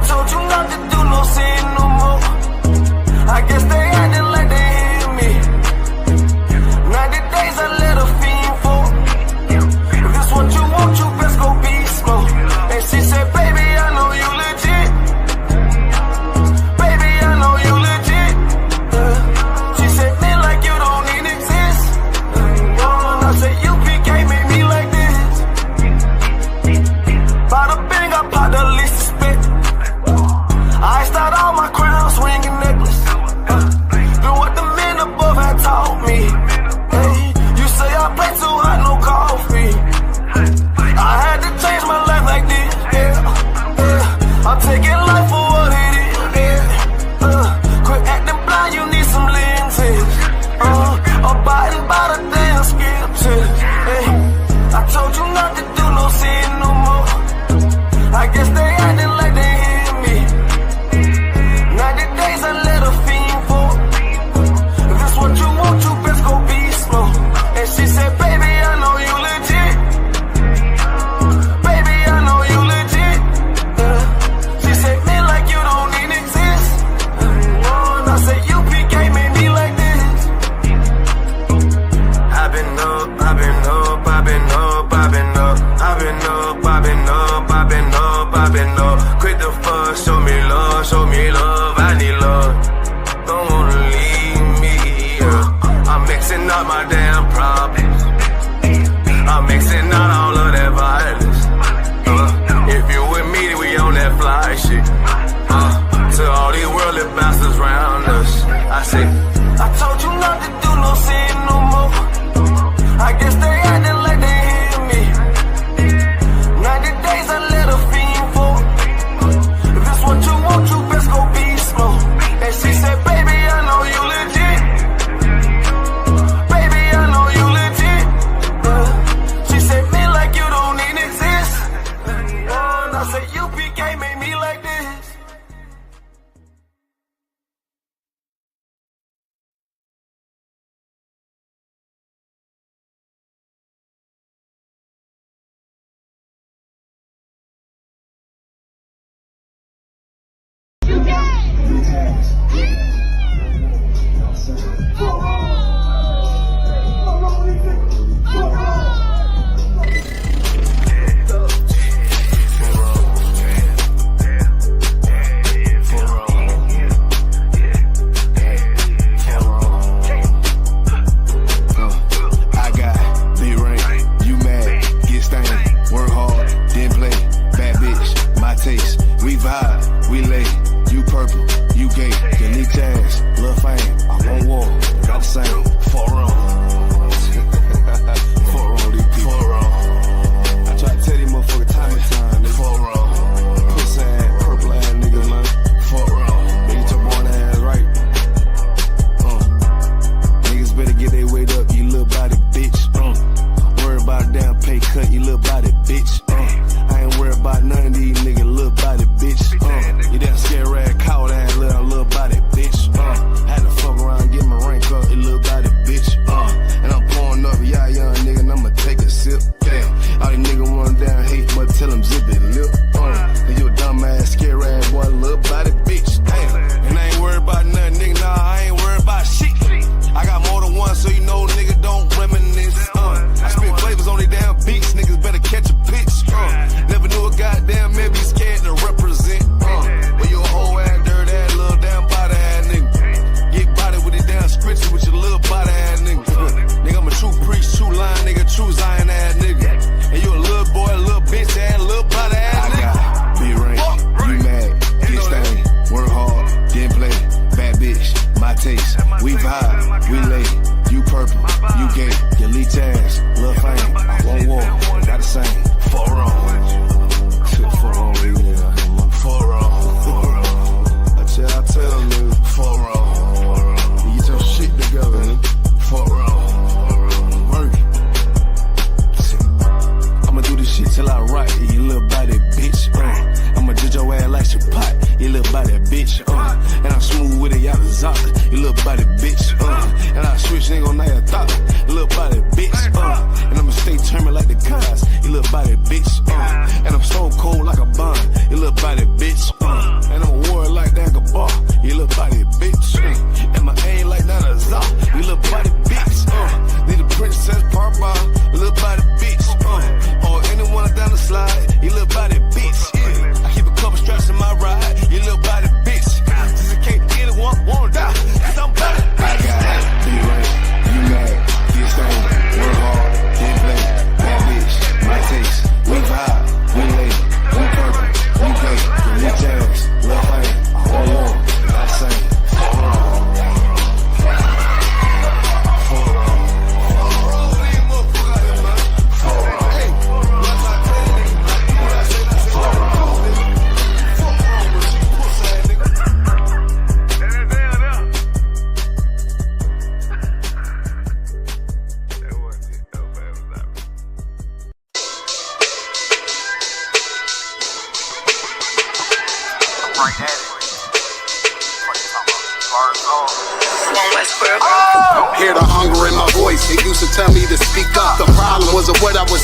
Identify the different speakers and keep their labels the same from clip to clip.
Speaker 1: told you not to do no sin no more. I guess they acting like they hear me. 90 days I let a fiend for. If this what you want, you best go beast mode. And she said, baby, I know you legit. Baby, I know you legit. She said, man, like you don't even exist. I said, you can't make me like this. Bada bing, I pop the least suspect. I start all my crowns, ring and necklace. Do what the men above had taught me. Hey, you say I play too hot, no coffee. I had to change my life like this. Yeah. I'm taking life for what it is. Yeah. Quit acting blind, you need some lenses. Abiding by the damn scriptures. Hey, I told you not to do no sin no more. I guess they acting like they hear me. 90 days I let a fiend for. If this what you want, you best go beast mode. And she said, baby, I know you legit. Baby, I know you legit. She said, man, like you don't even exist. And I said, you can't make me like this. I've been up, I've been up, I've been up, I've been up. I've been up, I've been up, I've been up, I've been up. Quit the fuss, show me love, I need love. Don't wanna leave me, yeah. I'm mixing up my damn problems. I'm mixing out all of that violence. If you with me, then we on that fly shit. To all these worldly bastards round us, I say, I told you not to do no sin no more. I guess they acting like they hear me. 90 days I let a fiend for. If this what you want, you best go beast mode. And she said, baby, I know you legit. Baby, I know you legit. She said, man, like you don't even exist. And I said, you can't make me like this.
Speaker 2: And I'ma stay determined like the cars. You little body bitch. And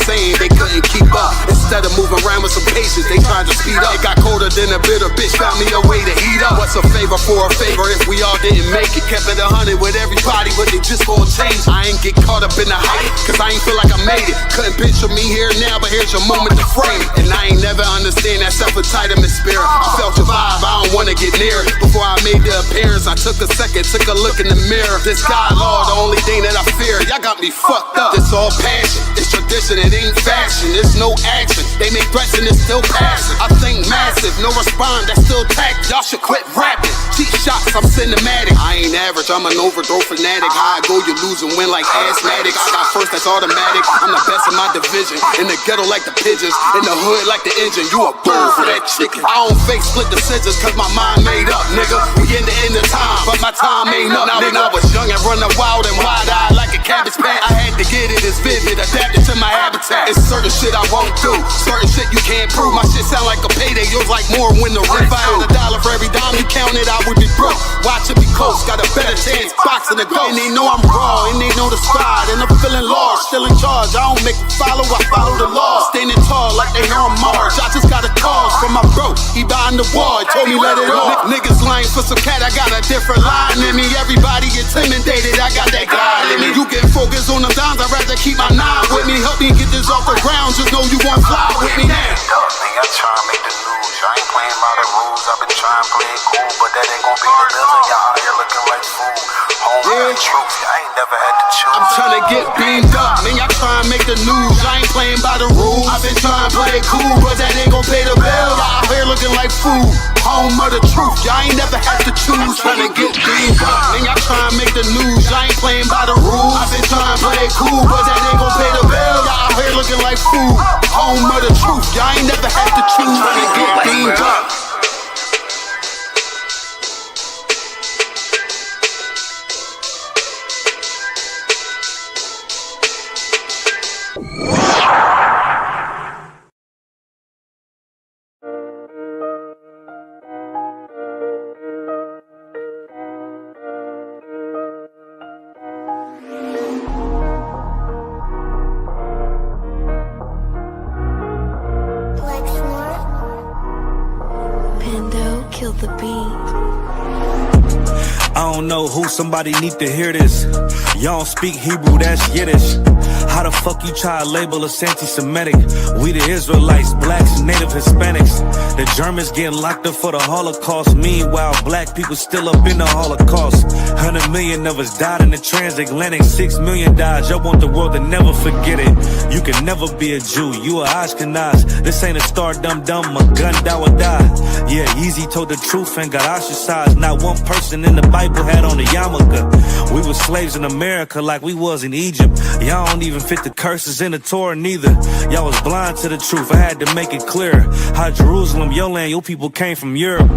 Speaker 2: saying, they couldn't keep up. Instead of moving around with some patience, they tried to speed up. It got colder than a bitter bitch, found me a way to heat up. What's a favor for a favor if we all didn't make it? Kept it 100 with everybody, but they just gon' change. I ain't get caught up in the hype, cause I ain't feel like I made it. Couldn't picture me here now, but here's your moment to frame it. And I ain't never understand that self-entitlement spirit. I felt your vibe, I don't wanna get near it. Before I made the appearance, I took a second, took a look in the mirror. This God, Lord, the only thing that I fear. Y'all got me fucked up. It's all passion, it's tradition, it ain't fashion. There's no action, they make threats and it's still passing. I think massive, no respond, that's still tact. Y'all should quit rapping. Cheap shots, I'm cinematic. I ain't average, I'm an overthrow fanatic. How I go, you lose and win like asthmatics. I got first, that's automatic. I'm the best in my division. In the ghetto like the pigeons, in the hood like the engine. You a bird for that chicken. I don't fake split decisions cause my mind made up, nigga. We in the end of time, but my time ain't up. Now when I was young and running wild and wide-eyed like a cabbage patch, I had to get it as vivid, adapted to my habitat. It's certain shit I won't do, certain shit you can't prove. My shit sound like a payday, yours like more when the rent. If I had $1 for every dime you counted, I would be broke. Watch it be close, got a better chance boxing the ghost. And they know I'm raw, and they know the squad, and I'm feeling lost, still in charge. I don't make a follow, I follow the law. Standing tall like they here on Mars. I just got a call from my bro, he behind the wall, told me let it off. Niggas lying for some cat, I got a different line in me. Everybody intimidated, I got that guy in me. You get focused on them dimes, I'd rather keep my nine with me. Help me get this off the ground, just know you won't fly with me now.
Speaker 3: I try to make the news, I ain't playing by the rules. I've been trying to play it cool, but that ain't gon' be the devil. Y'all out here looking like fool. Home the truth, I ain't never had to choose.
Speaker 2: I'm trying to get beamed up, man, y'all trying to make the news. I ain't playing by the rules. I've been trying to play it cool, but that ain't gon' pay the bill. Y'all out here looking like fool. Home of the truth, y'all ain't never had to choose. Trying to get beamed up, man, y'all trying to make the news. I ain't playing by the rules. I've been trying to play it cool, but that ain't gon' pay the bill. Y'all out here looking like fool. Home of the truth, y'all ain't never had to choose. Trying to get beamed up.
Speaker 4: The beat.
Speaker 5: I don't know who, somebody need to hear this. Y'all don't speak Hebrew, that's Yiddish. How the fuck you try to label us anti-Semitic? We the Israelites, blacks, native Hispanics. The Germans getting locked up for the Holocaust. Meanwhile, black people still up in the Holocaust. 100 million of us died in the transatlantic. 6 million died, y'all want the world to never forget it. You can never be a Jew, you a Ashkenaz. This ain't a star dum-dum, a gun die or die. Yeah, Yeezy told the truth and got ostracized. Not one person in the Bible had on a yarmulke. We was slaves in America like we was in Egypt. Y'all don't even fit the curses in the Torah neither. Y'all was blind to the truth, I had to make it clear. How Jerusalem, your land, your people came from Europe.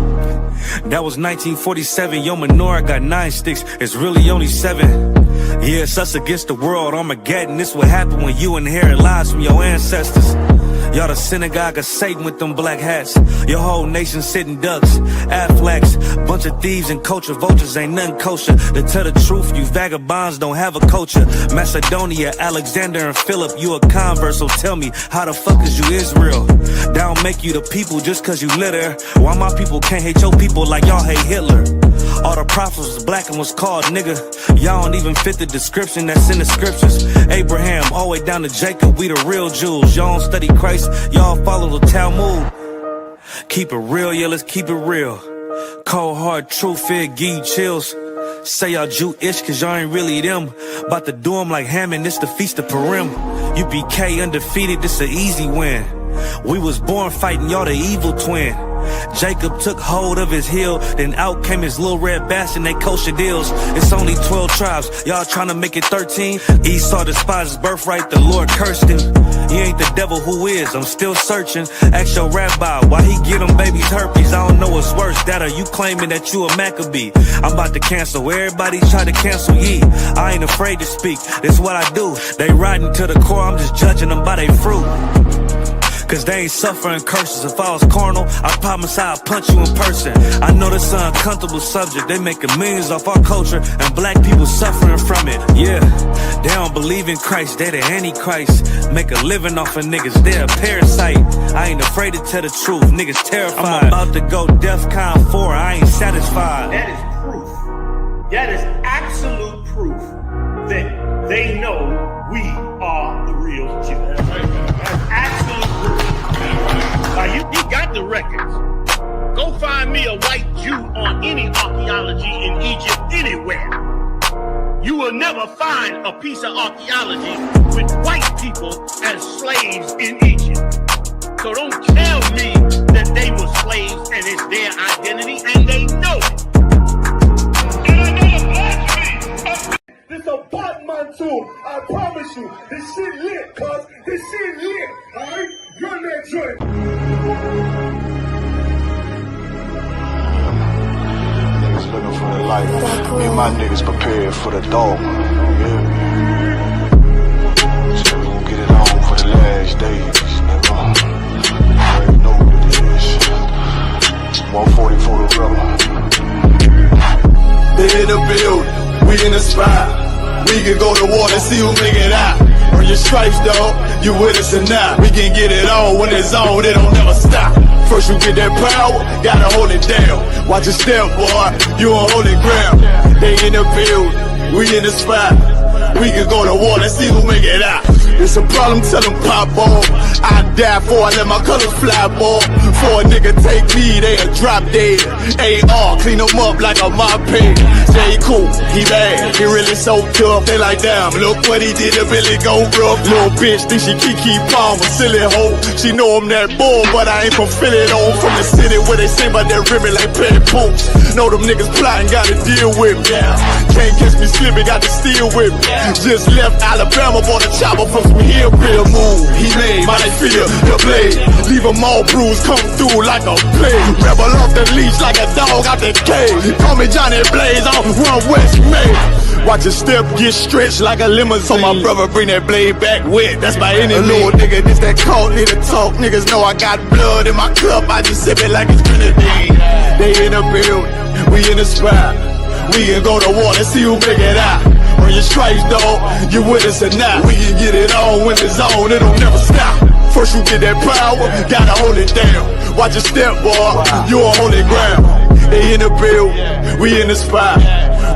Speaker 5: That was 1947, your menorah got 9 sticks, it's really only 7. Yeah, it's us against the world, Armageddon. This what happened when you inherit lies from your ancestors. Y'all the synagogue of Satan with them black hats. Your whole nation sitting ducks, Aflacs. Bunch of thieves and culture vultures, ain't nothing kosher. To tell the truth, you vagabonds don't have a culture. Macedonia, Alexander and Philip, you a convert, so tell me, how the fuck is you Israel? That don't make you the people just cause you live there. Why my people can't hate your people like y'all hate Hitler? All the prophets was black and was called nigga. Y'all don't even fit the description that's in the scriptures. Abraham, all the way down to Jacob, we the real Jews. Y'all don't study Christ, y'all follow the Talmud. Keep it real, yeah, let's keep it real. Cold hard truth, it give you chills. Say y'all Jewish cause y'all ain't really them. About to do them like Hammond, this the Feast of Purim. UPK undefeated, this an easy win. We was born fighting, y'all the evil twin. Jacob took hold of his heel, then out came his little red bastard, they kosher deals. It's only 12 tribes, y'all trying to make it 13. Esau despised his birthright, the Lord cursed him. He ain't the devil, who is? I'm still searching. Ask your rabbi, why he get them babies herpes? I don't know what's worse, that or you claiming that you a Maccabee. I'm about to cancel, everybody try to cancel ye. I ain't afraid to speak, this what I do. They riding to the core, I'm just judging them by their fruit. Cause they ain't suffering curses. If I was carnal, I promise I'd punch you in person. I know this an uncomfortable subject. They making millions off our culture and black people suffering from it. Yeah, they don't believe believe in Christ, they the Antichrist. Make a living off of niggas, they're a parasite. I ain't afraid to tell the truth, niggas terrified. I'm about to go DEFCON 4, I ain't satisfied.
Speaker 6: That is proof. That is absolute proof that they know we are the real Jews. That's absolute proof. Now you got the records. Go find me a white Jew on any archaeology in Egypt anywhere. You will never find a piece of archaeology with white people as slaves in Egypt. So don't tell me that they were slaves and it's their identity, and they know it. And I know the this a Batman too. I promise you, this shit lit, cuz this shit lit. Alright? Run that joint.
Speaker 3: Looking for the light. Me and my niggas prepared for the dog. Yeah. So we gon' get it on for the last days, nigga. You already know what it is. 140 for the rebel.
Speaker 7: They in the building, we in the spot. We can go to war and see who make it out. Earn your stripes, dog. You with us or not? We can get it on when it's on. It don't never stop. First you get that power, gotta hold it down. Watch your step, boy, you on holy ground. They in the field, we in the spot. We can go to war, let's see who make it out. It's a problem, tell them pop off. I die for I let my colors fly, boy. For a nigga take me, they'll drop dead. AR, clean them up like a mop pig. J. Cool, he bad, he really so tough. They like, damn, look what he did to Billy Goat rough. Little bitch, think she Kiki Palmer, silly hoe. She know I'm that bull, but I ain't from Philly though. From the city where they sing about that ribbon like Petty Poops. Know them niggas plotting, gotta deal with me. Can't catch me slipping, got to steal with me. Just left Alabama, bought a chopper from some hillbilly move. He made my feel the blade. Leave them all bruised, come through like a plague. Rebel off the leash like a dog out the cage. Call me Johnny Blaze, I'll run West May. Watch your step get stretched like a limousine. So my brother bring that blade back wet, that's my enemy. A little nigga, this that cold, need to talk. Niggas know I got blood in my cup, I just sip it like it's grenadine. They in the building, we in the spot. We can go to war, let's see who make it out. Earn your stripes, dog, you with us or not. We can get it on when it's on, it'll never stop. First you get that power, gotta hold it down. Watch your step, boy, you on holy ground. They in the building, we in the spot.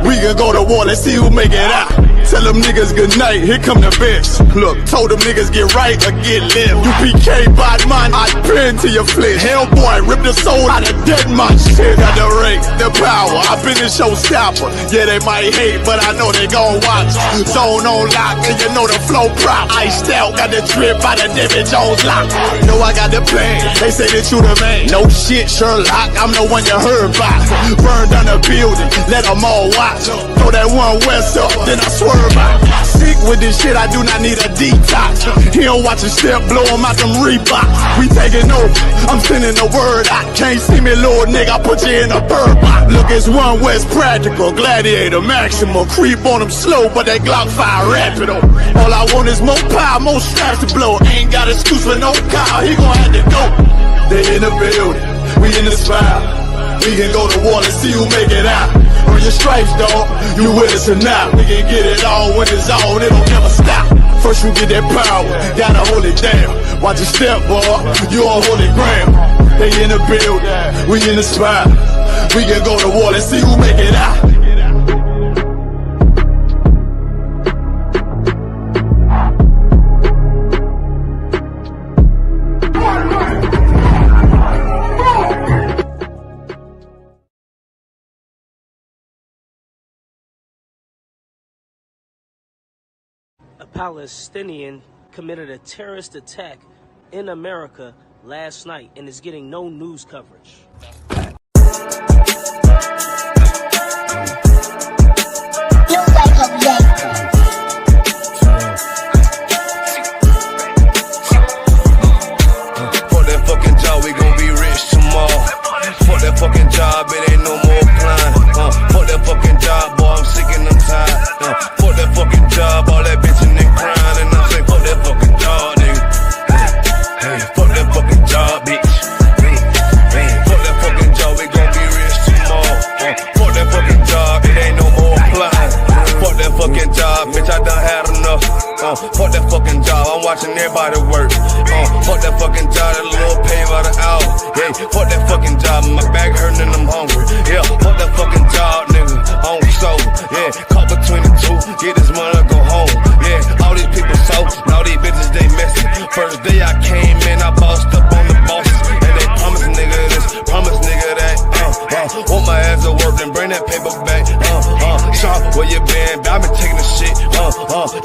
Speaker 7: We can go to war, let's see who make it out. Tell them niggas good night, here come the best. Look, told them niggas get right or get left. You PK bad man, I pin to your flesh. Hellboy, rip the soul out of dead man. Shit, got the race, the power, I been the showstopper. Yeah, they might hate, but I know they gon' watch. Zone on lock, and you know the flow prop. Iced out, got the drip out of David Jones lock. Know I got the plan, they say that you the man. No shit, Sherlock, I'm the one you heard about. Burn down the building, let them all watch. Throw that one west up, then I swerve out. Sick with this shit, I do not need a detox. He don't watch a step, blow him out them Reeboks. We taking over, I'm sending the word out. Can't see me, little nigga, I put you in a bird box. Look, it's one West Practical, Gladiator, Maximum. Creep on them slow, but that Glock fire rapido. All I want is more power, more straps to blow. Ain't got excuse for no car, he gon' have to go. They in the building, we in the spot. We can go to war and see who make it out. Earn your stripes, dog, you with us or not. We can get it on when it's on, it'll never stop. First you get that power, gotta hold it down. Watch your step, boy, you on holy ground. They in the building, we in the spot. We can go to war and see who make it out.
Speaker 8: A Palestinian committed a terrorist attack in America last night and is getting no news coverage.
Speaker 1: Fuck that fucking job, we gon' be rich tomorrow. Fuck that fucking job, it ain't no more applying. Fuck that fucking job, boy, I'm sick and I'm tired. Fuck that fucking job, all that bitching and crying. And I say, fuck that fucking job, nigga. Hey, fuck that fucking job, bitch. Fuck that fucking Fuck that fucking job, I'm watching everybody work. Fuck that fucking job, that little pay by the hour. Yeah, fuck that fucking job, my back hurting and I'm hungry. Yeah, fuck that fucking job, nigga, on soul. Yeah, caught between the two, get this money, go home. Yeah, all these people so, all these bitches, they messy. First day I came in, I bossed up on the bosses. And they promise nigga this, promise nigga that. Want my ass to work, then bring that paper back. Sharp, where you been? I been taking the shit.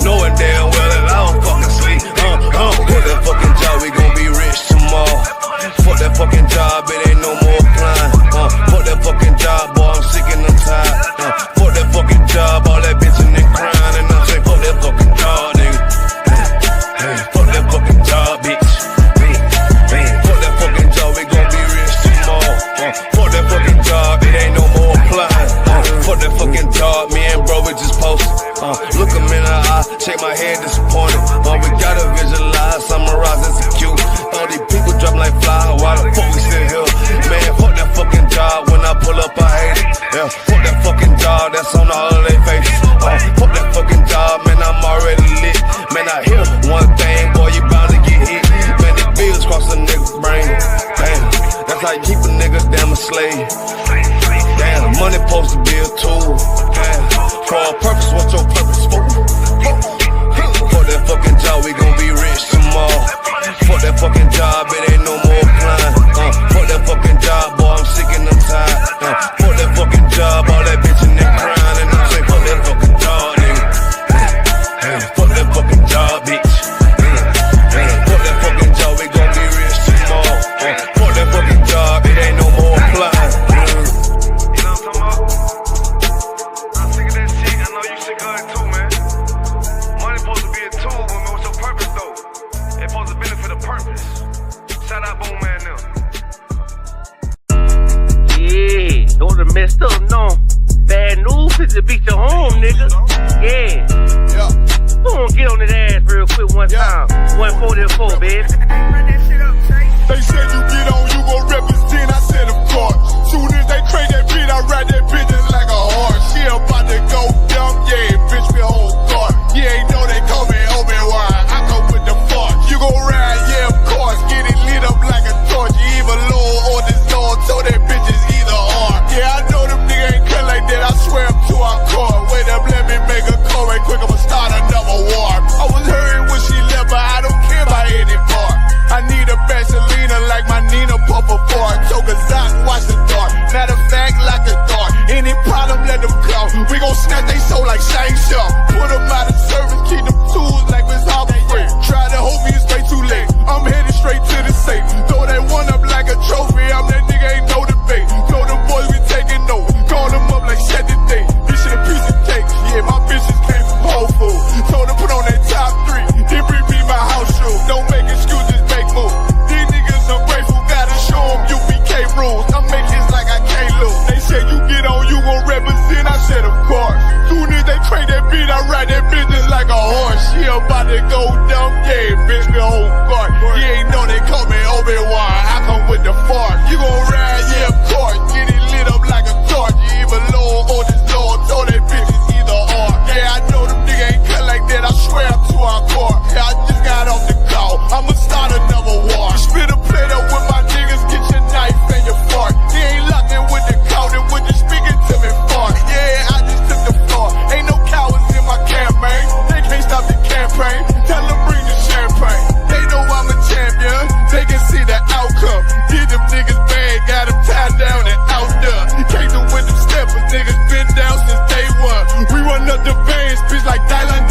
Speaker 1: Knowing damn well that I don't fucking sleep. Fuck that fucking job, we gon' be rich tomorrow. Fuck that fucking job, it ain't no more climb. Fuck that fucking job, boy, I'm sick and I'm tired. Fuck that fucking job, all that bitchin' and crying. And I'm saying, fuck that fucking job, nigga. Fuck that fucking job, bitch. Fuck that fucking job, we gon' be rich tomorrow. Fuck that fucking job, it ain't no more climb. Fuck that fucking job, me and bro, we just posted. Look him in the eye, shake my head disappointed. We gotta visualize, summarize, execute. All these people dropping like fly, why the fuck we still here? Man, fuck that fucking job, when I pull up I hate it. Yeah, fuck that fucking job, that's on all of their faces. Fuck that fucking job, man, I'm already lit. Man, I hear one thing, boy, you bound to get hit. Man, the bills cross a nigga's brain. Damn, that's how you keep a nigga damn a slave. Damn, money supposed to be a tool. Damn, for a purpose, what's your purpose for? Fuck that fucking job, we gon' be rich tomorrow. Fuck that fucking job, it ain't no more climb. Fuck that fucking job, boy, I'm sick and I'm tired. Fuck that fucking job, all that bitchin' and crying. And I'm saying, fuck that fucking job, nigga. Fuck that fucking job, bitch. Fuck that fucking job, we gon' be rich tomorrow. Fuck that fucking job, it ain't no more climb.
Speaker 9: Shout out Boom Man now. Yeah, don't have messed up, no. Bad news is to beat your home, nigga. Yeah. Go on, get on that ass real quick one time. 144, baby.
Speaker 7: They said you get on, you gon' represent, I said of course. Soon as they crank that beat, I ride that bitch just like a horse. She about to go dumb, yeah, bitch, we whole guard. You ain't know they call me Obi-Wan, I come with the force. You gon' ride, yeah, of course, get it lit up like a torch. You even low or this Lord, so that bitch is either or. Yeah, I know them niggas ain't cut like that, I swear up to our core. Wait up, let me make a call right quick, I'ma start another war. I was hurting when she left, but I don't care about any part. I need a Vaseline like my Nina Papa Ford. Took a Zach, watch the dark. Matter of fact, like a dart. Any problem, let them come. We gon' snatch they soul like Shang Tsung. Put them out of service, keep them tools like Miss Harper Free. Try to hold me, it's way too late. I'm headed straight to the safe. Throw that one up like a trophy. I'm that nigga, ain't no debate. Know them boys, we taking notes. Call them up like set the date. This shit a piece of cake. Yeah, my bitches came from Whole Foods. Told her put on that top 3. Then bring me my house shoes. Don't make excuses, make moves. These niggas ungrateful, gotta show them UBK rules. I'm making like I can't lose. They say you get on, you gon' represent. I said of course. Soon as they crank that beat, I ride that bitch just like a horse. She about to go dumb, yeah, bitch, we whole guard. You ain't know they call me Obi-Wan, I come with the force. You gon' ride, yeah, of course. Get it lit up like a torch. You even low or this Lord, so that bitch is either or. Yeah, I know them niggas ain't cut like that, I swear up to our core. Yeah, I just got off the call, I'ma start another war. Spit a plate up with my niggas, get your knife and your fork. You ain't locked in with the counter, with the speaking to me fart. Yeah, I just took the floor, ain't no cowards in my campaign. They can't stop the campaign, tell them bring the champagne. They know I'm a champion, they can see the outcome. Did them niggas bad, got them tied down and out there. Came to with them steppers, niggas been down since day one. We run up the bands, bitch like Dylan.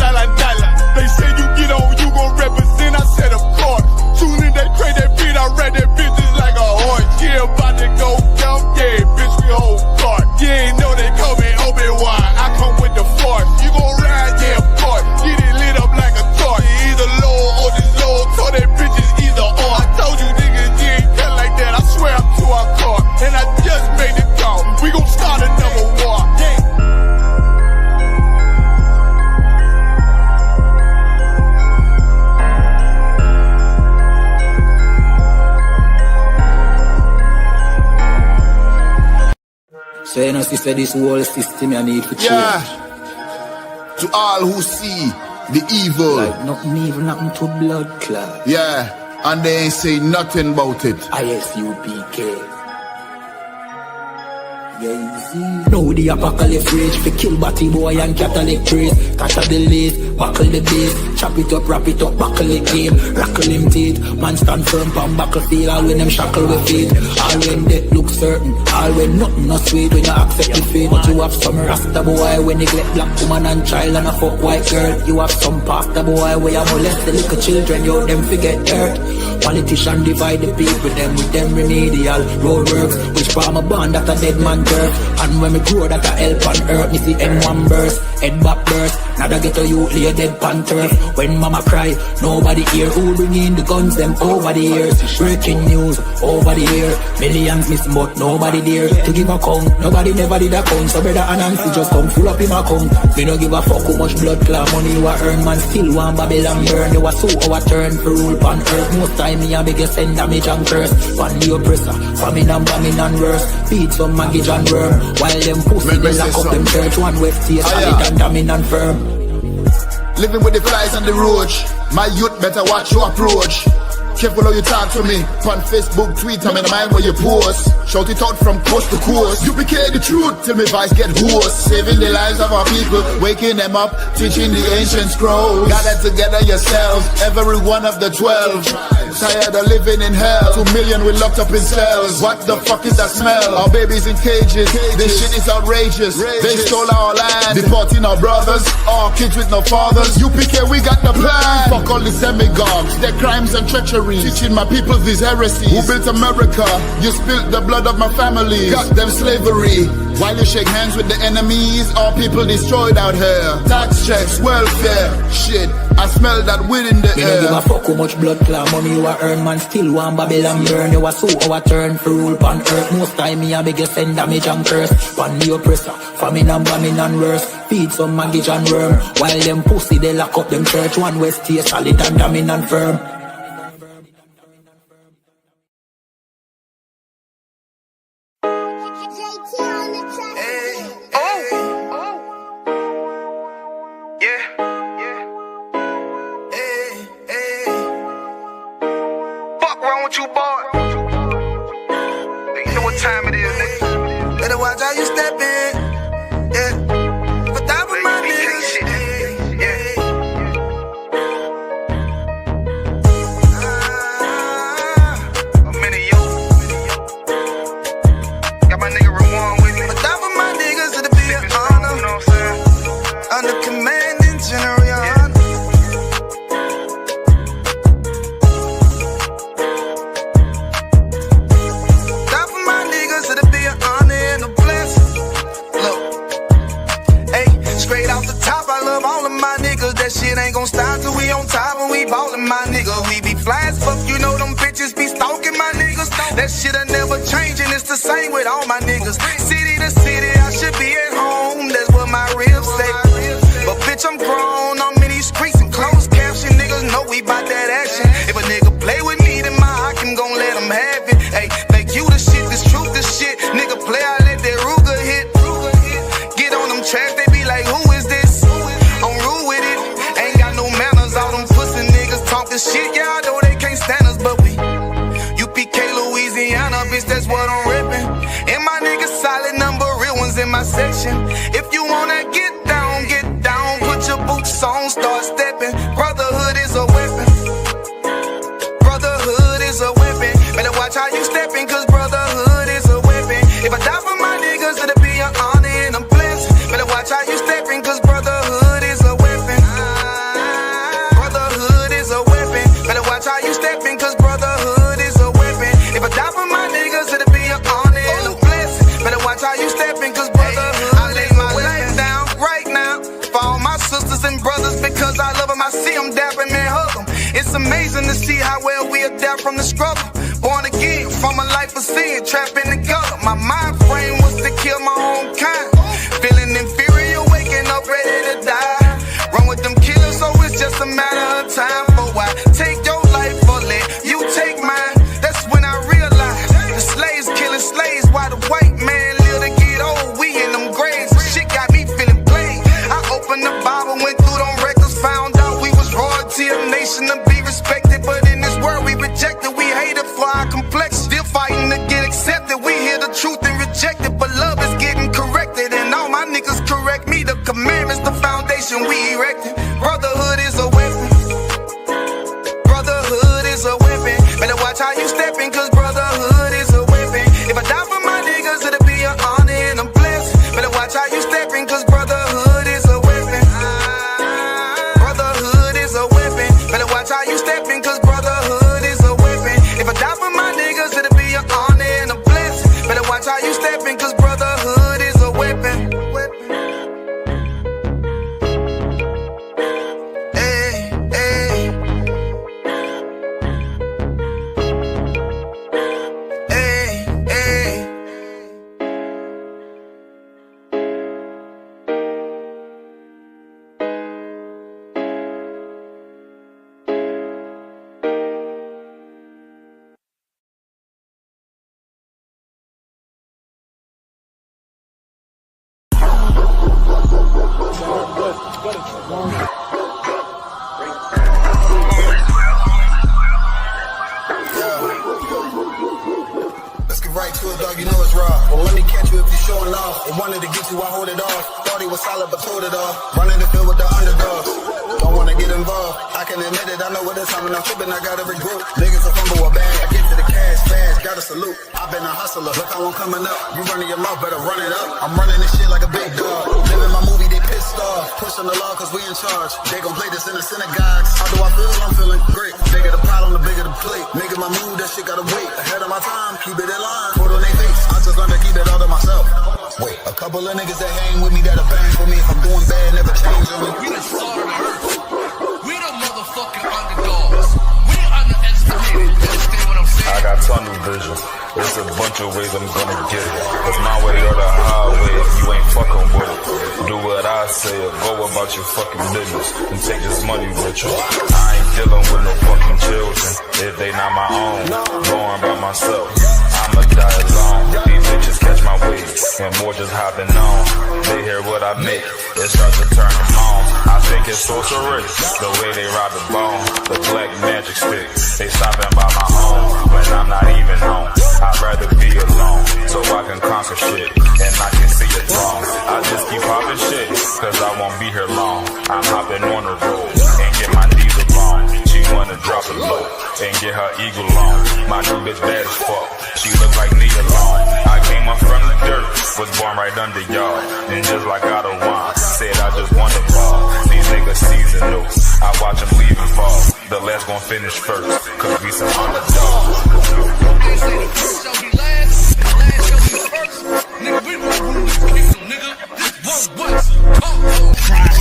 Speaker 7: They say you get on, you gon' represent, I said of course. Soon as they crank that beat, I ride that bitch just like a horse. Yeah, about to go dumb, yeah, bitch, we whole guard. You ain't know they call me Obi-Wan, I come with the force. You gon' ride, yeah, of course. Get it lit up like a torch. You either low or this low, so that bitch is either or. I told you niggas, you ain't cut like that, I swear up to our car. And I just made it call, we gon' start another war. Yeah.
Speaker 10: So you know, sister, this whole system I need for change.
Speaker 2: Yeah. To all who see the evil.
Speaker 10: Like nothing evil, nothing to blood clot.
Speaker 2: Yeah, and they ain't say nothing about it.
Speaker 10: ISUPK. Now the apocalypse rage for kill batty boy and Catholic trace. Catch up the lace, buckle the base. Chop it up, wrap it up, buckle the game. Rackle him teeth, man stand firm from battlefield. All when them shackle with feet. All when death look certain. All when nothing not sweet when you accept the fate. But you have some rasta boy when neglect black woman and child and a fuck white girl. You have some pastor boy where you molest the little children. You them forget hurt. Politician divide the people, them with them remedial roadworks. Which farm a band that a dead man turf. And when me grow that a help on earth, me see M1 burst, head back burst. Now that get a youth lay dead pan turf. When mama cry, nobody hear. Who bring in the guns them over the years? Breaking news over the year. Millions missing but nobody there to give a count. Nobody never did a count. So brother and Nancy just come full up in my account. Me no give a fuck how much blood clot money you a earn. Man still want Babylon burn. You a so our turn for rule pan earth. Most time me a biggest send damage and curse. Pan the oppressor, famine and bombing and worse. Feed some maggot and worm. While them pussy they lock up them church. One west here solid and damning and firm.
Speaker 2: Living with the flies on the roach. My youth better watch your approach. Careful how you talk to me. On Facebook, tweet, I'm in the mind where you post. Shout it out from coast to coast. You became the truth till my voice get hoarse. Saving the lives of our people, waking them up, teaching the ancient scrolls. Gather together yourselves, every one of the 12. Tired of living in hell. 2 million we locked up in cells. What the fuck is that smell? Our babies in cages. This shit is outrageous. They stole our land, deporting our brothers, our kids with no fathers. UPK, we got the plan. Fuck all the demagogues, their crimes and treachery. Teaching my people these heresies. Who built America? You spilled the blood of my family. Got them slavery. While you shake hands with the enemies, all people destroyed out here. Tax checks, welfare, shit. I smell that weed in the air.
Speaker 10: Me no give a fuck how much blood clot money you a earn. Man still want Babylon burn. You a so our turn for rule pan earth. Most time me a biggest send damage and curse. Pan the oppressor, famine and bombing and worse. Feed some maggot and worm. While them pussy they lock up them church. One west here solid and damning and firm.
Speaker 3: You boy, you know what time it is, nigga. Better watch how you step in, yeah. For top of my niggas, yeah. I'm in you. Got my nigga Ramon with me. For top of my niggas, it'll be an honor. You know what I'm saying? Under commanding general. That shit ain't gon' stop till we on top and we ballin', my nigga. We be fly as fuck, you know them bitches be stalking my niggas. That shit'll never change and it's the same with all my niggas. City to city, I should be at home, that's what my ribs say. But bitch, I'm grown, I'm in these streets and closed caption. Niggas know we bout that action. If a nigga play with me, then my Hakim gon' let him have it. Hey, make you the shit, this truth, this shit. Nigga play, I let that Ruger hit. Get on them tracks, they be like, who is this? I'm rude with it. Ain't got no manners. All them pussy niggas talking shit. Yeah, I know they can't stand us, but we UPK, Louisiana, bitch, that's what I'm rippin'. And my niggas solid, number real ones in my section. If you wanna get down, put your boots on, start stepping. Brotherhood is a weapon. Brotherhood is a weapon. Better watch how you steppin', cause brotherhood is a weapon. If I die for my niggas, it'll be an honor and a blessing. Better watch how you steppin', cause brotherhood is a weapon. Brotherhood is a weapon. Better watch how you steppin', cause brotherhood is a weapon. If I die for my niggas, it'll be an honor and a blessing. Better watch how you steppin', cause brotherhood I lay my life down right now for all my sisters and brothers, because I love them. I see them dapping and hug them. It's amazing to see how well we adapt from the struggle. Born again from a life of sin, trapped in the gutter. My mind frame was to kill my own kind. Feeling inferior, waking up ready to die. Run with them killers, so it's just a matter of time. For I take your life or let you take mine. That's when I realized the slaves killing slaves while the white man live to get old. We in them graves, shit got me feeling played. I opened the Bible, went through them records, found out how you stepping, cause brotherhood is a weapon. If I die for my niggas, it'll be an honor and a blessing. Better watch how you stepping, cause brotherhood is a weapon.
Speaker 2: Let's get right to it, dog. You know it's raw. Well, let me catch you if you're showing off. They wanted to get you, I hold it off. Thought he was solid, but told it off. Running the field with the underdogs. Don't wanna get involved. I can admit it, I know what it's time when I'm tripping, I got every group. Niggas will fumble a bag. I get to the cash fast, gotta salute. I've been a hustler, look how I'm coming up. You running your mouth, better run it up. I'm running this shit like a big dog. Living my movie, they pissed off. Pushing the law cause we in charge. They gon' play this in the synagogues. How do I feel? I'm feeling great. Bigger the problem, the bigger the plate. Nigga, my mood, that shit gotta wait. Ahead of my time, keep it in line. Put on their face, I just learned to keep it all to myself. Wait, a couple of niggas that hang with me that'll bang for me. If I'm doing bad, never change on me.
Speaker 11: We the slaughter the earth. We the motherfucking underdogs. We underestimated. Understand what I'm saying?
Speaker 12: I got tunnel vision. There's a bunch of ways I'm gonna get it. It's my way or the highway if you ain't fucking with it. Do what I say or go about your fucking business and take this money with you. I ain't dealing with no fucking children if they not my own. Going by myself, I'ma die alone. These bitches catch my wave and more just hopping on. They hear what I make, it starts to turn them on. I think it's sorcery, the way they rob the bone. The black magic stick, they stopping by my home when I'm not even home. I'd rather be alone, so I can conquer shit, and I can see it wrong. I just keep popping shit, cause I won't be here long. I'm hopping on the road, and get my knees along. She wanna drop it low, and get her eagle on. My new bitch bad as fuck, she look like me alone. I came up from the dirt, was born right under y'all. And just like out of wine, said I just want to ball. These niggas seasonal, I watch them leave and fall. The last gon' finish first, cause we some underdogs.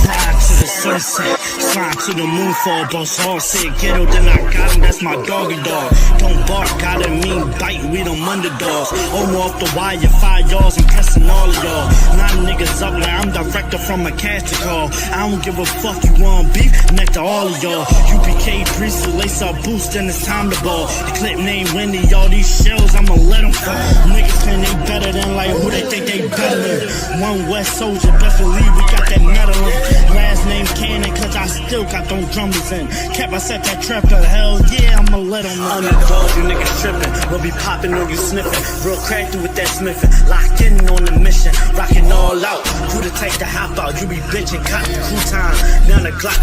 Speaker 8: Ride to the sunset, slide to the moonfall. Boss all said ghetto, then I got him, that's my doggy dog. Don't bark, gotta mean bite, we them underdogs. Off the wire, 5 yards, I'm pressing all of y'all. 9 niggas up like I'm director from a casting call. I don't give a fuck, you want beef, next to all of y'all. UPK priest, lace up boost, then it's time to ball. The clip name Wendy, all these shells, I'ma let them fall. Niggas think they better than like who they think they better than. One West Soldier, best believe we got that metal in. Last name Cannon, cause I still got them drummers in. Kept I set that trap to hell, yeah, I'ma let them know. Underdogs, you niggas tripping, we'll be popping on you sniffing. Real crafty with that smithing, locked in on the mission, rocking all out. Who the type to hop out, you be bitching, cotton crew time. Now the Glock,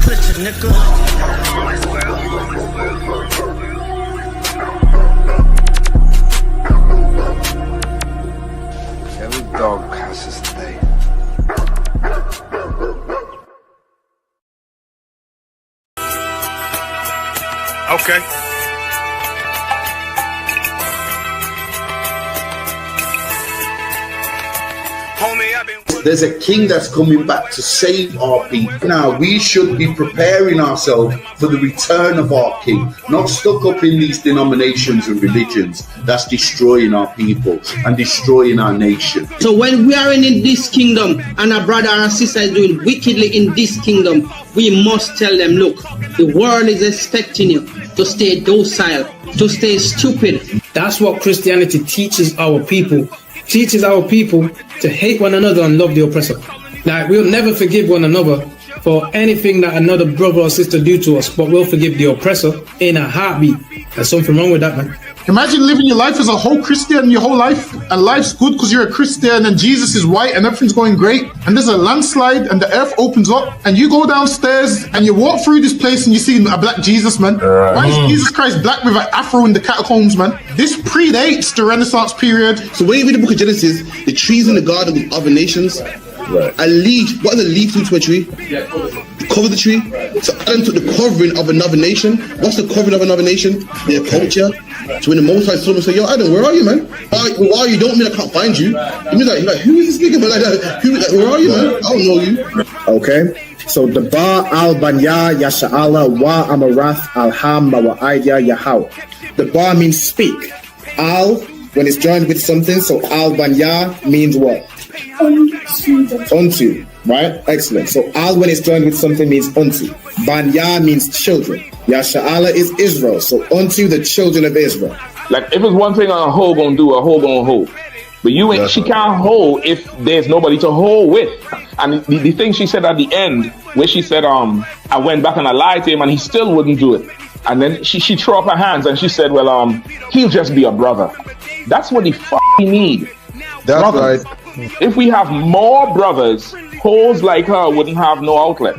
Speaker 8: glitch a nigga.
Speaker 13: Every dog has his day.
Speaker 6: Okay.
Speaker 14: There's a king that's coming back to save our people. Now, we should be preparing ourselves for the return of our king, not stuck up in these denominations and religions that's destroying our people and destroying our nation.
Speaker 15: So when we are in this kingdom and our brother and sister is doing wickedly in this kingdom, we must tell them, look, the world is expecting you to stay docile, to stay stupid.
Speaker 16: That's what Christianity teaches our people. Teaches our people to hate one another and love the oppressor. Like, we'll never forgive one another for anything that another brother or sister do to us, but we'll forgive the oppressor in a heartbeat. There's something wrong with that, man.
Speaker 17: Imagine living your life as a whole Christian your whole life, and life's good because you're a Christian and Jesus is white and everything's going great, and there's a landslide and the earth opens up and you go downstairs and you walk through this place and you see a black Jesus, man. Why is Jesus Christ black with an afro in the catacombs, man? This predates the Renaissance period.
Speaker 18: So when you read the book of Genesis, the trees in the garden with other nations, Right.
Speaker 19: A leaf, what is a leaf to a tree?
Speaker 18: Yeah,
Speaker 19: cover the tree. So Adam took the covering of another nation. What's the covering of another nation? Their culture. So when the Most High saw him, say, "Yo, Adam, where are you, man? Where are you? Don't mean I can't find you." He means like, who is this nigga? But like that, where are you, man? I don't know you.
Speaker 18: Okay. So the Ba al Banya Yasha'ala wa Amarath al Ham wa Aidya Yahau. The Ba means speak. Al, when it's joined with something, so al Banya means what? Unto. Right? Excellent. So al when it's joined with something means unto. Banya means children. Yasha'ala is Israel. So unto the children of Israel.
Speaker 20: Like if it's one thing a hoe gonna do, a hoe gonna hold. But you ain't, she can't hold if there's nobody to hold with. And the thing she said at the end, where she said, I went back and I lied to him and he still wouldn't do it. And then she threw up her hands and she said, well, he'll just be a brother. That's what he fucking need.
Speaker 18: That's
Speaker 20: brothers.
Speaker 18: right.
Speaker 20: If we have more brothers, hoes like her wouldn't have no outlet.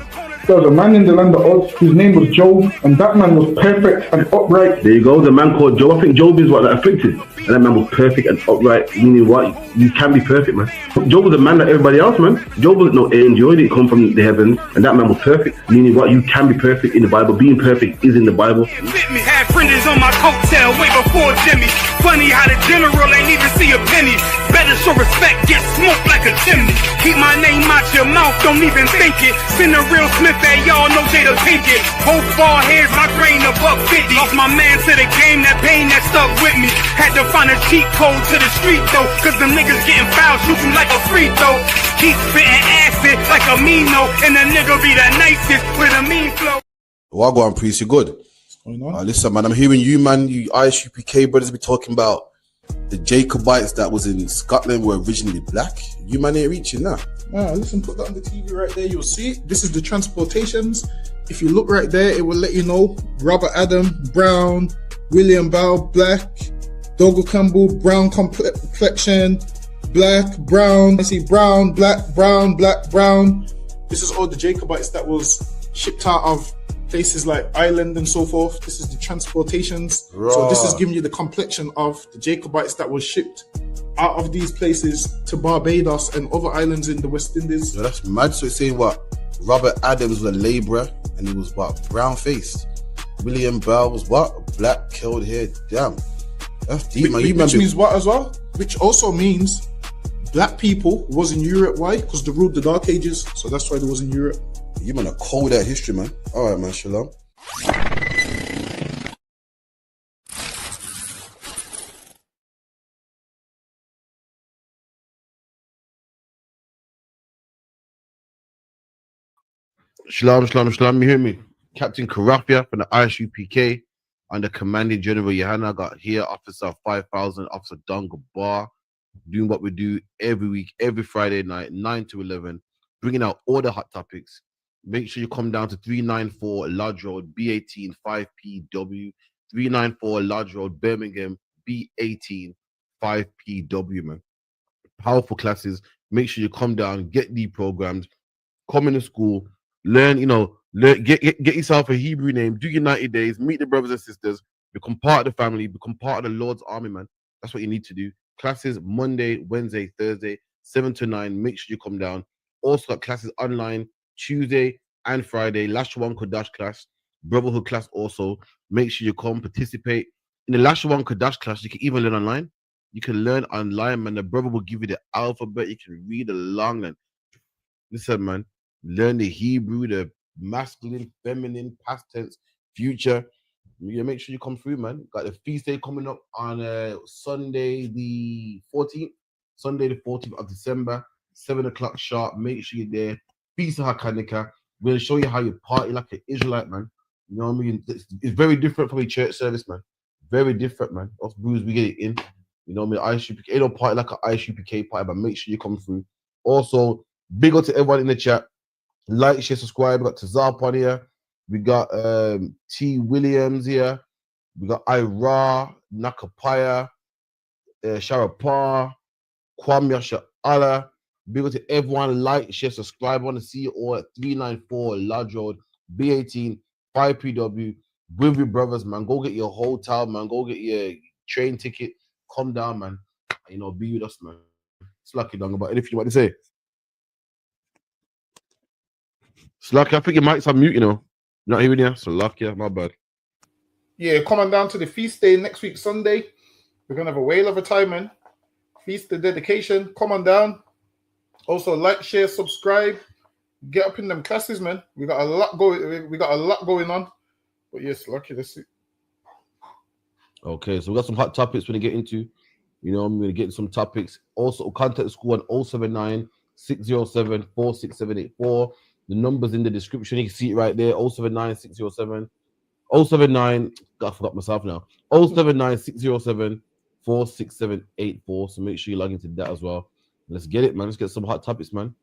Speaker 17: There was a man in the land of Oz, his name was Job, and that man was perfect and upright.
Speaker 21: There you go, the man called Job. I think Job is what that afflicted. And that man was perfect and upright, meaning what? You can be perfect, man. Job was a man like everybody else, man. Job wasn't no angel, he didn't come from the heavens, and that man was perfect, meaning what? You can be perfect in the Bible. Being perfect is in the Bible.
Speaker 22: Had friends on my coattail way before Jimmy. Funny how the general ain't even see a penny. Better show respect, get smoked like a chimney. Keep my name out your mouth, don't even think it. Send a real Smith at y'all, no Jada Pinkett. Both ball heads, my grain above 50. Lost my man to the game, that pain that stuck with me. Had to find a cheat code to the street though, cause them niggas getting fouled, shoot you like a free throw. Keep spitting acid like a Mino, and the nigga be the nicest with a mean flow.
Speaker 23: Wagwan Priest, you good? Listen, man, I'm hearing you, man, you ISUPK brothers be talking about the Jacobites that was in Scotland were originally black. You man ain't reaching that.
Speaker 17: Nah, listen, put that on the TV right there. You'll see it. This is the transportations. If you look right there, it will let you know Robert Adam, brown, William Bow, black, Dougal Campbell, brown complexion, black, brown. I see brown, black, brown, black, brown. This is all the Jacobites that was shipped out of places like Ireland and so forth. This is the transportations.
Speaker 23: Right.
Speaker 17: So this is giving you the complexion of the Jacobites that was shipped out of these places to Barbados and other islands in the West Indies.
Speaker 23: Yeah, that's mad. So it's saying what? Robert Adams was a labourer and he was what? Brown faced. William Bell was what? Black, curled hair. Damn. That's deep, man.
Speaker 17: Which means what as well? Which also means black people was in Europe. Why? Because they ruled the Dark Ages. So that's why they was in Europe.
Speaker 23: You man are cold at history, man. All right, man. Shalom. Shalom, shalom, shalom. You hear me? Captain Karafia from the ISUPK under Commanding General Yohana. Got here Officer 5000, Officer Dunga Bar, doing what we do every week, every Friday night, 9 to 11, bringing out all the hot topics. Make sure you come down to 394 Lodge Road, B18 5PW, 394 Lodge Road, Birmingham, B18 5PW, man. Powerful classes. Make sure you come down, get the programs, come into school, learn, get yourself a Hebrew name, do your 90 days, meet the brothers and sisters, become part of the family, become part of the Lord's army, man. That's what you need to do. Classes Monday, Wednesday, Thursday, 7 to 9. Make sure you come down. Also got classes online Tuesday and Friday. Lashawan Kodash class, Brotherhood class also. Make sure you come participate. In the Lashawan Kodash class, you can even learn online. You can learn online, man. The brother will give you the alphabet. You can read along and listen, man. Learn the Hebrew, the masculine, feminine, past tense, future. You make sure you come through, man. Got the feast day coming up on Sunday the 14th. Sunday the 14th of December, 7 o'clock sharp. Make sure you're there. Feast of HaKanika. We're going to show you how you party like an Israelite, man. You know what I mean? It's very different from a church service, man. Very different, man. Us Brews, we get it in. You know what I mean? ISUPK, ain't no party like an ISUPK party, but make sure you come through. Also, big up to everyone in the chat. Like, share, subscribe. We got Tazarp on here. We got T. Williams here. We got Ira, Nakapaya, Sharapar, Kwame Yasha'Allah. Big up to everyone. Like, share, subscribe. I want to see you all at 394 Lodge Road, B18, 5PW. With your brothers, man. Go get your hotel, man. Go get your train ticket. Come down, man. Be with us, man. It's lucky, Dunga. But anything you want to say? Slacky, I think your mic's on mute, you know. Not hearing you. Slacky, my bad.
Speaker 17: Yeah, coming down to the feast day next week, Sunday. We're going to have a whale of a time, man. Feast of dedication. Come on down. Also, like, share, subscribe. Get up in them classes, man. We got a lot going on. But yes, lucky to see.
Speaker 23: Okay, so we got some hot topics we're going to get into. You know, I'm going to get into some topics. Also, contact the school on 079 607 46784. The number's in the description. You can see it right there. 079 607 079. I forgot myself now. 079 607 46784. So make sure you log into that as well. Let's get it, man. Let's get some hot topics, man.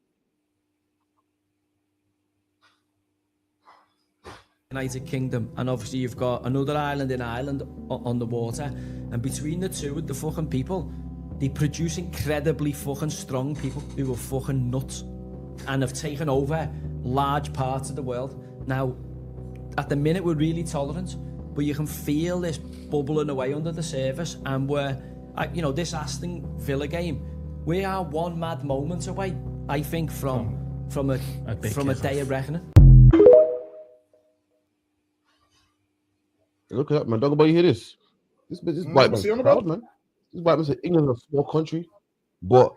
Speaker 1: United Kingdom, and obviously you've got another island in Ireland on the water, and between the two, the fucking people, they produce incredibly fucking strong people who are fucking nuts and have taken over large parts of the world. Now, at the minute we're really tolerant, but you can feel this bubbling away under the surface, and we're, you know, this Aston Villa game, we are one mad moment away, I think, from a day of reckoning.
Speaker 23: Look at that, man. Dog, about you hear this? This white man's proud, man. This white man said England is a small country, but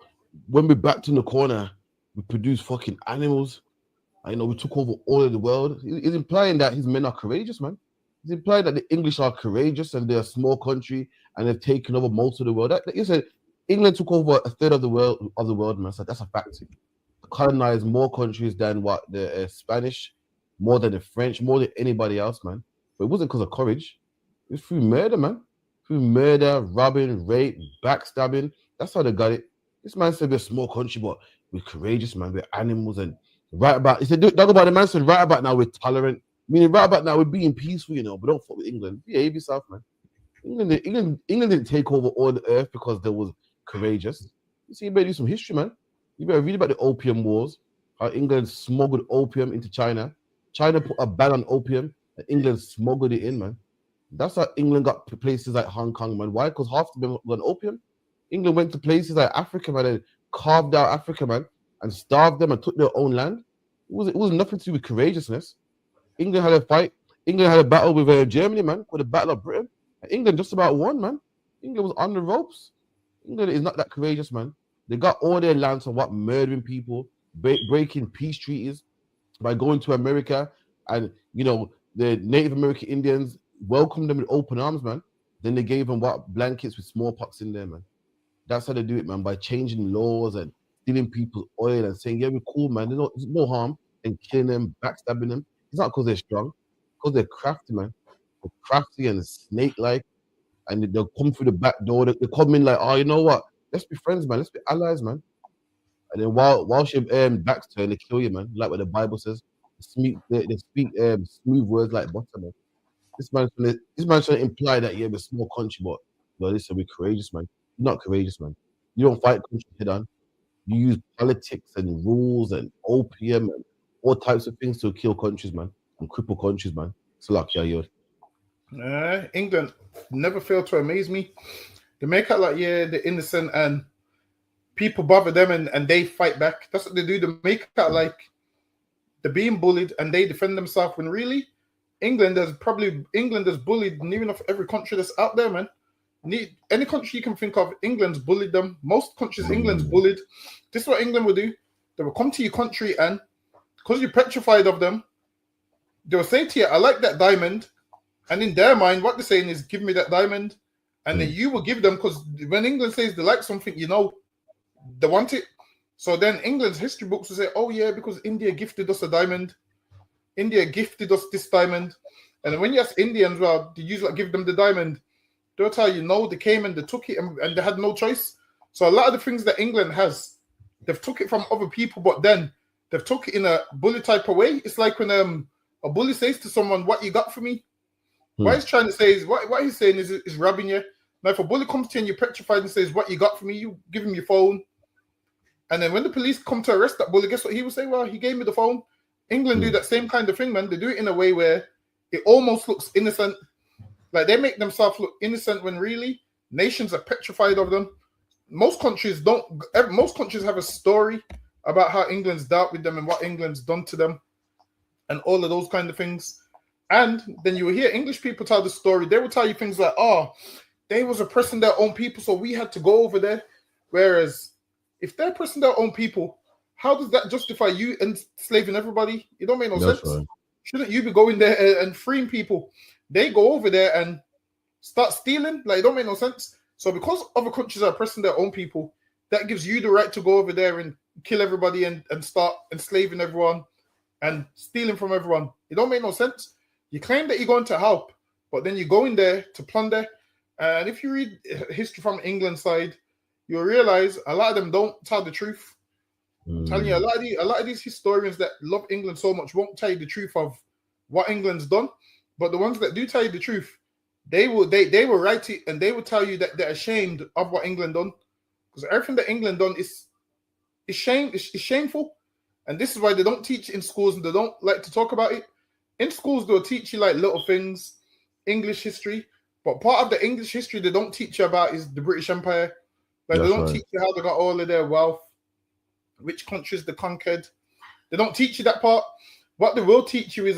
Speaker 23: when we're backed in the corner, we produce fucking animals. I know we took over all of the world. He's implying that his men are courageous, man. He's implying that the English are courageous and they're a small country and they've taken over most of the world. He said England took over a third of the world, man. So that's a fact. Colonized more countries than what the Spanish, more than the French, more than anybody else, man. But it wasn't because of courage. It was through murder, man. Through murder, robbing, rape, backstabbing. That's how they got it. This man said we're a small country, but we're courageous, man. We're animals. And right about, he said, talk about the man said, right about now we're tolerant. Meaning right about now we're being peaceful, you know, but don't fuck with England. Behave yourself, man. England didn't take over all the earth because they was courageous. You see, you better do some history, man. You better read about the opium wars, how England smuggled opium into China. China put a ban on opium. England smuggled it in, man. That's how England got places like Hong Kong, man. Why? Because half of them were on opium. England went to places like Africa, man, and carved out Africa, man, and starved them and took their own land. It was nothing to do with courageousness. England had a fight. England had a battle with Germany, man, with the Battle of Britain. And England just about won, man. England was on the ropes. England is not that courageous, man. They got all their lands on what? Murdering people, breaking peace treaties by going to America and, you know, the Native American Indians welcomed them with open arms, man. Then they gave them what? Blankets with smallpox in there, man. That's how they do it, man, by changing laws and stealing people's oil and saying, yeah, we're cool, man. There's no harm in killing them, backstabbing them. It's not because they're strong, because they're crafty, man. They're crafty and snake-like, and they'll come through the back door. They come in like, oh, you know what? Let's be friends, man. Let's be allies, man. And then while your back's turned, they kill you, man. Like what the Bible says. They speak smooth words like butter, man. This man's trying to imply that we're a small country, but listen, we're courageous, man. You're not courageous, man. You don't fight country head on. You use politics and rules and opium and all types of things to kill countries, man, and cripple countries, man. It's like
Speaker 17: England never failed to amaze me. They make out like they're innocent and people bother them and they fight back. That's what they do. They make out like they're being bullied and they defend themselves when really England has bullied near enough every country that's out there, man. Any country you can think of, England's bullied them. Most countries, England's bullied. This is what England will do. They will come to your country and because you're petrified of them, they will say to you, I like that diamond. And in their mind, what they're saying is, give me that diamond. And then you will give them, because when England says they like something, you know, they want it. So then England's history books will say, oh yeah, because India gifted us a diamond. India gifted us this diamond. And when you ask Indians, well, do you give them the diamond? They'll tell you, no, they came and they took it and they had no choice. So a lot of the things that England has, they've took it from other people, but then they've took it in a bully type of way. It's like when a bully says to someone, what you got for me? What he's trying to say is, what he's saying is robbing you. Now, if a bully comes to you and you're petrified and says, what you got for me? You give him your phone. And then when the police come to arrest that bully, guess what he will say? Well, he gave me the phone. England do that same kind of thing, man. They do it in a way where it almost looks innocent. Like they make themselves look innocent when really nations are petrified of them. Most countries don't. Most countries have a story about how England's dealt with them and what England's done to them. and all of those kind of things. And then you will hear English people tell the story. They will tell you things like, oh, they was oppressing their own people, so we had to go over there. Whereas if they're oppressing their own people, how does that justify you enslaving everybody? It don't make no sense. Right. Shouldn't you be going there and freeing people? They go over there and start stealing. Like, it don't make no sense. So because other countries are oppressing their own people, that gives you the right to go over there and kill everybody and start enslaving everyone and stealing from everyone. It don't make no sense. You claim that you're going to help, but then you go in there to plunder. And if you read history from England side, you'll realize a lot of them don't tell the truth. I'm telling you, a lot of these historians that love England so much won't tell you the truth of what England's done. But the ones that do tell you the truth, they will write it and they will tell you that they're ashamed of what England done. Because everything that England done is shameful. And this is why they don't teach in schools and they don't like to talk about it. In schools, they'll teach you like little things, English history. But part of the English history they don't teach you about is the British Empire. Like, they don't teach you how they got all of their wealth, which countries they conquered. They don't teach you that part. What they will teach you is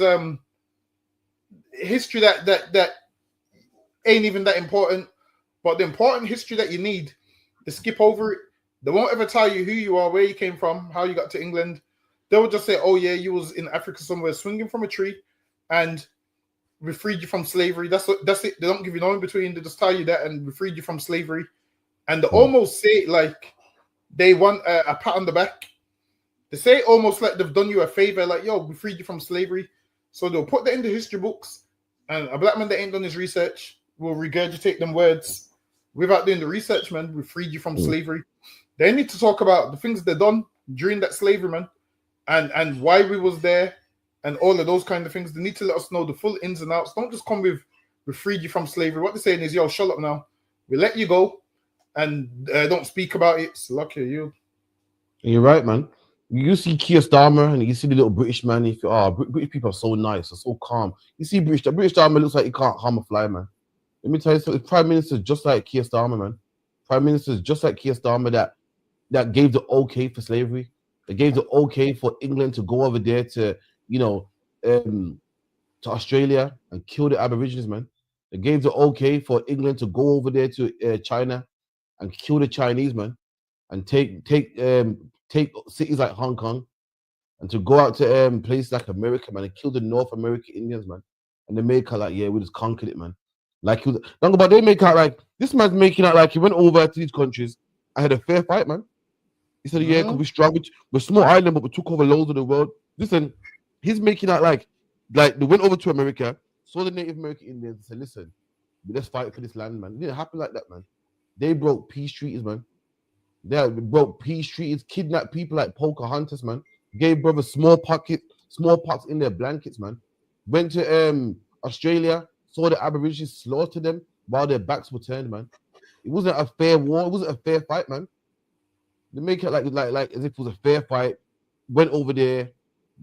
Speaker 17: history that ain't even that important. But the important history that you need, they skip over it. They won't ever tell you who you are, where you came from, how you got to England. They will just say, oh yeah, you was in Africa somewhere swinging from a tree and we freed you from slavery. That's it. They don't give you no in between. They just tell you that and we freed you from slavery. And they almost say it like they want a pat on the back. They say it almost like they've done you a favor, like, yo, we freed you from slavery. So they'll put that in the history books, and a black man that ain't done his research will regurgitate them words without doing the research, man. We freed you from slavery. They need to talk about the things they done during that slavery, man, and why we was there and all of those kind of things. They need to let us know the full ins and outs. Don't just come with, we freed you from slavery. What they're saying is, yo, shut up now. We let you go and don't speak about it. It's lucky you.
Speaker 23: You're right, man. You see Keir Starmer and you see the little British man. You feel, British people are so nice, they're so calm. You see the British Starmer looks like he can't harm a fly, man. Let me tell you something. Prime Minister just like Keir Starmer, man. Prime Minister just like Keir Starmer that gave the okay for slavery. They gave the okay for England to go over there to, to Australia and kill the Aborigines, man. They gave the okay for England to go over there to China and kill the Chinese, man, and take cities like Hong Kong, and to go out to places like America, man, and kill the North American Indians, man. And they make out like, yeah, we just conquered it, man. Like, they make out like this man's making out like he went over to these countries and had a fair fight, man. He said, yeah, because we're strong, we're a small island, but we took over loads of the world. Listen, he's making out like they went over to America, saw the Native American Indians, and said, listen, let's fight for this land, man. It didn't happen like that, man. They broke peace treaties, man. They broke peace treaties, kidnapped people like Pocahontas, man. Gave brothers smallpox in their blankets, man. Went to Australia, saw the Aborigines, slaughtered them while their backs were turned, man. It wasn't a fair war. It wasn't a fair fight, man. They make it like as if it was a fair fight. Went over there,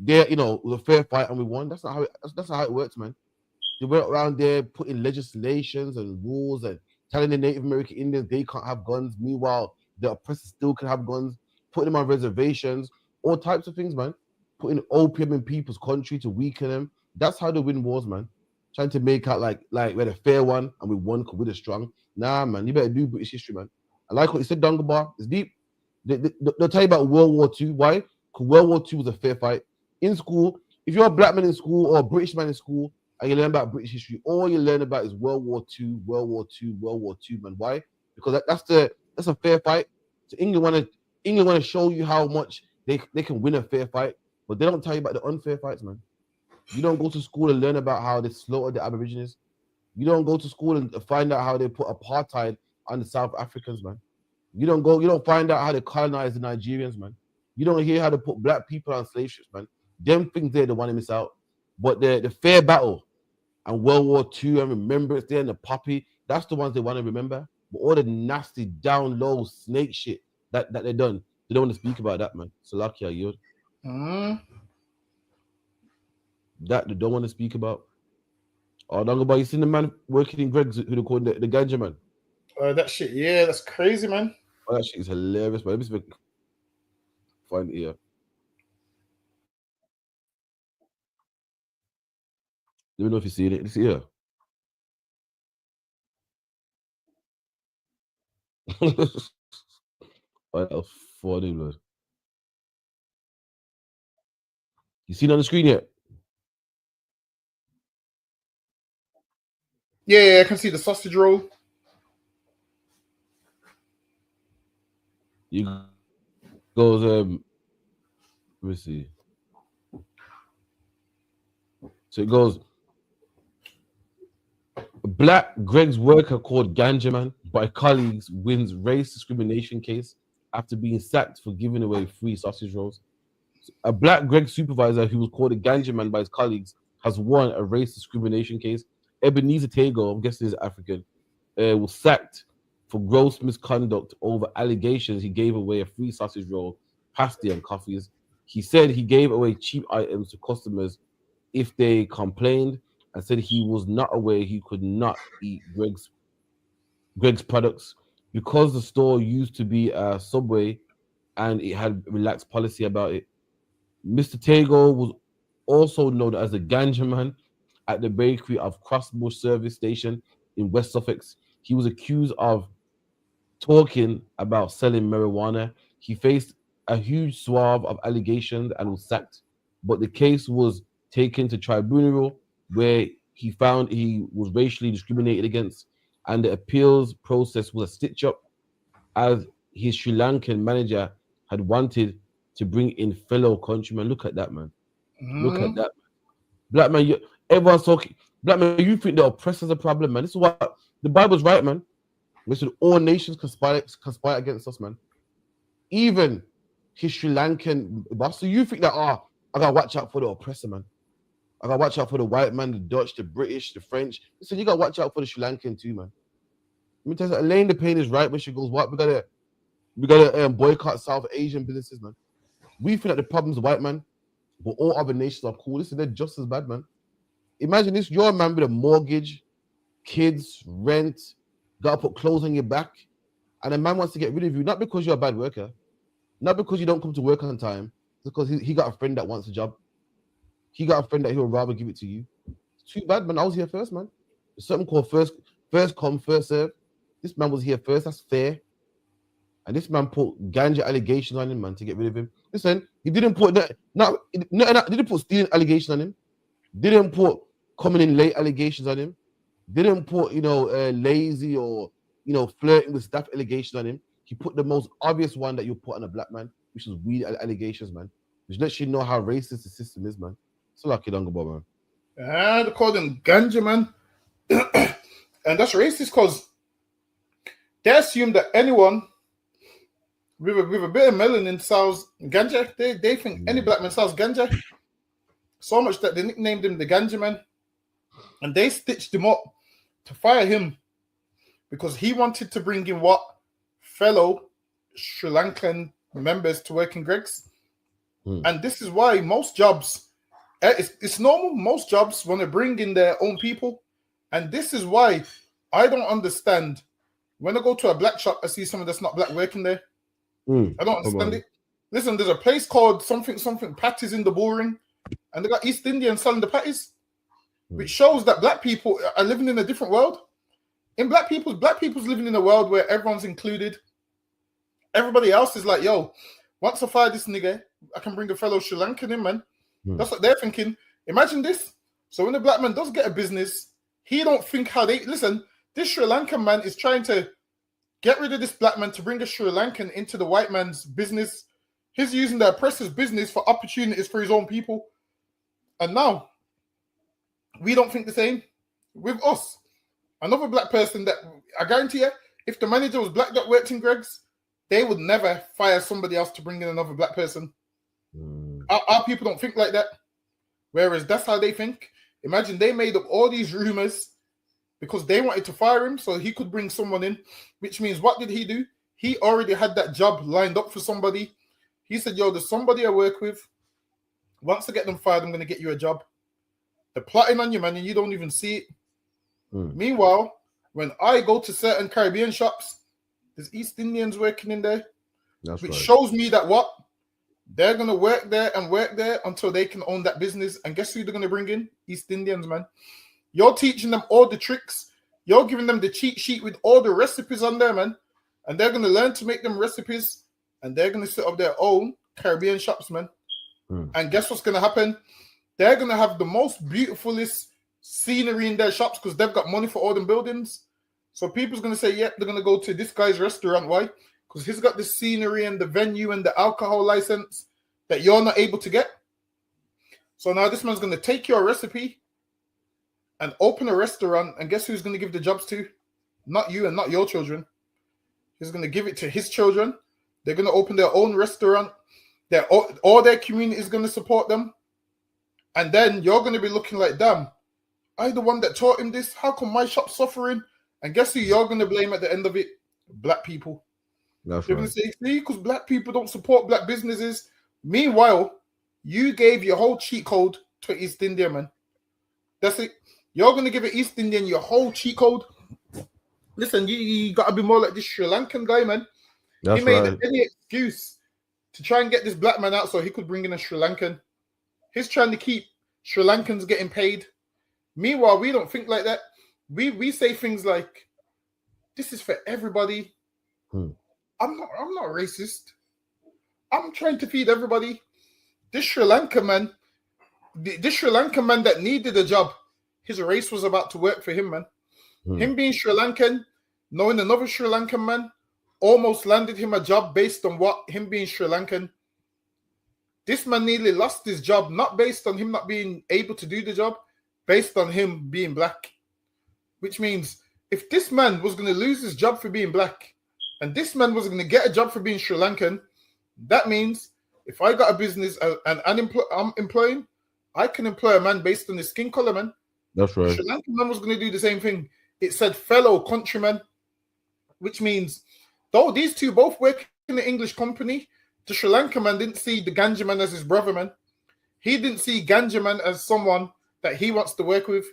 Speaker 23: it was a fair fight and we won. That's not how it works, man. They went around there putting legislations and rules and telling the Native American Indians they can't have guns. Meanwhile, the oppressors still can have guns, putting them on reservations, all types of things, man. Putting opium in people's country to weaken them. That's how they win wars, man. Trying to make out like we had a fair one and we won because we're strong. Nah, man, you better do British history, man. I like what you said, Dungabar. It's deep. They'll tell you about World War II. Why? Because World War II was a fair fight. In school, if you're a black man in school or a British man in school and you learn about British history, all you learn about is World War II, World War II, World War II, man. Why? Because that's a fair fight. So England want to show you how much they can win a fair fight, but they don't tell you about the unfair fights, man. You don't go to school and learn about how they slaughtered the Aborigines. You don't go to school and find out how they put apartheid on the South Africans, man. You don't find out how they colonized the Nigerians, man. You don't hear how they put black people on slave ships, man. Them things they're the one to miss out. But the fair battle and World War II and Remembrance Day and the Poppy, that's the ones they want to remember. But all the nasty, down low snake shit that they done, they don't want to speak about that, man. Salakia, you. That they don't want to speak about. Oh, don't go by. You seen the man working in Greg's who they call the ganja man?
Speaker 17: That shit, yeah, that's crazy, man.
Speaker 23: Oh, that shit is hilarious, man. Let me find it here. Let me know if you see it. Let's see here. Oh, that was funny, blood. You seen it on the screen yet?
Speaker 17: Yeah, I can see the sausage roll.
Speaker 23: You goes let me see. So it goes, Black Greg's worker called Ganja Man by colleagues wins race discrimination case after being sacked for giving away free sausage rolls. A Black Greg supervisor who was called a Ganja Man by his colleagues has won a race discrimination case. Ebenezer Tego, I'm guessing he's African, was sacked for gross misconduct over allegations he gave away a free sausage roll, pasty, and coffees. He said he gave away cheap items to customers if they complained, and said he was not aware he could not eat Greg's products because the store used to be a Subway and it had relaxed policy about it. Mr. Tego was also known as the Ganja Man at the bakery of Crossbush service station in West Sussex. He was accused of talking about selling marijuana. He faced a huge swath of allegations and was sacked, but the case was taken to tribunal where he found he was racially discriminated against, and the appeals process was a stitch up as his Sri Lankan manager had wanted to bring in fellow countrymen. Look at that, man. Look at that. Black man, everyone's talking. Black man, you think the oppressor's a problem, man. This is what the Bible's right, man. Listen, all nations conspire against us, man. Even his Sri Lankan boss. So you think that, I gotta watch out for the oppressor, man. I gotta watch out for the white man, the Dutch, the British, the French. Listen, you gotta watch out for the Sri Lankan too, man. Let me tell you, Elaine the Pain is right when she goes, what? We gotta boycott South Asian businesses, man. We feel like the problem's the white man, but all other nations are cool. Listen, they're just as bad, man. Imagine this, you're a man with a mortgage, kids, rent, gotta put clothes on your back, and a man wants to get rid of you, not because you're a bad worker, not because you don't come to work on time, because he got a friend that wants a job. He got a friend that he would rather give it to you. It's too bad, man. I was here first, man. There's something called first come, first serve. This man was here first. That's fair. And this man put ganja allegations on him, man, to get rid of him. Listen, he didn't put didn't put stealing allegations on him. Didn't put coming in late allegations on him. Didn't put lazy or flirting with staff allegations on him. He put the most obvious one that you put on a black man, which is weed allegations, man. Which lets you know how racist the system is, man. It's lucky Dungabo, man.
Speaker 17: They call him Ganja Man. And that's racist because they assume that anyone with a bit of melanin sells ganja. They think any black man sells ganja. So much that they nicknamed him the Ganja Man. And they stitched him up to fire him because he wanted to bring in fellow Sri Lankan members to work in Greg's. And this is why most jobs, it's normal, most jobs want to bring in their own people. And this is why I don't understand. When I go to a black shop, I see someone that's not black working there. I don't understand it. Listen, there's a place called something patties in the Bullring, and they got East Indians selling the patties, which shows that black people are living in a different world. In black people's living in a world where everyone's included. Everybody else is like, yo, once I fire this nigga, I can bring a fellow Sri Lankan in, man. That's what they're thinking. Imagine this. So when the black man does get a business, he don't think how they... Listen, this Sri Lankan man is trying to get rid of this black man to bring a Sri Lankan into the white man's business. He's using the oppressor's business for opportunities for his own people. And now, we don't think the same with us. Another black person that, I guarantee you, if the manager was black that worked in Greg's, they would never fire somebody else to bring in another black person. Our people don't think like that. Whereas that's how they think. Imagine they made up all these rumors because they wanted to fire him so he could bring someone in, which means what did he do? He already had that job lined up for somebody. He said, yo, there's somebody I work with. Once I get them fired, I'm going to get you a job. They're plotting on you, man, and you don't even see it. Meanwhile, when I go to certain Caribbean shops, there's East Indians working in there, which shows me that They're gonna work there until they can own that business. And guess who they're gonna bring in? East Indians, man. You're teaching them all the tricks. You're giving them the cheat sheet with all the recipes on there, man. And they're gonna learn to make them recipes, and they're gonna set up their own Caribbean shops, man. And guess what's gonna happen? They're gonna have the most beautifulest scenery in their shops because they've got money for all them buildings. So people's gonna say, yeah, they're gonna go to this guy's restaurant. Why? Because he's got the scenery and the venue and the alcohol license that you're not able to get. So now this man's gonna take your recipe and open a restaurant, and guess who's gonna give the jobs to? Not you and not your children. He's gonna give it to his children. They're gonna open their own restaurant. All their community is gonna support them. And then you're gonna be looking like, damn, I'm the one that taught him this. How come my shop's suffering? And guess who you're gonna blame at the end of it? Black people.
Speaker 23: That's
Speaker 17: You're
Speaker 23: right.
Speaker 17: gonna say, see, because black people don't support black businesses. Meanwhile, you gave your whole cheat code to East India, man. That's it. You're gonna give an East Indian your whole cheat code. Listen, you gotta be more like this Sri Lankan guy, man.
Speaker 23: That's
Speaker 17: he made
Speaker 23: right.
Speaker 17: any excuse to try and get this black man out so he could bring in a Sri Lankan. He's trying to keep Sri Lankans getting paid. Meanwhile, we don't think like that. We say things like, "This is for everybody." I'm not racist. I'm trying to feed everybody. This Sri Lankan man, this Sri Lankan man that needed a job, his race was about to work for him, man. Him being Sri Lankan, knowing another Sri Lankan man, almost landed him a job based on what him being Sri Lankan. This man nearly lost his job, not based on him not being able to do the job, based on him being black. Which means if this man was going to lose his job for being black, and this man was going to get a job for being Sri Lankan, that means if I got a business and I'm employing, I can employ a man based on his skin color, man.
Speaker 23: That's right.
Speaker 17: Sri Lankan man was going to do the same thing. It said fellow countrymen, which means though these two both work in the English company, the Sri Lankan man didn't see the Ganja man as his brother, man. He didn't see Ganja man as someone that he wants to work with.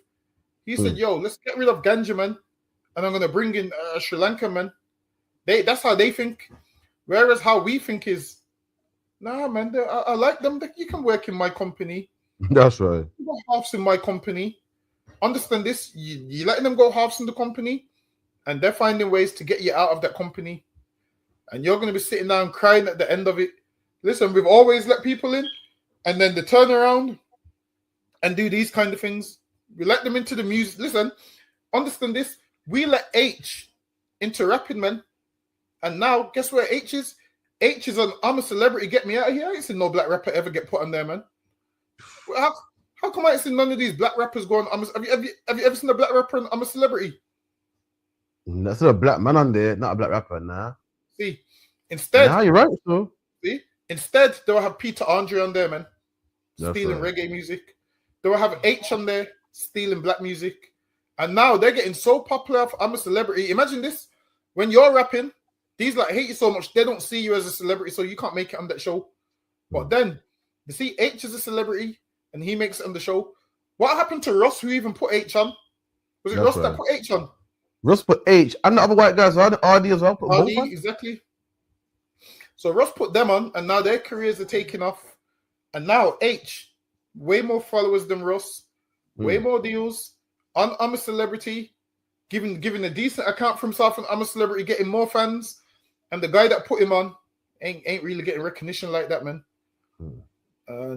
Speaker 17: He said, yo, let's get rid of Ganja man, and I'm going to bring in a Sri Lankan man. That's how they think. Whereas how we think is, nah, man, I like them. You can work in my company.
Speaker 23: That's right.
Speaker 17: You go halves in my company. Understand this? You letting them go halves in the company, and they're finding ways to get you out of that company. And you're going to be sitting down crying at the end of it. Listen, we've always let people in, and then they turn around and do these kind of things. We let them into the music. Listen, understand this? We let H into rapping, man. And now, guess where H is? H is on I'm a Celebrity, Get Me Out of Here. I ain't seen no black rapper ever get put on there, man. How come I ain't seen none of these black rappers going? Have you ever seen a black rapper on I'm a Celebrity?
Speaker 23: That's a black man on there, not a black rapper, nah.
Speaker 17: See, instead,
Speaker 23: Nah, you're right, so.
Speaker 17: See, instead they will have Peter Andre on there, man,
Speaker 23: That's
Speaker 17: stealing
Speaker 23: right.
Speaker 17: reggae music. They will have H on there stealing black music, and now they're getting so popular. I'm a Celebrity. Imagine this: when you're rapping, these like hate you so much they don't see you as a celebrity, so you can't make it on that show. But then they see H as a celebrity, and he makes it on the show. What happened to Ross, who even put H on? Was it
Speaker 23: That's
Speaker 17: Ross
Speaker 23: right.
Speaker 17: that put H on?
Speaker 23: Russ put H, and the other white guys, RD as well. Put both
Speaker 17: RD,
Speaker 23: on.
Speaker 17: exactly. So Ross put them on, and now their careers are taking off. And now H, way more followers than Ross, way more deals. On I'm a Celebrity, giving a decent account for himself, and I'm a Celebrity, getting more fans. And the guy that put him on ain't really getting recognition like that, man.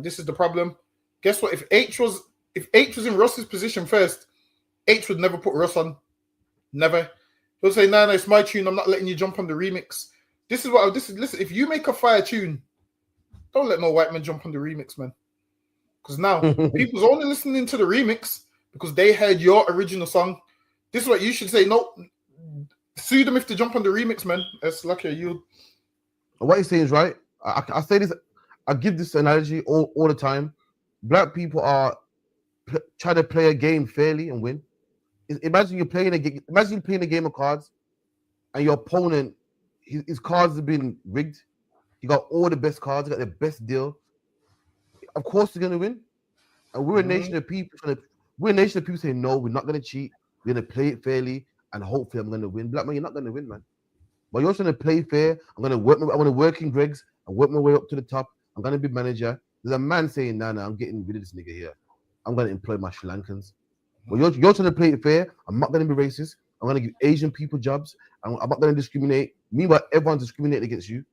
Speaker 17: This is the problem. Guess what? If H was in Ross's position first, H would never put Ross on. Never. He'll say, "No, it's my tune. I'm not letting you jump on the remix." Listen, if you make a fire tune, don't let no white man jump on the remix, man. Because now people's only listening to the remix because they heard your original song. This is what you should say. No, sue them if they jump on the remix, man. That's lucky you.
Speaker 23: What you're saying is right. I say this. I give this analogy all the time. Black people are trying to play a game fairly and win. Imagine you're playing a game. Imagine you're playing a game of cards, and your opponent, his cards have been rigged. You got all the best cards. You got the best deal. Of course, you're gonna win. And we're a nation of people. We're a nation of people saying no. We're not gonna cheat. We're gonna play it fairly, and hopefully, I'm gonna win. Black man, you're not gonna win, man. But you're trying to play fair. I'm gonna work in Greg's and work my way up to the top. I'm gonna be manager. There's a man saying, nah, I'm getting rid of this nigga here. I'm gonna employ my Sri Lankans. Well, you're trying to play it fair. I'm not gonna be racist. I'm gonna give Asian people jobs. I'm not gonna discriminate. Meanwhile, everyone's discriminating against you.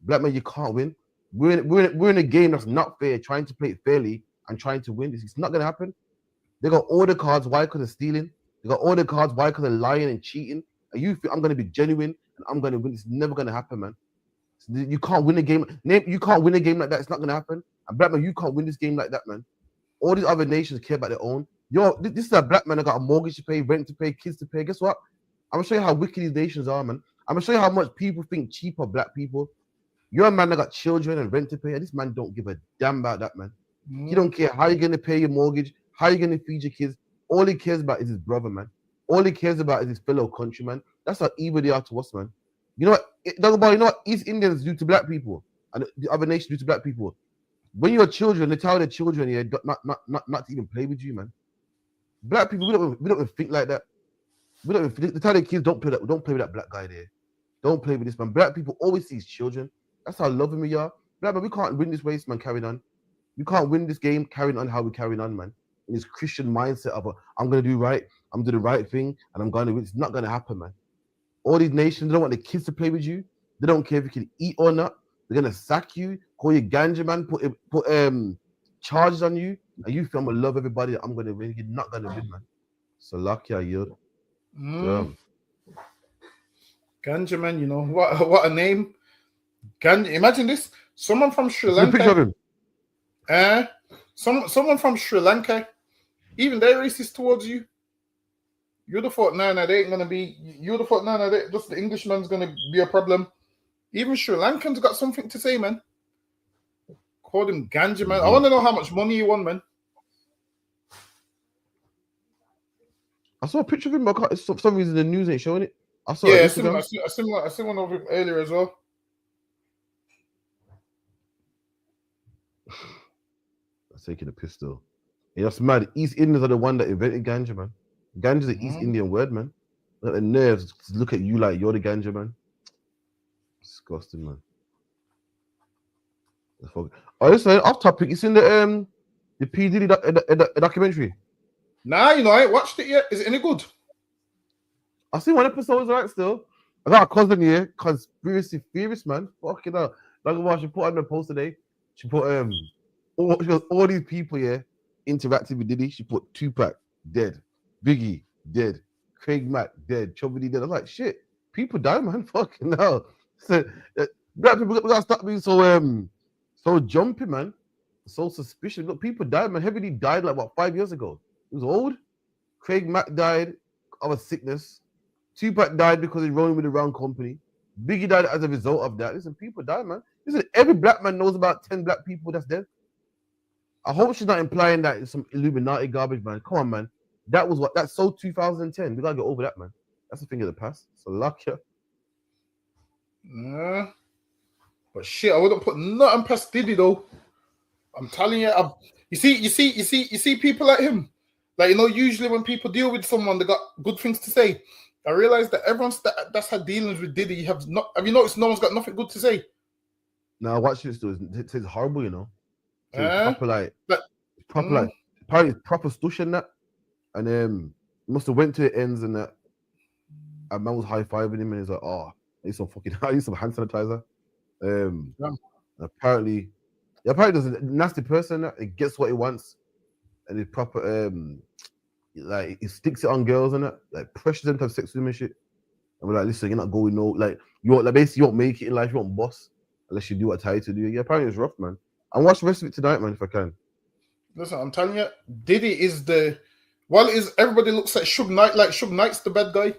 Speaker 23: Black man, you can't win. We're in a game that's not fair, trying to play it fairly and trying to win. It's not gonna happen. They got all the cards. Why? Because of stealing. They got all the cards. Why? Because of lying and cheating. And you feel I'm gonna be genuine and I'm gonna win. It's never gonna happen, man. You can't win a game. You can't win a game like that. It's not gonna happen. And black man, you can't win this game like that, man. All these other nations care about their own. This is a black man that got a mortgage to pay, rent to pay, kids to pay. Guess what? I'm gonna show you how wicked these nations are, man. I'm gonna show you how much people think cheap of black people. You're a man that got children and rent to pay, and this man don't give a damn about that, man. He don't care how you're gonna pay your mortgage, how you're gonna feed your kids. All he cares about is his brother, man. All he cares about is his fellow countryman. That's how evil they are to us, man. You know what? You know what East Indians do to black people and the other nations do to black people? When you're children, they tell their children, yeah, not to even play with you, man. Black people, we don't even think like that. We don't even, they tell their kids, don't play with that black guy there. Don't play with this man. Black people always see his children. That's how loving we are. Black man, we can't win this race, man, carrying on. We can't win this game carrying on how we're carrying on, man. In this Christian mindset of, I'm going to do right, I'm doing the right thing, and I'm going to win. It's not going to happen, man. All these nations, they don't want the kids to play with you. They don't care if you can eat or not. They're going to sack you, call you ganja, man, put charges on you, and you feel I'm going to love everybody. I'm going to win. You're not going to win, man. So lucky I yield.
Speaker 17: Ganja, man, you know, what a name. Ganja, imagine this. Someone from Sri Lanka.
Speaker 23: Picture of him.
Speaker 17: Someone from Sri Lanka, even they're racist towards you. You'd have thought, no, they ain't gonna be. You'd have thought, no, just the Englishman's gonna be a problem. Even Sri Lankans got something to say, man. Called him ganja, man. I want to know how much money he won, man.
Speaker 23: I saw a picture of him, but for some reason the news ain't showing it. I saw
Speaker 17: I seen one of him earlier as well.
Speaker 23: That's taking a pistol. Yeah, that's mad. East Indians are the one that invented ganja, man. Ganja is an East Indian word, man. Like the nerves to look at you like you're the ganja, man. Disgusting, man. Oh, listen, off topic. You seen the P. Diddy documentary?
Speaker 17: Nah, you know, I ain't watched it yet. Is it any good?
Speaker 23: I seen one episode, right? Still, I got a cousin here, conspiracy theorist, man. Fucking hell. Like what she put on the post today. She put all these people here interacting with Diddy. She put Tupac dead, Biggie dead, Craig Mack dead, Chubby dead. I was like, shit, people die, man. Fucking hell. So black people gotta stop being so jumpy, man. So suspicious. Look, people died, man. Heavily died like 5 years ago. He was old. Craig Mack died of a sickness. Tupac died because he's rolling with the wrong company. Biggie died as a result of that. Listen, people die, man. Listen, every black man knows about 10 black people that's dead. I hope she's not implying that it's some Illuminati garbage, man. Come on, man. That's so 2010. We gotta get over that, man. That's a thing of the past. So luck, yeah.
Speaker 17: But shit, I wouldn't put nothing past Diddy though. I'm telling you, you see people like him. Like, you know, usually when people deal with someone, they got good things to say. I realized that everyone's that's had dealings with Diddy. Have you noticed no one's got nothing good to say?
Speaker 23: No, watch this though. It's horrible, you know. Apparently it's proper stush and that. And must have went to the ends and that. And man was high-fiving him and he's like, oh, I need some hand sanitizer. Apparently there's a nasty person that it gets what he wants. And it's proper like he sticks it on girls and that, like pressures them to have sex with him and shit. And we're like, listen, you're not going basically you won't make it in life, you won't boss unless you do what I tell you to do. Yeah, apparently it's rough, man. And watch the rest of it tonight, man, if I can.
Speaker 17: Listen, I'm telling you, Diddy is everybody looks at Suge Knight like Suge Knight's the bad guy.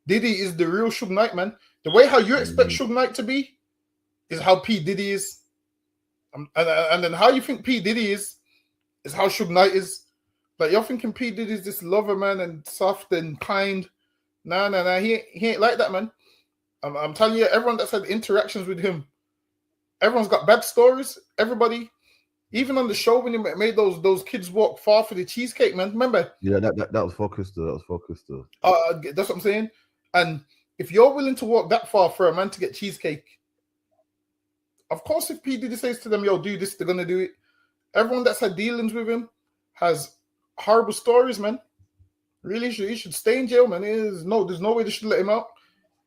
Speaker 17: Diddy is the real Suge Knight, man. The way how you expect Suge Knight to be is how P. Diddy is. And then how you think P. Diddy is how Suge Knight is. Like, you're thinking P. Diddy is this lover, man, and soft and kind. Nah. He ain't like that, man. I'm telling you, everyone that's had interactions with him, everyone's got bad stories. Everybody, even on the show when he made those kids walk far for the cheesecake, man. Remember?
Speaker 23: Yeah, that was focused though.
Speaker 17: That's what I'm saying. And if you're willing to walk that far for a man to get cheesecake, Of course, if P. Diddy says to them, yo, do this, they're going to do it. Everyone that's had dealings with him has horrible stories, man. Really, he should stay in jail, man. There's no way they should let him out.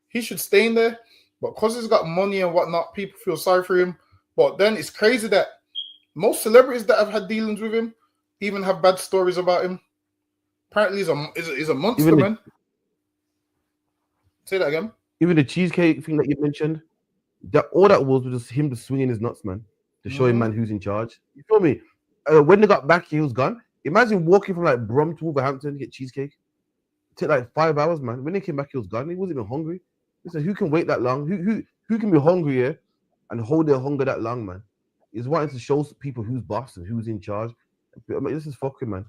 Speaker 17: He should stay in there. But because he's got money and whatnot, people feel sorry for him. But then it's crazy that most celebrities that have had dealings with him even have bad stories about him. Apparently, he's a monster, man. Say that again.
Speaker 23: Even the cheesecake thing that you mentioned, all that was just him just swinging his nuts, man, to show him, man, who's in charge. You feel me? When they got back, he was gone. Imagine walking from like Brum to Wolverhampton to get cheesecake. It took like 5 hours, man. When they came back, he was gone. He wasn't even hungry. Listen, who can wait that long? Who can be hungry here and hold their hunger that long, man? He's wanting to show people who's boss and who's in charge. I mean, this is fucking, man.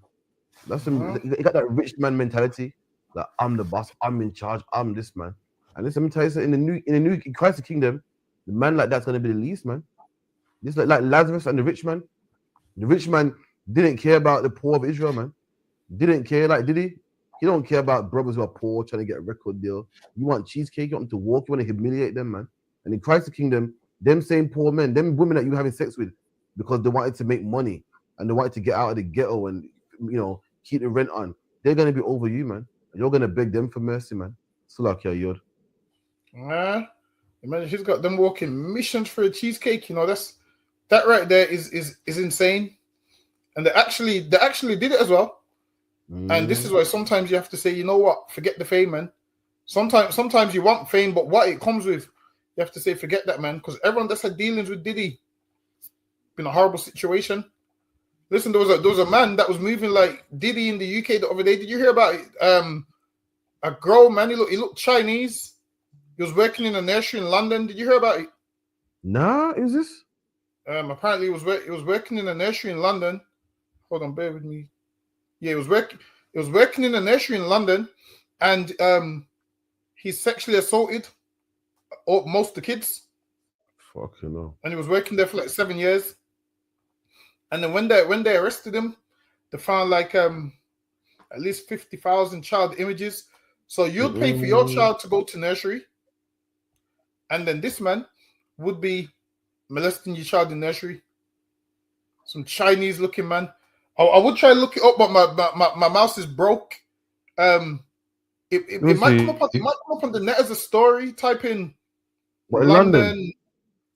Speaker 23: That's him. He got that rich man mentality. That I'm the boss, I'm in charge, I'm this, man. And listen, let me tell you something. In Christ the Kingdom, the man like that's gonna be the least, man. This like Lazarus and the rich man. The rich man didn't care about the poor of Israel, man. Didn't care, like, did he? He don't care about brothers who are poor trying to get a record deal. You want cheesecake, you want them to walk, you want to humiliate them, man. And in Christ the Kingdom, them same poor men, them women that you having sex with because they wanted to make money and they wanted to get out of the ghetto and, you know, keep the rent on, they're gonna be over you, man. You're gonna beg them for mercy, man. Salakia Yod.
Speaker 17: Imagine he's got them walking missions for a cheesecake. You know, that right there is insane. And they actually did it as well. And this is why sometimes you have to say, you know what, forget the fame, man. Sometimes you want fame, but what it comes with, you have to say, forget that, man. Because everyone that's had dealings with Diddy, been a horrible situation. Listen, there was a man that was moving like Diddy in the UK the other day. Did you hear about it? A grown man, he looked Chinese. He was working in a nursery in London. Did you hear about it?
Speaker 23: Nah, is this?
Speaker 17: Apparently, he was working in a nursery in London. Hold on, bear with me. Yeah, he was working in a nursery in London, and he sexually assaulted most of the kids.
Speaker 23: Fucking hell.
Speaker 17: And he was working there for like 7 years. And then when they arrested him, they found like at least 50,000 child images. So you'd pay for your child to go to nursery, and then this man would be molesting your child in nursery. Some Chinese looking man. I would try to look it up, but my mouse is broke. It might come up on the net as a story. Type in London.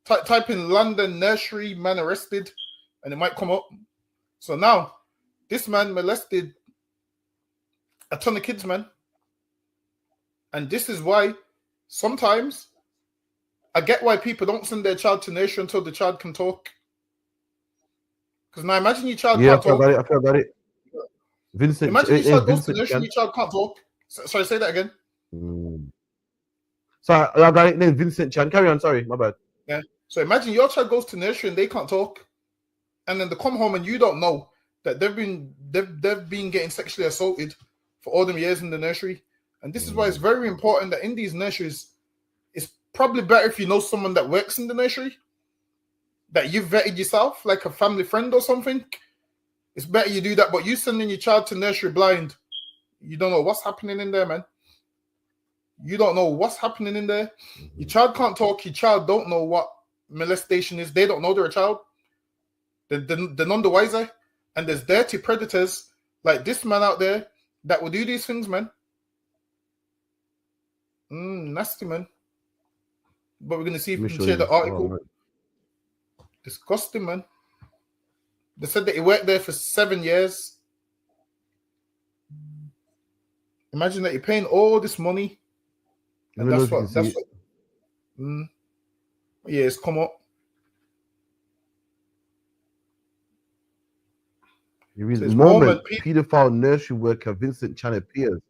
Speaker 17: Type in London nursery man arrested, and it might come up. So now, this man molested a ton of kids, man. And this is why sometimes I get why people don't send their child to nursery until the child can talk. Because now imagine your child can't talk.
Speaker 23: I feel about it. Vincent,
Speaker 17: imagine your child goes to nursery and your child can't talk. Sorry, say that again.
Speaker 23: Sorry, I got it. Then Vincent Chan. Carry on. Sorry, my bad.
Speaker 17: Yeah. So imagine your child goes to nursery and they can't talk, and then they come home and you don't know that they've been getting sexually assaulted for all them years in the nursery. And this is why it's very important that in these nurseries, it's probably better if you know someone that works in the nursery, that you've vetted yourself, like a family friend or something. It's better you do that. But you sending your child to nursery blind, you don't know what's happening in there, man. You don't know what's happening in there. Your child can't talk. Your child don't know what molestation is. They don't know they're a child. They're none the wiser. And there's dirty predators like this man out there that will do these things, man. Nasty, man. But we're going to see if we can share the article. Disgusting, man. They said that he worked there for 7 years. Imagine that you're paying all this money. And that's what yeah, it's come up.
Speaker 23: The moment paedophile nursery worker Vincent Chan appears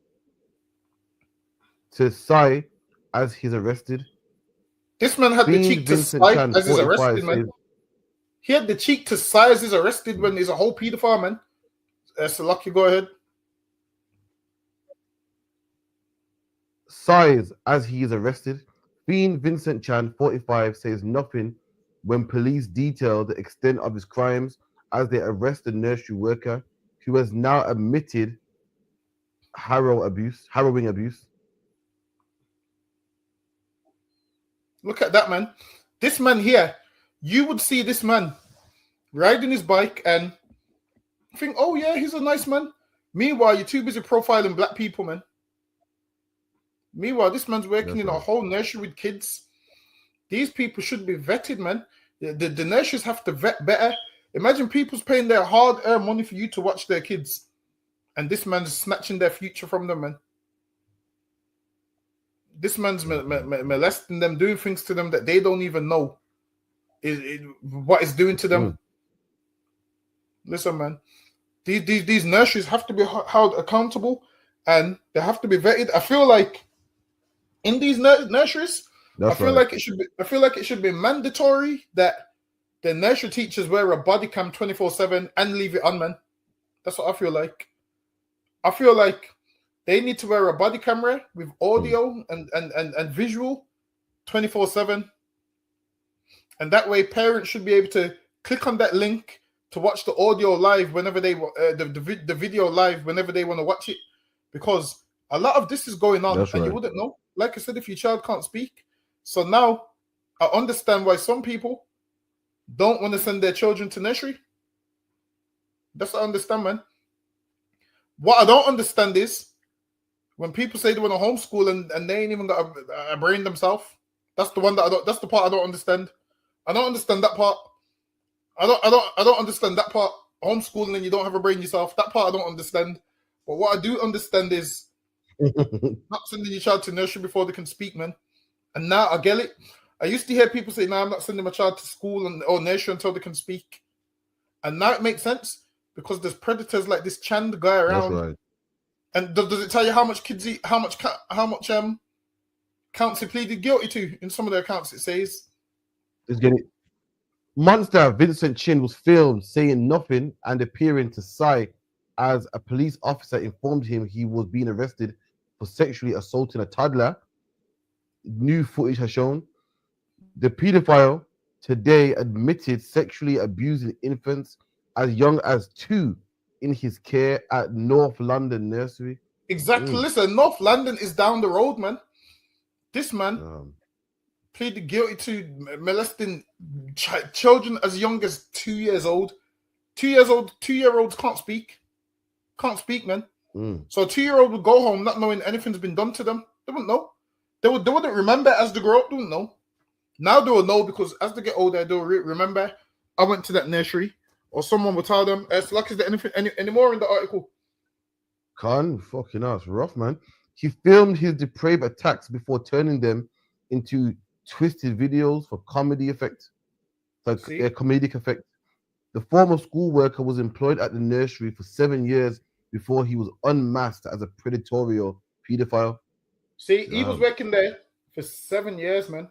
Speaker 23: to sigh as he's arrested.
Speaker 17: This man had the cheek to sigh as he's arrested, man. He had the cheek to sigh as he's arrested when he's a whole paedophile, man. So lucky, go ahead.
Speaker 23: Sighs as he is arrested. Fiend Vincent Chan, 45, says nothing when police detail the extent of his crimes as they arrest the nursery worker who has now admitted harrowing abuse.
Speaker 17: Look at that, man. This man here you would see this man riding his bike and think, oh yeah, he's a nice man. Meanwhile, you're too busy profiling black people, man. Meanwhile, this man's working in a whole nursery with kids. These people should be vetted, man. The nurseries have to vet better. Imagine people's paying their hard-earned money for you to watch their kids, and this man's snatching their future from them, man. This man's molesting them, doing things to them that they don't even know what it's doing to them. Listen, man, these nurseries have to be held accountable, and they have to be vetted. I feel like in these nurseries, I feel like it should be mandatory that the nursery teachers wear a body cam 24/7 and leave it on, man. That's what I feel like. I feel like they need to wear a body camera with audio and visual 24/7. And that way parents should be able to click on that link to watch the audio live whenever they the video live whenever they want to watch it. Because a lot of this is going on and you wouldn't know. Like I said, if your child can't speak. So now I understand why some people don't want to send their children to nursery. That's what I understand, man. What I don't understand is when people say they want to homeschool and they ain't even got a brain themselves. That's the one that that's the part I don't understand. I don't understand that part. I don't understand that part. Homeschooling and you don't have a brain yourself. That part I don't understand. But what I do understand is not sending your child to nursery before they can speak, man. And now I get it. I used to hear people say, "No, I'm not sending my child to school or nursery until they can speak." And now it makes sense because there's predators like this Chand guy around.
Speaker 23: That's right.
Speaker 17: And does it tell you how much kids eat, how much counts he pleaded guilty to? In some of their accounts, it says.
Speaker 23: Let's get it. Monster Vincent Chin was filmed saying nothing and appearing to sigh as a police officer informed him he was being arrested for sexually assaulting a toddler. New footage has shown the paedophile today admitted sexually abusing infants as young as 2 in his care at North London Nursery.
Speaker 17: Exactly. Listen, North London is down the road, man. This man pleaded guilty to molesting children as young as 2 years old. 2 years old, 2-year-olds can't speak. Can't speak, man. So a 2-year-old would go home not knowing anything's been done to them. They wouldn't know. They wouldn't remember as they grow up. They wouldn't know. Now they will know because as they get older, they'll remember. I went to that nursery, or someone will tell them. It's like, is there anything any more in the article?
Speaker 23: Fucking hell, it's rough, man. He filmed his depraved attacks before turning them into twisted videos for comedy effect, like comedic effect. The former school worker was employed at the nursery for 7 years before he was unmasked as a predatory pedophile.
Speaker 17: See, he was working there for 7 years, man.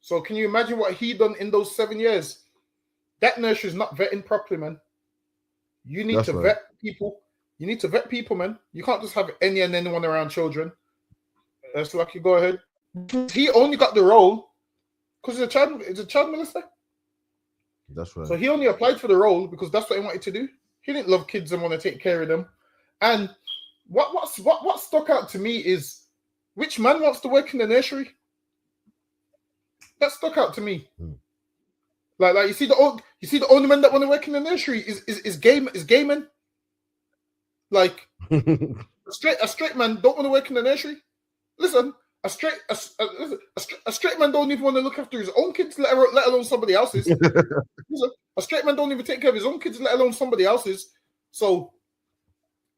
Speaker 17: So can you imagine what he done in those 7 years? That nursery is not vetting properly, man. You need to vet people. You need to vet people, man. You can't just have any and anyone around children. That's lucky. Go ahead. He only got the role because it's a child molester.
Speaker 23: That's right.
Speaker 17: So he only applied for the role because that's what he wanted to do. He didn't love kids and want to take care of them. And what stuck out to me is which man wants to work in the nursery? That stuck out to me. Like you see the only men that want to work in the nursery is gay men. Like a straight man don't want to work in the nursery. Listen, a straight man don't even want to look after his own kids, let alone somebody else's. Listen, a straight man don't even take care of his own kids, let alone somebody else's. So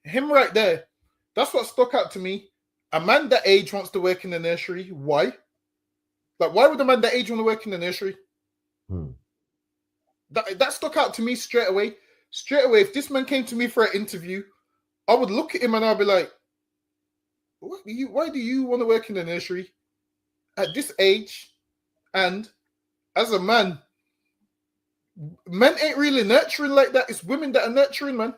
Speaker 17: him right there, that's what stuck out to me. A man that age wants to work in the nursery. Why? Like, why would a man that age want to work in the nursery? That stuck out to me straight away. Straight away, if this man came to me for an interview, I would look at him and I'd be like, why do you want to work in the nursery at this age? And as a man, men ain't really nurturing like that. It's women that are nurturing, man.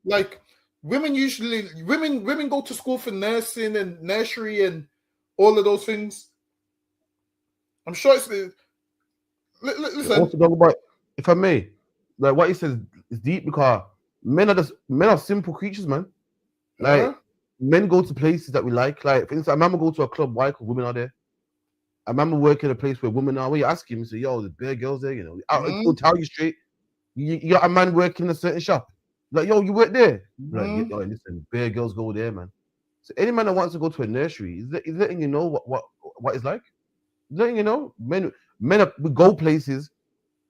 Speaker 17: Like women go to school for nursing and nursery and all of those things. I'm sure it's listen.
Speaker 23: Also, talk about, if I may, like what he says is deep because men are simple creatures, man. Like men go to places that we like. Like for instance, a man will go to a club. Why? Because women are there. remember working in a place where women are. Where you ask him, you say, "Yo, there's bare girls there." You know,
Speaker 17: Mm-hmm.
Speaker 23: he'll tell you straight. You got a man working in a certain shop. Like, yo, you work there. Like, yo, listen, bare girls go there, man. So any man that wants to go to a nursery is letting you know what it's like. He's letting you know, we go places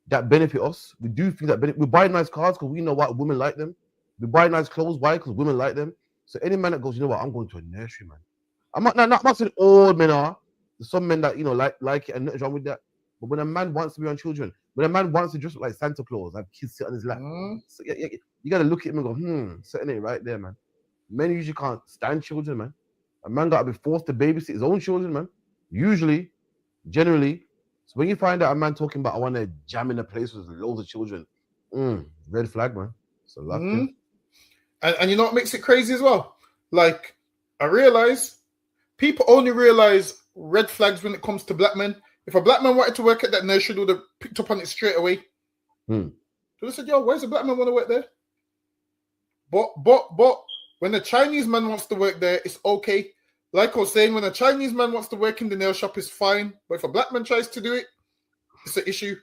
Speaker 23: that benefit us. We do things that benefit. We buy nice cars because we know what women like them. We buy nice clothes. Why? Because women like them. So any man that goes, you know what, I'm going to a nursery, man. I'm not saying all men are. There's some men that, you know, like it and nothing's wrong with that. But when a man wants to be on children, when a man wants to dress up like Santa Claus, have kids sit on his lap, so you got to look at him and go, something ain't right there, man. Men usually can't stand children, man. A man got to be forced to babysit his own children, man. Usually, generally. So when you find out a man talking about, I want to jam in a place with loads of children, red flag, man. So lucky.
Speaker 17: And you know what makes it crazy as well? Like, I realize people only realize red flags when it comes to black men. If a black man wanted to work at that nursery, they would have picked up on it straight away. So they said, yo, where's the black man want to work there? But when a Chinese man wants to work there, it's okay. Like I was saying, when a Chinese man wants to work in the nail shop, it's fine. But if a black man tries to do it, it's an issue.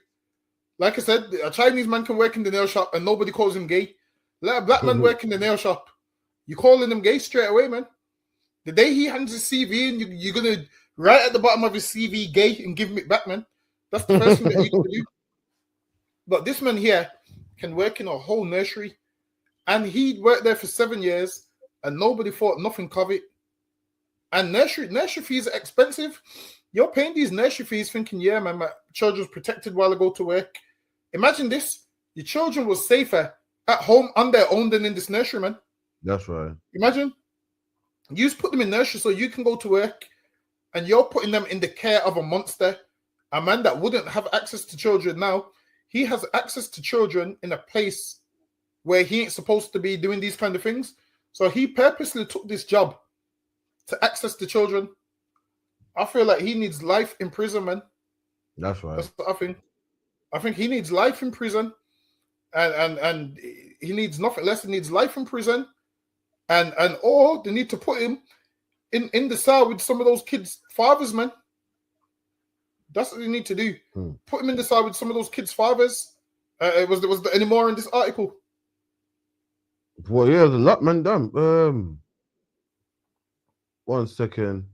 Speaker 17: Like I said, a Chinese man can work in the nail shop and nobody calls him gay. Let a black man work in the nail shop. You calling him gay straight away, man. The day he hands his CV in, you're going to write at the bottom of his CV gay and give him it back, man. That's the first thing that you can do. But this man here can work in a whole nursery. And he worked there for 7 years and nobody thought nothing of it. And nursery fees are expensive. You're paying these nursery fees thinking, yeah, man, my children's protected while I go to work. Imagine this. Your children were safer at home on their own than in this nursery, man.
Speaker 23: That's right.
Speaker 17: Imagine. You just put them in nursery so you can go to work and you're putting them in the care of a monster. A man that wouldn't have access to children now, he has access to children in a place where he ain't supposed to be doing these kind of things. So he purposely took this job to access the children. I feel like he needs life in prison, man.
Speaker 23: That's right.
Speaker 17: That's what I think. I think he needs life in prison, and he needs nothing less. He needs life in prison, and or they need to put him in the cell with some of those kids' fathers, man. That's what they need to do. Put him in the cell with some of those kids' fathers. Was there any more in this article?
Speaker 23: Well, yeah, there's a lot, man. Damn. 1 second.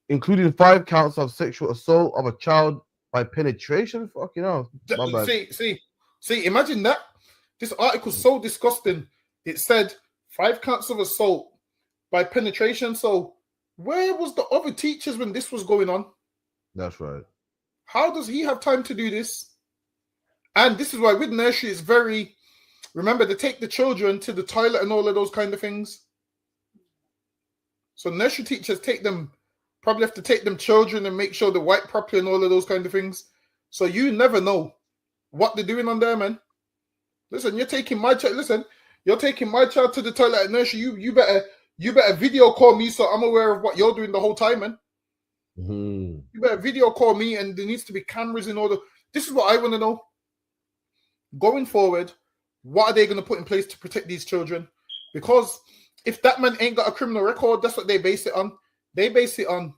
Speaker 23: Including 5 counts of sexual assault of a child by penetration. Fucking hell. My bad.
Speaker 17: See, imagine that. This article's so disgusting. It said 5 counts of assault by penetration. So where was the other teachers when this was going on?
Speaker 23: That's right.
Speaker 17: How does he have time to do this? And this is why with nursery it's very, remember, they take the children to the toilet and all of those kind of things. So nursery teachers probably have to take them children and make sure they wipe properly and all of those kind of things. So you never know what they're doing on there, man. Listen, you're taking my child to the toilet at nursery. You better video call me so I'm aware of what you're doing the whole time, man. You better video call me, and there needs to be cameras in order. This is what I want to know. Going forward, what are they going to put in place to protect these children? Because if that man ain't got a criminal record, that's what they base it on. They base it on,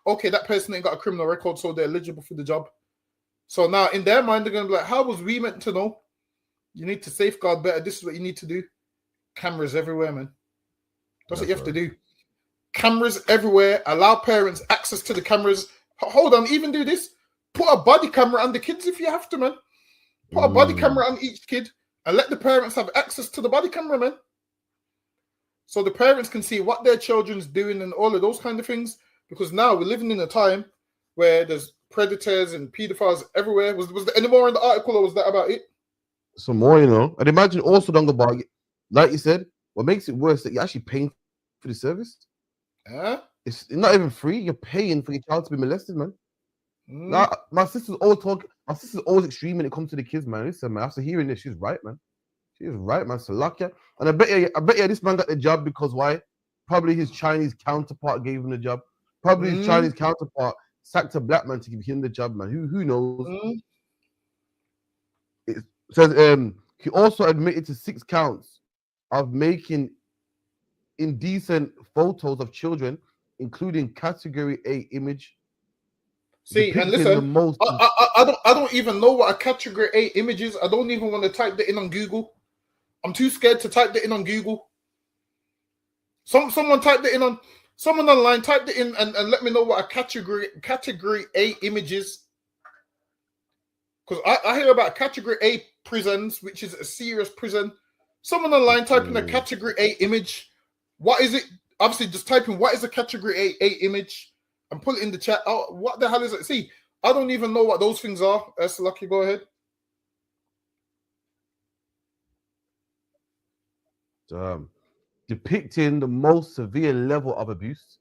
Speaker 17: okay, that person ain't got a criminal record, so they're eligible for the job. So now in their mind, they're going to be like, how was we meant to know? You need to safeguard better. This is what you need to do. Cameras everywhere, man. That's what you have to do. Cameras everywhere. Allow parents access to the cameras. Hold on, even do this. Put a body camera on the kids if you have to, man. Put a body camera on each kid and let the parents have access to the body camera, man. So the parents can see what their children's doing and all of those kind of things. Because now we're living in a time where there's predators and pedophiles everywhere. Was there any more in the article, or was that about it?
Speaker 23: Some more, you know. And imagine also, Dongabar, like you said, what makes it worse that you're actually paying for the service. It's not even free. You're paying for your child to be molested, man. Now, my sister's always extreme when it comes to the kids, man. Listen, man, after hearing this, she's right, man. She's right, man. Salakia. And I bet you this man got the job because why? Probably his Chinese counterpart gave him the job. Probably his Chinese counterpart sacked a black man to give him the job, man. Who knows? It says he also admitted to 6 counts of making indecent photos of children, including category A image
Speaker 17: See, and
Speaker 23: depicting
Speaker 17: listen,
Speaker 23: the most.
Speaker 17: I don't even know what a category A image is. I don't even want to type that in on Google. I'm too scared to type that in on Google. Someone typed it in on someone online, typed it in and let me know what a category A image is. Because I hear about category A prisons, which is a serious prison. Someone online type in a category A image. What is it? Obviously, just type in what is a category A image and put it in the chat. Oh, what the hell is it? See, I don't even know what those things are. Lucky, go ahead.
Speaker 23: Depicting the most severe level of abuse.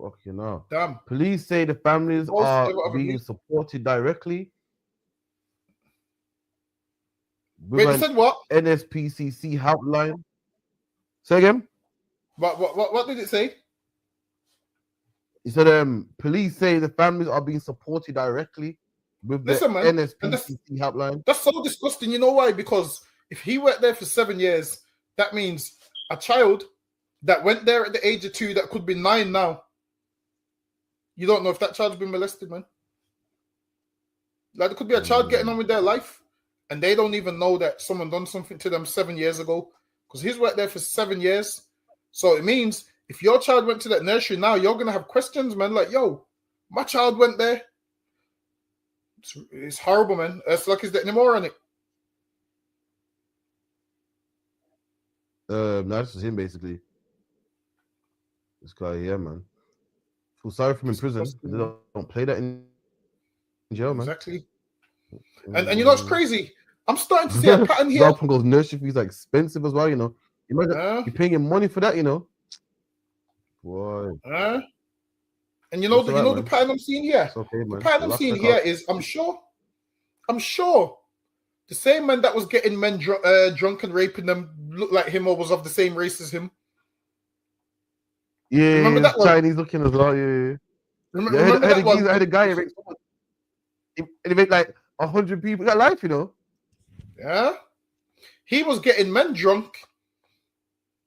Speaker 23: Fucking hell.
Speaker 17: Damn.
Speaker 23: Police say the families
Speaker 17: Most
Speaker 23: are
Speaker 17: level of
Speaker 23: being
Speaker 17: abuse.
Speaker 23: supported directly.
Speaker 17: Wait, you
Speaker 23: With
Speaker 17: said
Speaker 23: an
Speaker 17: what?
Speaker 23: NSPCC helpline. Say again?
Speaker 17: What did it say?
Speaker 23: He said, police say the families are being supported directly with the
Speaker 17: Listen, man,
Speaker 23: NSPCC helpline.
Speaker 17: That's so disgusting. You know why? Because if he worked there for 7 years, that means a child that went there at the age of 2 that could be 9 now. You don't know if that child's been molested, man. Like, there could be a child getting on with their life, and they don't even know that someone done something to them 7 years ago. Because he's worked there for 7 years. So it means if your child went to that nursery now, you're going to have questions, man. Like, yo, my child went there. It's horrible, man. It's like, is there any more on it?
Speaker 23: No, this is him, basically. This guy, yeah, man. Feel sorry for him in prison. They don't play that in jail, man.
Speaker 17: Exactly. And you know what's crazy? I'm starting to see a pattern here.
Speaker 23: Goes nursery fees are expensive as well, you know. Imagine you're paying him money for that, you know. Boy.
Speaker 17: And you know the pattern I'm seeing here.
Speaker 23: Okay,
Speaker 17: the pattern I'm seeing here is I'm sure the same man that was getting men drunk and raping them looked like him or was of the same race as him.
Speaker 23: Yeah,
Speaker 17: remember that one?
Speaker 23: Chinese looking as well. Yeah.
Speaker 17: Remember that one?
Speaker 23: I had a guy who raped someone. He raped like 100 people. He got life, you know.
Speaker 17: Yeah, he was getting men drunk,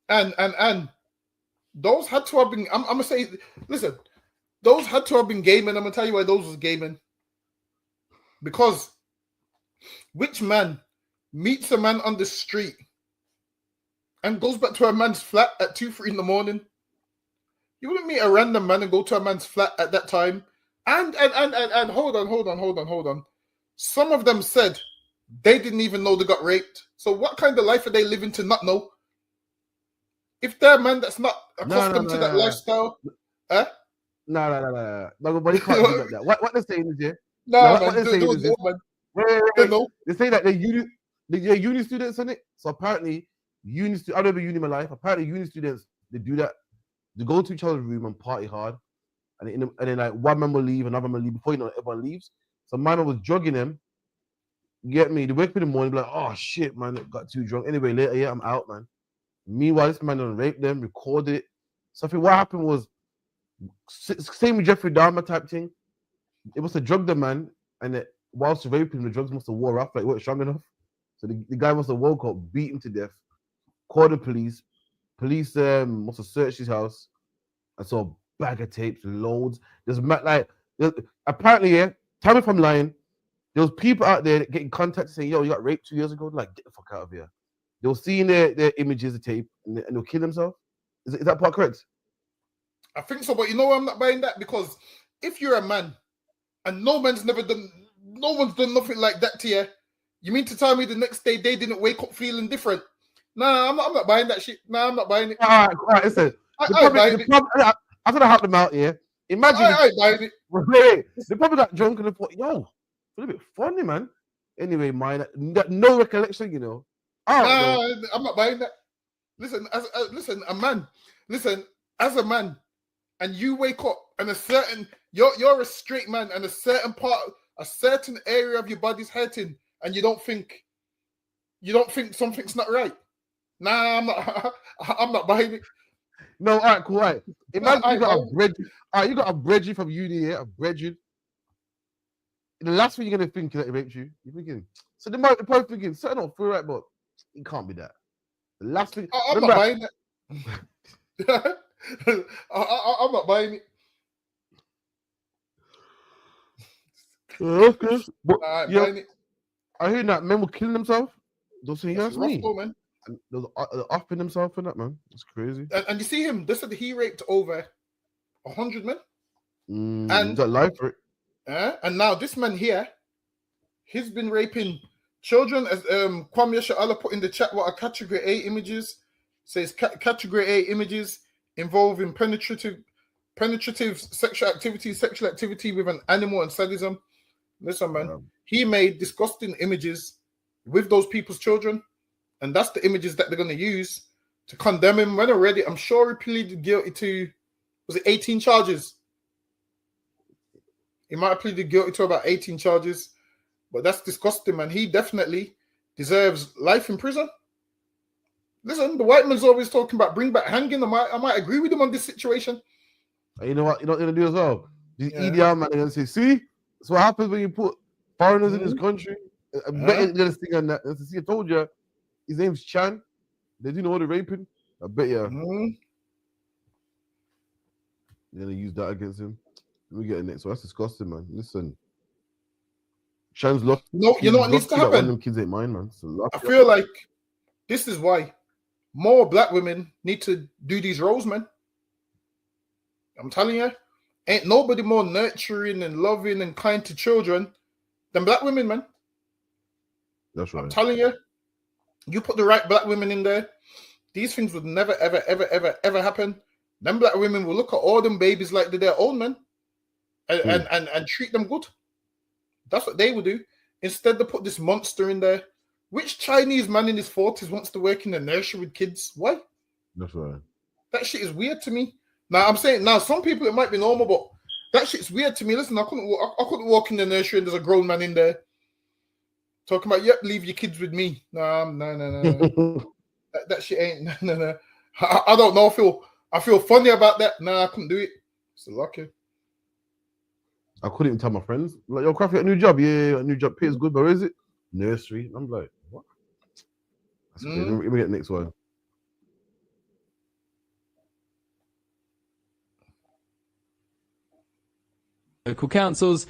Speaker 17: and those had to have been. I'm gonna say, listen, those had to have been gay men. I'm gonna tell you why those was gay men. Because which man meets a man on the street and goes back to a man's flat at 2-3 in the morning? You wouldn't meet a random man and go to a man's flat at that time. And hold on. Some of them said they didn't even know they got raped. So what kind of life are they living to not know? If they're a man that's not accustomed to that lifestyle,
Speaker 23: No, but he can't do like that. What they're saying is, yeah.
Speaker 17: What
Speaker 23: they're saying is,
Speaker 17: man.
Speaker 23: Wait. They say that they're uni students on it. So apparently, I've never uni in my life. Apparently, uni students, they do that. They go to each other's room and party hard. And then like one man will leave, another man will leave. Before you know, everyone leaves. So my man was drugging them. You get me? They wake up in the morning, be like, oh shit, man, got too drunk. Anyway, later, yeah, I'm out, man. Meanwhile, this man done raped them, recorded it. So I think what happened was, same with Jeffrey Dahmer type thing. It must have drugged the man, and whilst raping him, the drugs must have wore off, like weren't strong enough. So the guy must have woke up, beat him to death, called the police. Police must have searched his house and saw a bag of tapes, loads. Apparently, yeah, tell me if I'm lying. There was people out there that getting contacted saying, yo, you got raped 2 years ago. Like, get the fuck out of here. They were seeing their images, the tape, and they'll kill themselves. Is that part correct?
Speaker 17: I think so, but you know why I'm not buying that? Because if you're a man and no one's done nothing like that to you, you mean to tell me the next day they didn't wake up feeling different? Nah, I'm not buying that shit. Nah, I'm not buying it.
Speaker 23: All right, listen. I'm going to help them out here. Imagine.
Speaker 17: I ain't buying it.
Speaker 23: Wait, they probably got drunk and they thought, yo, it's a bit funny, man. Anyway, mine, no recollection, you know.
Speaker 17: Nah, I'm not buying that. Listen, as a man, and you wake up and you're a straight man and a certain area of your body's hurting, and you don't think something's not right. Nah, I'm not buying it.
Speaker 23: No, all right, cool. All right. Imagine you got a brethren from uni here, a brethren. The last thing you're gonna think is that it raped you. You're thinking, so they might be probably thinking, something not feel right, but it can't be that. The last thing
Speaker 17: I'm not buying that. I'm not buying it.
Speaker 23: Okay. But,
Speaker 17: Alright,
Speaker 23: yeah,
Speaker 17: man, it-
Speaker 23: I hear that men were killing themselves. Those things
Speaker 17: That's
Speaker 23: that's
Speaker 17: rough
Speaker 23: me.
Speaker 17: though, man.
Speaker 23: And those offing themselves for that, man. It's crazy.
Speaker 17: And you see him. They said he raped over 100 men.
Speaker 23: And
Speaker 17: And
Speaker 23: you got life for it.
Speaker 17: And now this man here, he's been raping children. As Kwame Yashala put in the chat, what are category A images? Says category A images involving penetrative sexual activity with an animal and sadism. Listen, man, he made disgusting images with those people's children, and that's the images that they're going to use to condemn him. When already, I'm sure he pleaded guilty to, was it 18 charges? He might have pleaded guilty to about 18 charges, but that's disgusting, man. He definitely deserves life in prison. Listen, the white man's always talking about bring back hanging. I might agree with him on this situation.
Speaker 23: And you know what? You know what they're gonna do as well? These EDR man are gonna say, see, that's what happens when you put foreigners in this country. I bet they're gonna sing on that. See, I told you, his name's Chan. They do know what they're raping. I bet you. They're gonna use that against him. Let me get in it. So that's disgusting, man. Listen, Chan's lucky.
Speaker 17: You know what needs to
Speaker 23: One of
Speaker 17: happen?
Speaker 23: them kids ain't mine, man. So
Speaker 17: I feel like this is why more black women need to do these roles, man. I'm telling you, ain't nobody more nurturing and loving and kind to children than black women, man.
Speaker 23: That's right.
Speaker 17: I'm telling you, you put the right black women in there, these things would never, ever, ever, ever, ever happen. Them black women will look at all them babies like they're their own, man, and treat them good. That's what they would do. Instead, they put this monster in there. Which Chinese man in his 40s wants to work in a nursery with kids? Why?
Speaker 23: That's right.
Speaker 17: That shit is weird to me. Now, I'm saying, now, some people it might be normal, but that shit's weird to me. Listen, I couldn't walk in the nursery and there's a grown man in there talking about, yep, leave your kids with me. No. that shit ain't, no. I don't know. I feel funny about that. Nah, I couldn't do it. It's lucky.
Speaker 23: I couldn't even tell my friends. Like, yo, Craft, you got a new job? Yeah, a new job. Pays good, but where is it? Nursery. I'm like, what? That's crazy. Let me get the next one.
Speaker 4: Local councils,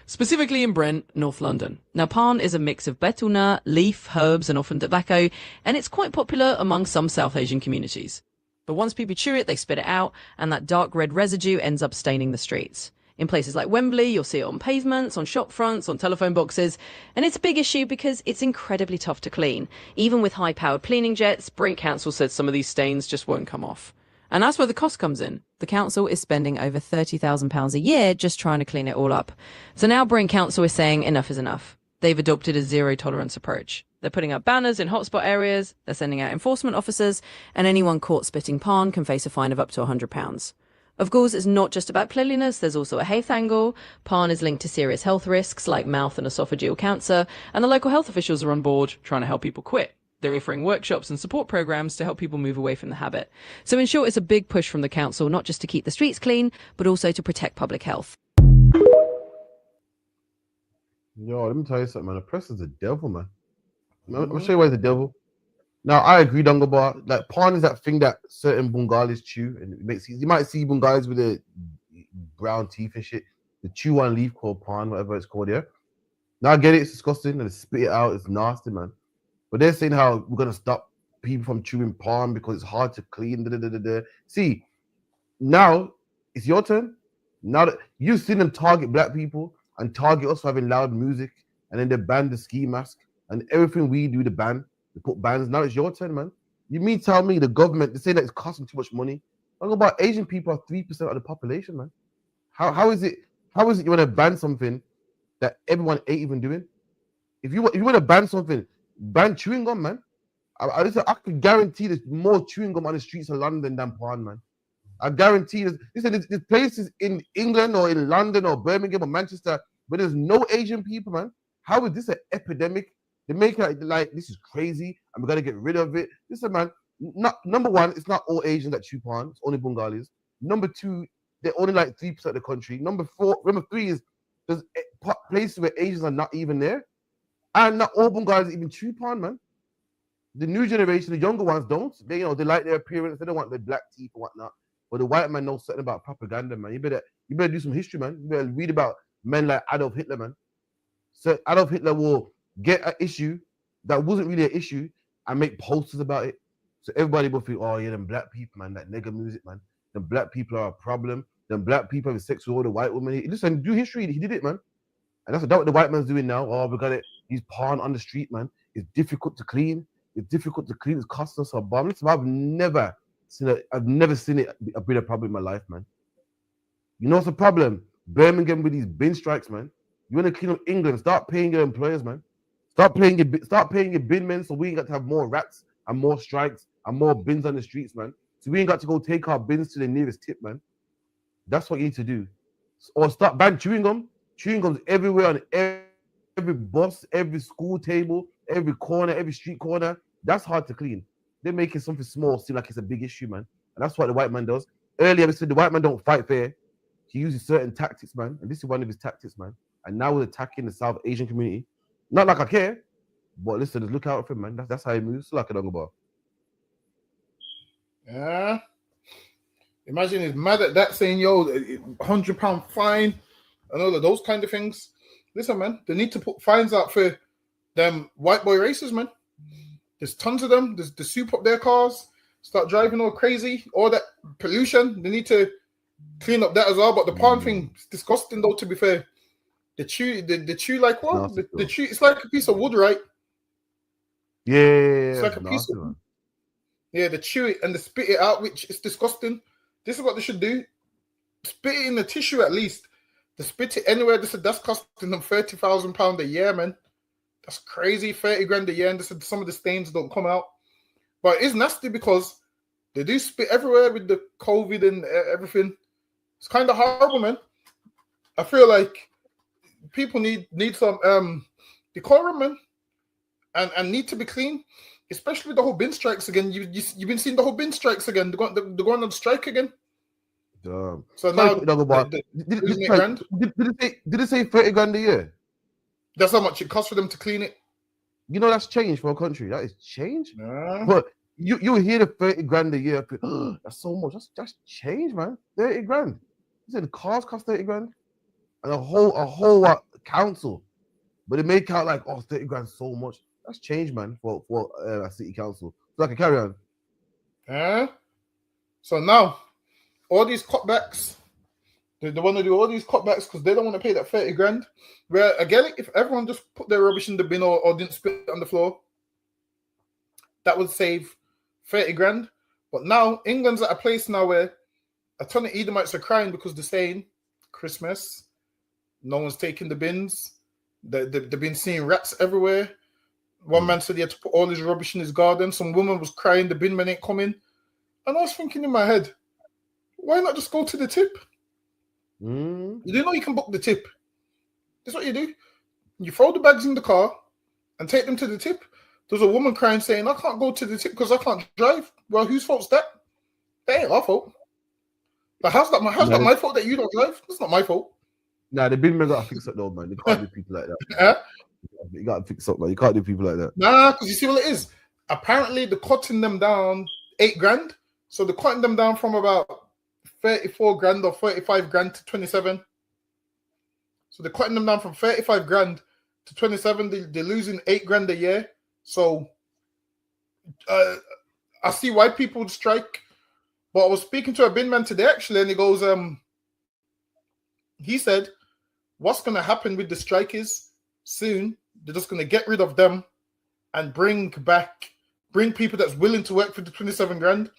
Speaker 4: specifically in Brent, North London. Now, Pan is a mix of betel nut, leaf, herbs, and often tobacco, and it's quite popular among some South Asian communities. But once people chew it, they spit it out, and that dark red residue ends up staining the streets. In places like Wembley, you'll see it on pavements, on shop fronts, on telephone boxes, and it's a big issue because it's incredibly tough to clean. Even with high-powered cleaning jets, Brent Council said some of these stains just won't come off. And that's where the cost comes in. The council is spending over £30,000 a year just trying to clean it all up. So now Brent Council is saying enough is enough. They've adopted a zero-tolerance approach. They're putting up banners in hotspot areas, they're sending out enforcement officers, and anyone caught spitting pan can face a fine of up to £100. Of course, it's not just about cleanliness, there's also a health angle. Pan is linked to serious health risks like mouth and esophageal cancer, and the local health officials are on board trying to help people quit. They're offering workshops and support programs to help people move away from the habit. So in short, it's a big push from the council, not just to keep the streets clean, but also to protect public health.
Speaker 23: Yo, let me tell you something, man. The press is the devil, man. I'll show you why it's the devil. Now, I agree, Dungabar. Like, pan is that thing that certain Bengalis chew, and it makes you might see Bengalis with the brown teeth and shit. The chew one leaf called pan, whatever it's called, yeah. Now I get it, it's disgusting, and they spit it out, it's nasty, man. But they're saying how we're gonna stop people from chewing palm because it's hard to clean. See, now it's your turn. Now that you've seen them target black people and target us for having loud music, and then they ban the ski mask and everything we do to ban. They put bans. Now it's your turn, man. You mean tell me the government, they say that it's costing too much money? Talk about Asian people are 3% of the population, man. How is it you want to ban something that everyone ain't even doing? If you want to ban something, ban chewing gum, man. I can guarantee there's more chewing gum on the streets of London than pan, man. I guarantee there's places in England or in London or Birmingham or Manchester where there's no Asian people, man. How is this an epidemic? They make it like this is crazy and we gotta get rid of it. Listen, man, number one, it's not all Asians that chew pan, it's only Bengalis. Number two, they're only like 3% of the country. Number three is there's places where Asians are not even there. And not all Bengalis even chew pan, man. The new generation, the younger ones don't. They like their appearance, they don't want their black teeth and whatnot. But the white man knows something about propaganda, man. You better do some history, man. You better read about men like Adolf Hitler, man. So Adolf Hitler will get an issue that wasn't really an issue and make posters about it. So everybody will think, oh yeah, them black people, man, that nigga music, man. Them black people are a problem. Them black people having sex with all the white women. Listen, do history, he did it, man. And that's what the white man's doing now. Oh, we got it. He's porn on the street, man. It's difficult to clean. It's difficult to clean. It's costing us a bomb. Listen, I've never seen it be a problem in my life, man. You know what's the problem? Birmingham with these bin strikes, man. You want to clean up England? Start paying your employers, man. Start paying your bin men, so we ain't got to have more rats and more strikes and more bins on the streets, man. So we ain't got to go take our bins to the nearest tip, man. That's what you need to do. Or start ban chewing gum. Chewing gums everywhere on every bus, every school table, every corner, every street corner. That's hard to clean. They're making something small seem like it's a big issue, man. And that's what the white man does. Earlier, we said the white man don't fight fair. He uses certain tactics, man. And this is one of his tactics, man. And now we're attacking the South Asian community. Not like I care, but listen, just look out for him, man. That's how he moves. Like a dog bar.
Speaker 17: Yeah. Imagine he's mad at that, saying, yo, £100 fine and all of those kind of things. Listen, man, they need to put fines out for them white boy races, man. There's tons of them. They soup up their cars, start driving all crazy, all that pollution. They need to clean up that as well. But the porn thing is disgusting, though, to be fair. They chew like what? No, the chew, it's like a piece of wood, right?
Speaker 23: Yeah.
Speaker 17: It's like a piece of wood. Yeah, they chew it and they spit it out, which is disgusting. This is what they should do. Spit it in the tissue at least. They spit it anywhere. That's costing them £30,000 a year, man. That's crazy. 30 grand a year, and some of the stains don't come out. But it's nasty because they do spit everywhere with the COVID and everything. It's kind of horrible, man. I feel like people need some decorum, man, and need to be clean, especially with the whole bin strikes again. You've been seeing the whole bin strikes again. They're going on strike again.
Speaker 23: Damn.
Speaker 17: So now,
Speaker 23: did it say 30 grand a year?
Speaker 17: That's how much it costs for them to clean it.
Speaker 23: You know that's change for a country. That is change.
Speaker 17: Yeah.
Speaker 23: But you hear the 30 grand a year. That's so much. That's change, man. 30 grand. You said the cars cost 30 grand, and a whole council. But they make out like 30 grand so much. That's change, man. For a city council. So I can carry on.
Speaker 17: Yeah. So now, all these cutbacks, they want to do all these cutbacks because they don't want to pay that 30 grand. Where again, if everyone just put their rubbish in the bin or didn't spit it on the floor, that would save 30 grand. But now England's at a place now where a ton of Edomites are crying because they're saying Christmas, no one's taking the bins. They've been seeing rats everywhere. One man said he had to put all his rubbish in his garden. Some woman was crying, the bin man ain't coming. And I was thinking in my head, why not just go to the tip? You do know you can book the tip. That's what you do. You throw the bags in the car and take them to the tip. There's a woman crying saying, I can't go to the tip because I can't drive. Well, whose fault's that? That ain't our fault. But how's that my fault that you don't drive? That's not my fault.
Speaker 23: Nah, the bin men got to fix it though, man. They can't do people like that. You got to fix up, man. You can't do people like that.
Speaker 17: Nah, because you see what it is. Apparently, they're cutting them down 8 grand. So they're cutting them down from about 34 grand or 35 grand to 27. So they're cutting them down from 35 grand to 27. They're losing 8 grand a year. So I see why people would strike. But I was speaking to a bin man today, actually, and he goes, he said, what's going to happen with the strike is soon, they're just going to get rid of them and bring people that's willing to work for the 27 grand.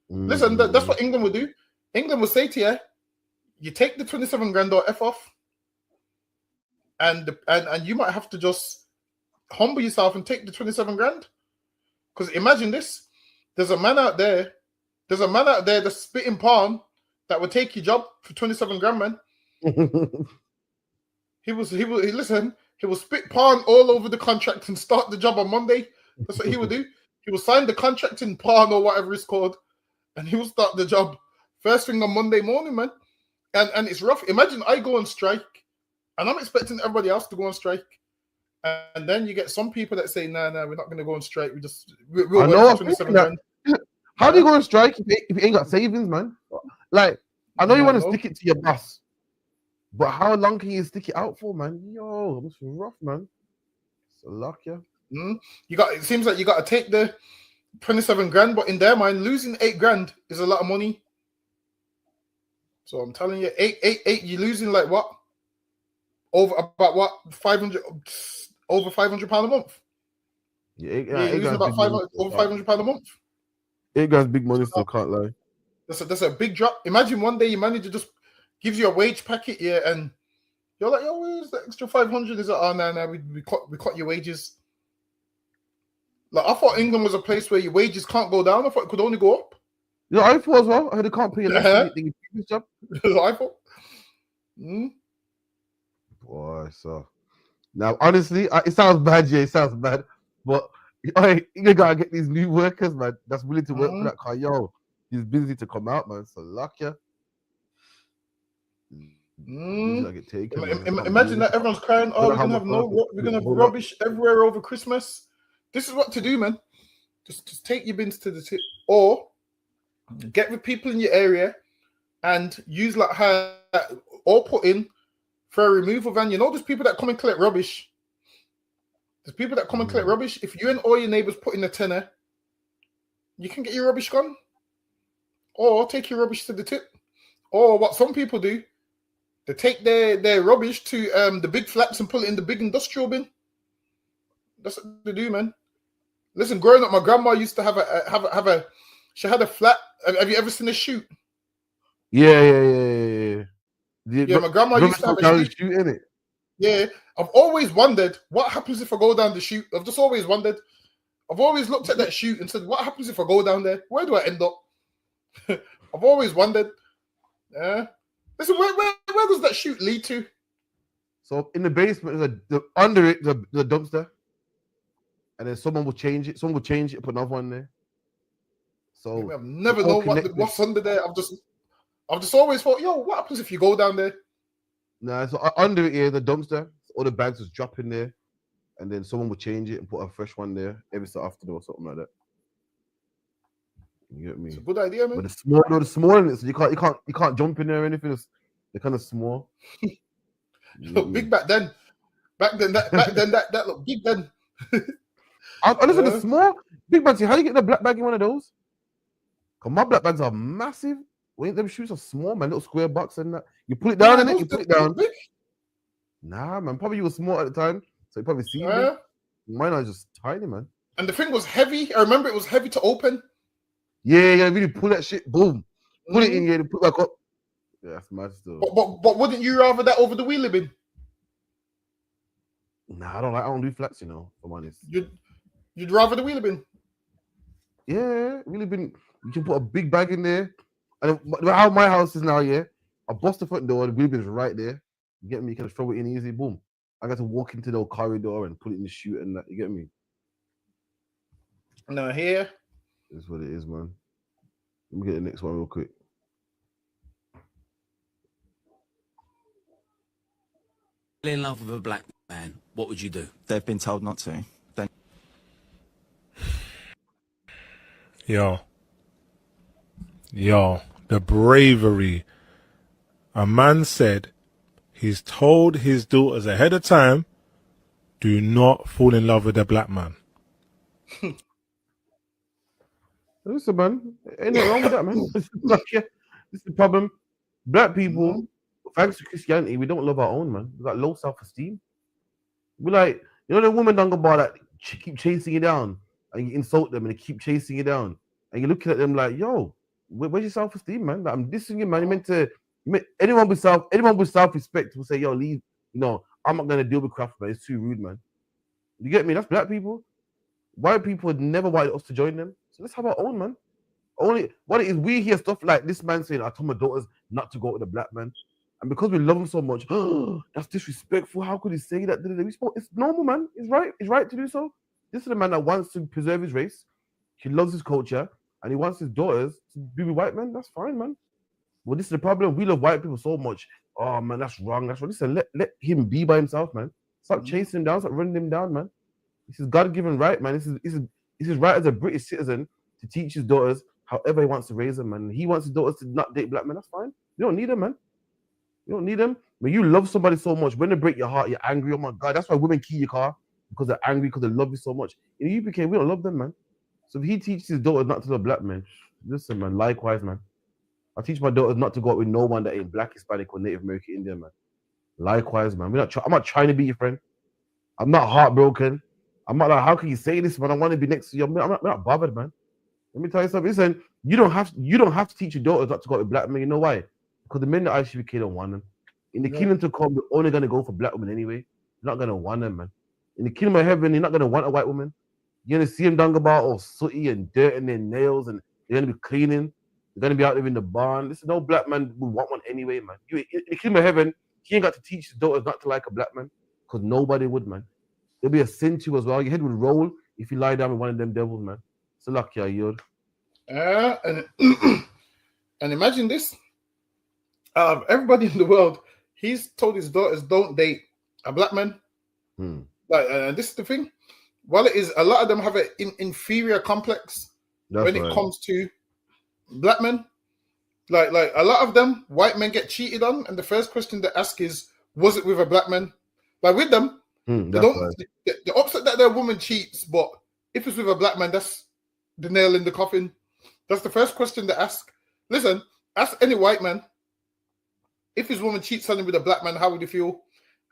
Speaker 17: Listen, that's what England would do. England would say to you, you take the 27 grand or F off, and you might have to just humble yourself and take the 27 grand. Because imagine this, there's a man out there that's spitting porn that would take your job for 27 grand, man. He will spit porn all over the contract and start the job on Monday. That's what he would do. He will sign the contract in porn or whatever it's called, and he will start the job first thing on Monday morning, man. And it's rough. Imagine I go on strike, and I'm expecting everybody else to go on strike, and then you get some people that say, "No, we're not going to go on strike. We'll work for 27 grand."
Speaker 23: How do you go on strike if you ain't got savings, man? Like, I know you want to stick it to your boss, But how long can you stick it out for, man? Yo, it's rough, man. It's a luck, yeah.
Speaker 17: You got. It seems like you got to take the 27 grand, but in their mind, losing 8 grand is a lot of money. So I'm telling you, eight. You're losing like what? Over about what? 500 over 500 pound a month.
Speaker 23: Yeah,
Speaker 17: You're losing about 500 over 500 pound a month.
Speaker 23: 8 grand's big money, still can't lie.
Speaker 17: That's a big drop. Imagine one day your manager just gives you a wage packet, yeah, and you're like, yo, where's the extra 500? Is it? Oh, no, we cut your wages. Like, I thought England was a place where your wages can't go down. I thought it could only go up.
Speaker 23: Yeah, I thought as well. I heard they can't pay enough. Job.
Speaker 17: I thought.
Speaker 23: Boy, so now honestly, it sounds bad, yeah, it sounds bad, but you gotta get these new workers, man, that's willing to work for that car. Yo, he's busy to come out, man. So luck, yeah. Get taken,
Speaker 17: imagine that everyone's crying. Oh, we're gonna have rubbish everywhere over Christmas. This is what to do, man. Just take your bins to the tip, or get with people in your area and use like her, or put in for a removal van. You know, there's people that come and collect rubbish. There's people that come and collect rubbish. If you and all your neighbors put in a tenner, you can get your rubbish gone, or take your rubbish to the tip. Or what some people do, they take their rubbish to the big flats and put it in the big industrial bin. That's what they do, man. Listen, growing up, my grandma used to have a. She had a flat. Have you ever seen a chute?
Speaker 23: Yeah.
Speaker 17: My grandma used to have a chute
Speaker 23: in it.
Speaker 17: Yeah, I've always wondered what happens if I go down the chute. I've just always wondered. I've always looked at that chute and said, "What happens if I go down there? Where do I end up?" I've always wondered. Yeah. Listen, where does that chute lead to?
Speaker 23: So in the basement, under it, the dumpster, and then someone will change it. Someone will change it, put another one there. So
Speaker 17: I've never known what's under there. I've just always thought, yo, what happens if you go down there?
Speaker 23: Nah, so under it here, the dumpster, all the bags just drop in there, and then someone will change it and put a fresh one there every so often or something like that. You get me?
Speaker 17: It's a good idea, man.
Speaker 23: But the small in it, so you can't jump in there or anything. They're kind of small.
Speaker 17: Look big back then. Back then that looked big then.
Speaker 23: I listen to small big bags. How do you get the black bag in one of those? Cause my black bags are massive. Wait, them shoes are small, man. Little square box and that. You pull it down and you put it down. Nah, man. Probably you were small at the time, so you probably see me. Mine are just tiny, man.
Speaker 17: And the thing was heavy. I remember it was heavy to open.
Speaker 23: Yeah, you really pull that shit. Boom. Put it in here. Put it back up. Yeah, that's mad still.
Speaker 17: But wouldn't you rather that over the wheelie bin?
Speaker 23: Nah, I don't do flats, you know. If I'm honest.
Speaker 17: You'd rather the wheelie bin?
Speaker 23: Yeah, wheelie bin. You can put a big bag in there. And how my house is now, yeah, I bust the front door, the wheelie bin's right there. You get me? You can just throw it in easy, boom. I got to walk into the corridor and put it in the chute and that. You get me?
Speaker 17: No, here.
Speaker 23: That's what it is, man. Let me get the next one real quick.
Speaker 5: In love with a black man, what would you do?
Speaker 7: They've been told not to.
Speaker 9: Yo, the bravery. A man said he's told his daughters ahead of time, do not fall in love with a black man.
Speaker 23: Listen, man, ain't nothing wrong with that, man. This is the problem. Black people, thanks to Christianity, we don't love our own, man. We got low self-esteem. We like, you know, the woman down the bar that keep chasing you down, and you insult them, and they keep chasing you down, and you're looking at them like, yo, where's your self-esteem, man? Like, I'm dissing you, man. You meant to. Anyone with self-respect will say, yo, leave. You know, I'm not gonna deal with craft, man. It's too rude, man. You get me? That's black people. White people would never wanted us to join them. So let's have our own, man. Only what it is, we hear stuff like this man saying, I told my daughters not to go with a black man. And because we love him so much, that's disrespectful. How could he say that? It's normal, man. It's right to do so. This is a man that wants to preserve his race. He loves his culture, and he wants his daughters to be with white men. That's fine, man. Well, this is the problem. We love white people so much. Oh man, that's wrong. That's wrong. Listen, let him be by himself, man. Stop chasing him down. Stop running him down, man. This is God-given right, man. This is his right as a British citizen to teach his daughters however he wants to raise them, man. He wants his daughters to not date black men. That's fine. You don't need them, man. You don't need them. When you love somebody so much, when they break your heart, you're angry. Oh my God, that's why women key your car because they're angry because they love you so much. In the UPK, we don't love them, man. So if he teaches his daughters not to love black men, listen, man. Likewise, man. I teach my daughters not to go out with no one that ain't black, Hispanic, or Native American Indian, man. Likewise, man. I'm not trying to be your friend. I'm not heartbroken. I'm not like, how can you say this, man? I want to be next to you. I'm not bothered, man. Let me tell you something. Listen, you don't have to teach your daughters not to go out with black men. You know why? Because the men that ICBK don't want them. In the kingdom to come, we're only gonna go for black women anyway. You're not gonna want them, man. In the kingdom of heaven, you're not gonna want a white woman. You're gonna see them down about all sooty and dirt in their nails, and they're gonna be cleaning. They're gonna be out there in the barn. Listen, no black man would want one anyway, man. In the kingdom of heaven, he ain't got to teach his daughters not to like a black man, because nobody would, man. It'll be a sin to you as well. Your head would roll if you lie down with one of them devils, man. So lucky, Ayod.
Speaker 17: And imagine this. Everybody in the world, he's told his daughters don't date a black man. Like, this is the thing. While it is, a lot of them have an inferior complex when it comes to black men. Like a lot of them, white men get cheated on, and the first question they ask is, was it with a black man? Like with them, they don't. They're upset that their woman cheats, but if it's with a black man, that's the nail in the coffin. That's the first question they ask. Listen, ask any white man. If his woman cheats on him with a black man, how would he feel?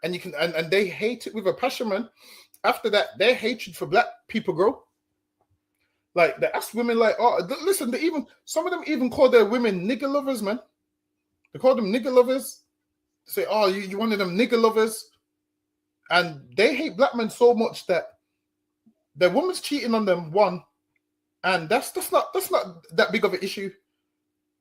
Speaker 17: And you can and they hate it with a passion, man. After that, their hatred for black people grow. Like they ask women, like, oh, listen, some of them even call their women nigger lovers, man. They call them nigger lovers. They say, oh, you one of them nigger lovers. And they hate black men so much that their woman's cheating on them, one, and that's not that big of an issue.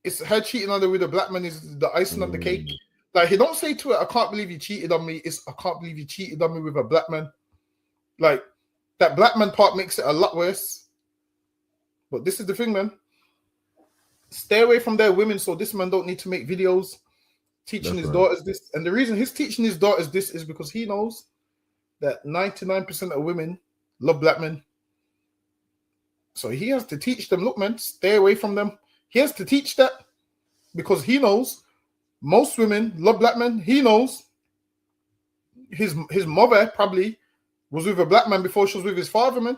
Speaker 17: It's her cheating on her with a black man is the icing on the cake. Like, he don't say to her, I can't believe you cheated on me. It's, I can't believe you cheated on me with a black man. Like, that black man part makes it a lot worse. But this is the thing, man. Stay away from their women so this man don't need to make videos teaching his daughters this. And the reason he's teaching his daughters this is because he knows that 99% of women love black men. So he has to teach them, look, man, stay away from them. He has to teach that because he knows most women love black men. He knows his mother probably was with a black man before she was with his father, man.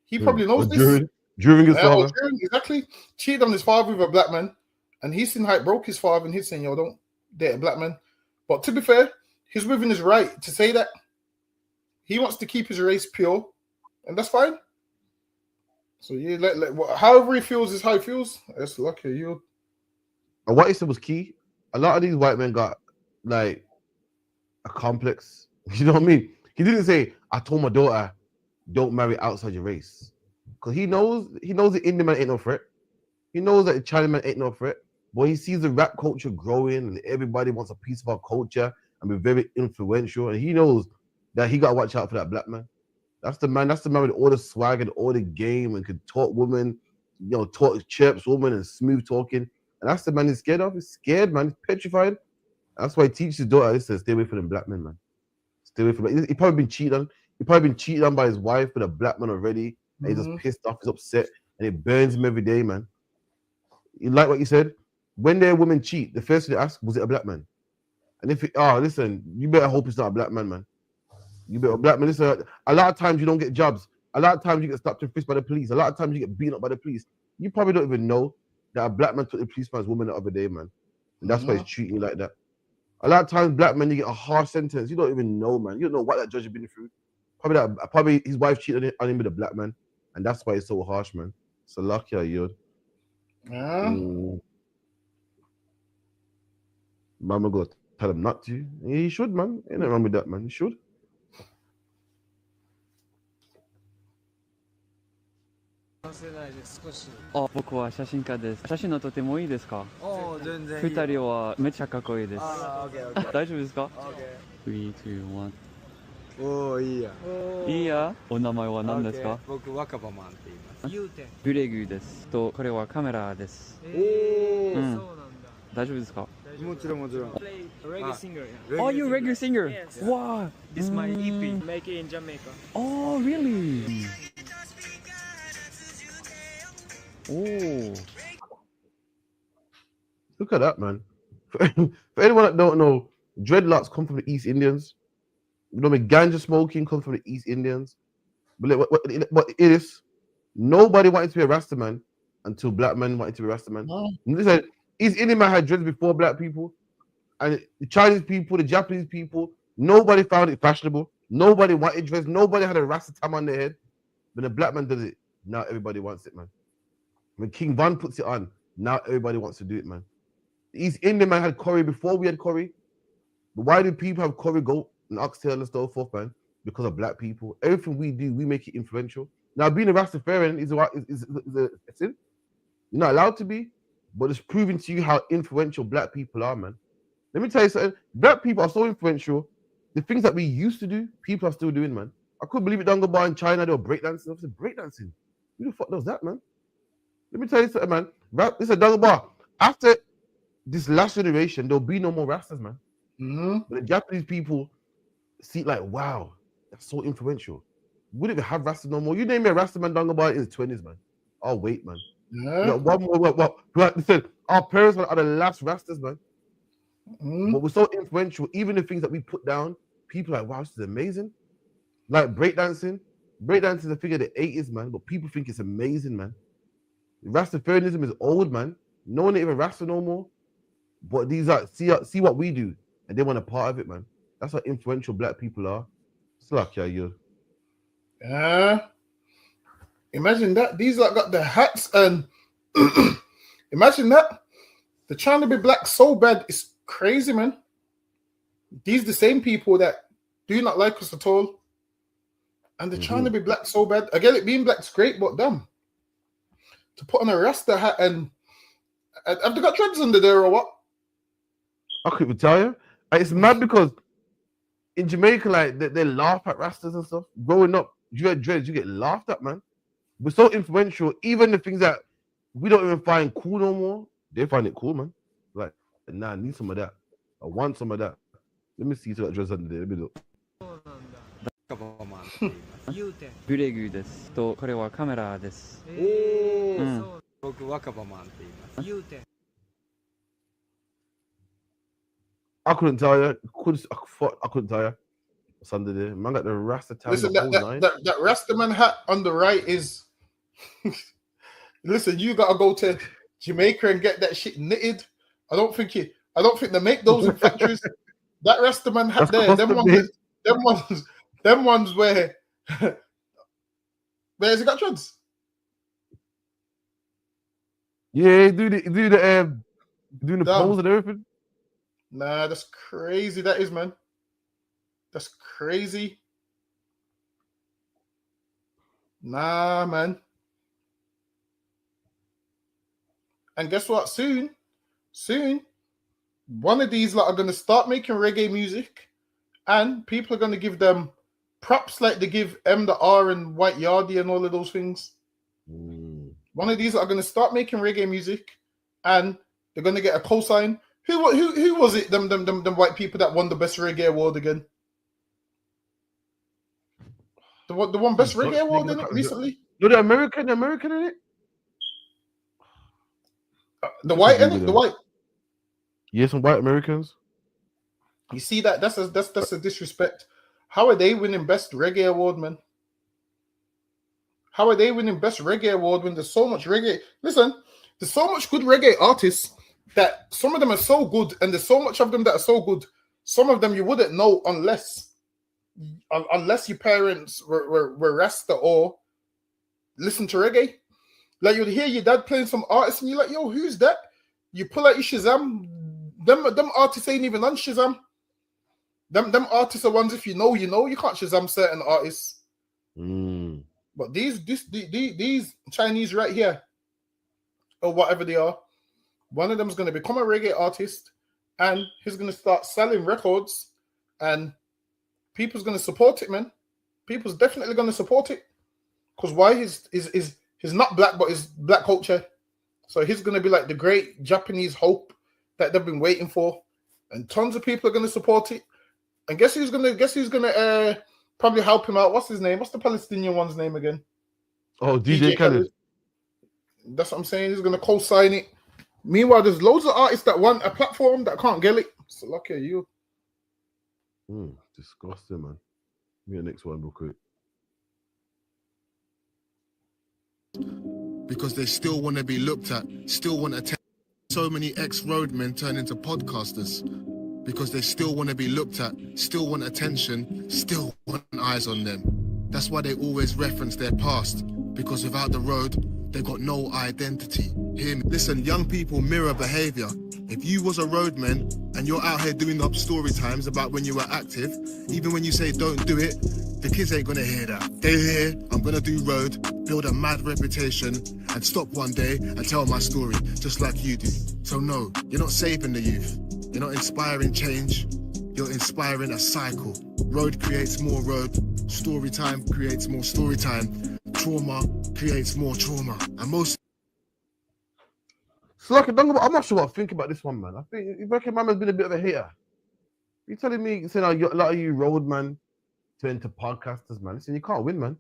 Speaker 17: He probably knows this.
Speaker 23: During his father.
Speaker 17: Exactly. Cheated on his father with a black man. And he's seen how it broke his father, and he's saying, yo, don't date a black man. But to be fair, he's within his right to say that. He wants to keep his race pure, and that's fine. So yeah, however he feels is how he feels. That's lucky you.
Speaker 23: And what he said was key. A lot of these white men got like a complex. You know what I mean? He didn't say, I told my daughter, don't marry outside your race. Because he knows the Indian man ain't no threat. He knows that the China man ain't no threat. But he sees the rap culture growing and everybody wants a piece of our culture and be very influential. And he knows that he got to watch out for that black man. That's the man with all the swag and all the game and could talk women, talk chirps women and smooth talking. And that's the man he's scared of. He's scared, man. He's petrified. That's why he teaches his daughter, listen, stay away from them black men, man. Stay away from them. He's probably been cheated on. He's probably been cheated on by his wife with a black man already. And he's just pissed off, he's upset, and it burns him every day, man. You like what you said? When their women cheat, the first thing they ask, was it a black man? And if listen, you better hope it's not a black man, man. You better black man. Listen, a lot of times you don't get jobs. A lot of times you get stopped and frisked by the police. A lot of times you get beaten up by the police. You probably don't even know that a black man took the policeman's woman the other day, man. And that's why he's treating you like that. A lot of times, black men, you get a harsh sentence. You don't even know, man. You don't know what that judge has been through. Probably his wife cheated on him with a black man. And that's why it's so harsh, man. So lucky, Ayod. Mama go tell him not to. He should, man. Ain't nothing wrong with that, man. He should.
Speaker 3: Oh, 僕は写真家です。写真のとてもいいですか？全然。二人はめっちゃかっこいいです。大丈夫ですか？ 3, 2, 1。おー、いいや。いいや。お名前は何ですか？僕若葉マンって言います。ユーテン。グレグです。とこれはカメラです。そうなんだ。大丈夫ですか？もちろんもちろん。Reggae singer. Oh, you're a reggae singer. Yes. Wow. This is my EP. Make it in Jamaica. Oh, really?
Speaker 23: Oh, look at that, man. For anyone that don't know, dreadlocks come from the East Indians. You know, ganja smoking comes from the East Indians. But what it is, nobody wanted to be a Rasta man until black men wanted to be a Rasta man. Listen, East Indian man had dreads before black people, and the Chinese people, the Japanese people, nobody found it fashionable. Nobody wanted dreads. Nobody had a Rasta tam on their head. When a black man does it, now everybody wants it, man. When King Von puts it on, now everybody wants to do it, man. The East Indian man had curry before we had curry. But why do people have curry goat and oxtail and so forth, man? Because of black people. Everything we do, we make it influential. Now, being a Rastafarian is a sin. You're not allowed to be, but it's proving to you how influential black people are, man. Let me tell you something. Black people are so influential. The things that we used to do, people are still doing, man. I couldn't believe it. Dunga Bar in China, they were breakdancing. I said, breakdancing? Who the fuck does that, man? Let me tell you something, man. This is a Dunga Bar. After this last generation, there'll be no more Rastas, man. But the Japanese people see like, wow, that's so influential. Wouldn't even have Rastas no more. You name me a Rasta man Dunga Bar in his 20s, man. Oh, wait, man.
Speaker 17: Yeah.
Speaker 23: One more. What? Listen, our parents are the last Rastas, man. But we're so influential. Even the things that we put down, people are like, wow, this is amazing. Like breakdancing. Breakdancing is a thing of the 80s, man. But people think it's amazing, man. Rastafarianism is old, man. No one ain't even Rasta no more. But these are see what we do, and they want a part of it, man. That's how influential black people are. It's like you.
Speaker 17: Imagine that. These like got the hats and imagine that. They're trying to be black so bad. It's crazy, man. These the same people that do not like us at all. And they're trying to be black so bad. I get it, being black's great, but damn. To put on a Rasta hat and have they got dreads under there or what?
Speaker 23: I couldn't tell you. It's mad because in Jamaica, like they laugh at Rastas and stuff. Growing up, you had dreads, you get laughed at, man. We're so influential. Even the things that we don't even find cool no more, they find it cool, man. Like, nah, I need some of that. I want some of that. Let me see what dreads under there. Let me look.
Speaker 3: グレグですと、これはカメラです。僕若葉マンって言います。言うて。
Speaker 23: I couldn't tell you. I couldn't tell you. What's under there? Man got the Rasta town.
Speaker 17: Listen, that Rasta man hat on the right is. Listen, you gotta go to Jamaica and get that shit knitted. I don't think they make those in factories. That Rasta man hat there, them ones where where's he got dreads?
Speaker 23: Yeah, do the pose and everything.
Speaker 17: Nah, that's crazy. That is, man. That's crazy. Nah, man. And guess what? Soon, one of these lot are gonna start making reggae music, and people are gonna give them props like they give M the R and White Yardie and all of those things. One of these are gonna start making reggae music, and they're gonna get a cosign. Who was it? Them white people that won the best reggae award again? The one best reggae award in it recently?
Speaker 23: No, the American in it.
Speaker 17: The white in it. The white.
Speaker 23: Yeah, some white Americans.
Speaker 17: You see that? That's a disrespect. How are they winning best reggae award, man? How are they winning best reggae award when there's so much reggae? Listen, there's so much good reggae artists that some of them are so good, and there's so much of them that are so good. Some of them you wouldn't know unless your parents were Rasta or listen to reggae. Like you'd hear your dad playing some artist, and you're like, "Yo, who's that?" You pull out your Shazam. Them artists ain't even on Shazam. Them artists are ones if you know, you can't Shazam certain artists. But these Chinese right here, or whatever they are, one of them is going to become a reggae artist, and he's going to start selling records, and people's going to support it, man. People's definitely going to support it, because why? He's not black, but he's black culture, so he's going to be like the great Japanese hope that they've been waiting for, and tons of people are going to support it. And guess who's gonna probably help him out? What's his name? What's the Palestinian one's name again?
Speaker 23: Oh, DJ Khaled.
Speaker 17: That's what I'm saying. He's gonna co-sign it. Meanwhile, there's loads of artists that want a platform that can't get it. So lucky you.
Speaker 23: Disgusting, man. Give me the next one real quick.
Speaker 2: Because they still want to be looked at, still want attention. So many ex-roadmen turn into podcasters because they still want to be looked at, still want attention, still want eyes on them. That's why they always reference their past, because without the road, they got no identity. Hear me? Listen, young people mirror behavior. If you was a roadman and you're out here doing up story times about when you were active, even when you say don't do it, the kids ain't gonna hear that. They hear, I'm gonna do road, build a mad reputation, and stop one day and tell my story, just like you do. So no, you're not saving the youth. You're not inspiring change. You're inspiring a cycle. Road creates more road. Story time creates more story time. Trauma creates more trauma. And most...
Speaker 23: So like, I'm not sure what I think about this one, man. I think Rebecca Mama's been a bit of a hater. You telling me, saying a lot of you roadman turn into podcasters, man. Listen, you can't win, man.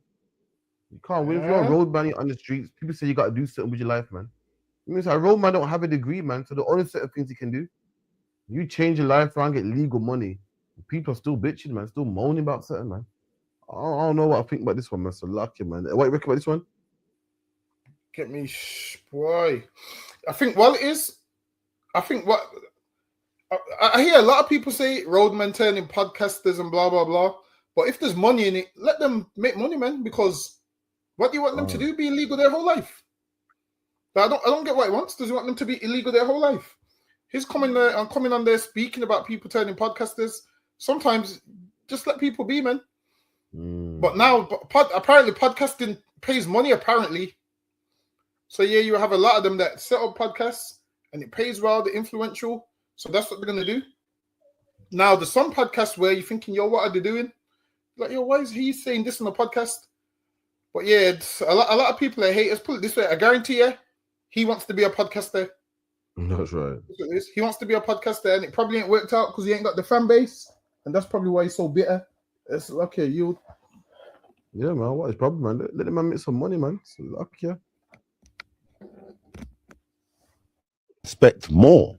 Speaker 23: You can't win. If you're a roadman, you're on the streets, people say you got to do something with your life, man. It means a roadman don't have a degree, man. So the only set of things he can do, you change your life around, get legal money. People are still bitching, man. Still moaning about something, man. I don't know what I think about this one, man. So lucky, man. What do you reckon about this one?
Speaker 17: Get me, boy. I think, well, it is. I think what I hear a lot of people say roadmen turning podcasters and blah, blah, blah. But if there's money in it, let them make money, man. Because what do you want them to do? Be illegal their whole life? But I don't get what he wants. Does he want them to be illegal their whole life? He's coming there and coming on there speaking about people turning podcasters. Sometimes just let people be, man. But now, apparently, podcasting pays money, apparently. So, yeah, you have a lot of them that set up podcasts and it pays well, they're influential. So that's what they're going to do. Now, there's some podcasts where you're thinking, yo, what are they doing? Like, yo, why is he saying this on a podcast? But, yeah, it's a lot of people are haters. Put it this way, I guarantee you, he wants to be a podcaster.
Speaker 23: That's right.
Speaker 17: He wants to be a podcaster, and it probably ain't worked out because he ain't got the fan base. And that's probably why he's so bitter. It's lucky you.
Speaker 23: Yeah, man. What is the problem, man? Let the man make some money, man. It's lucky.
Speaker 7: Expect more,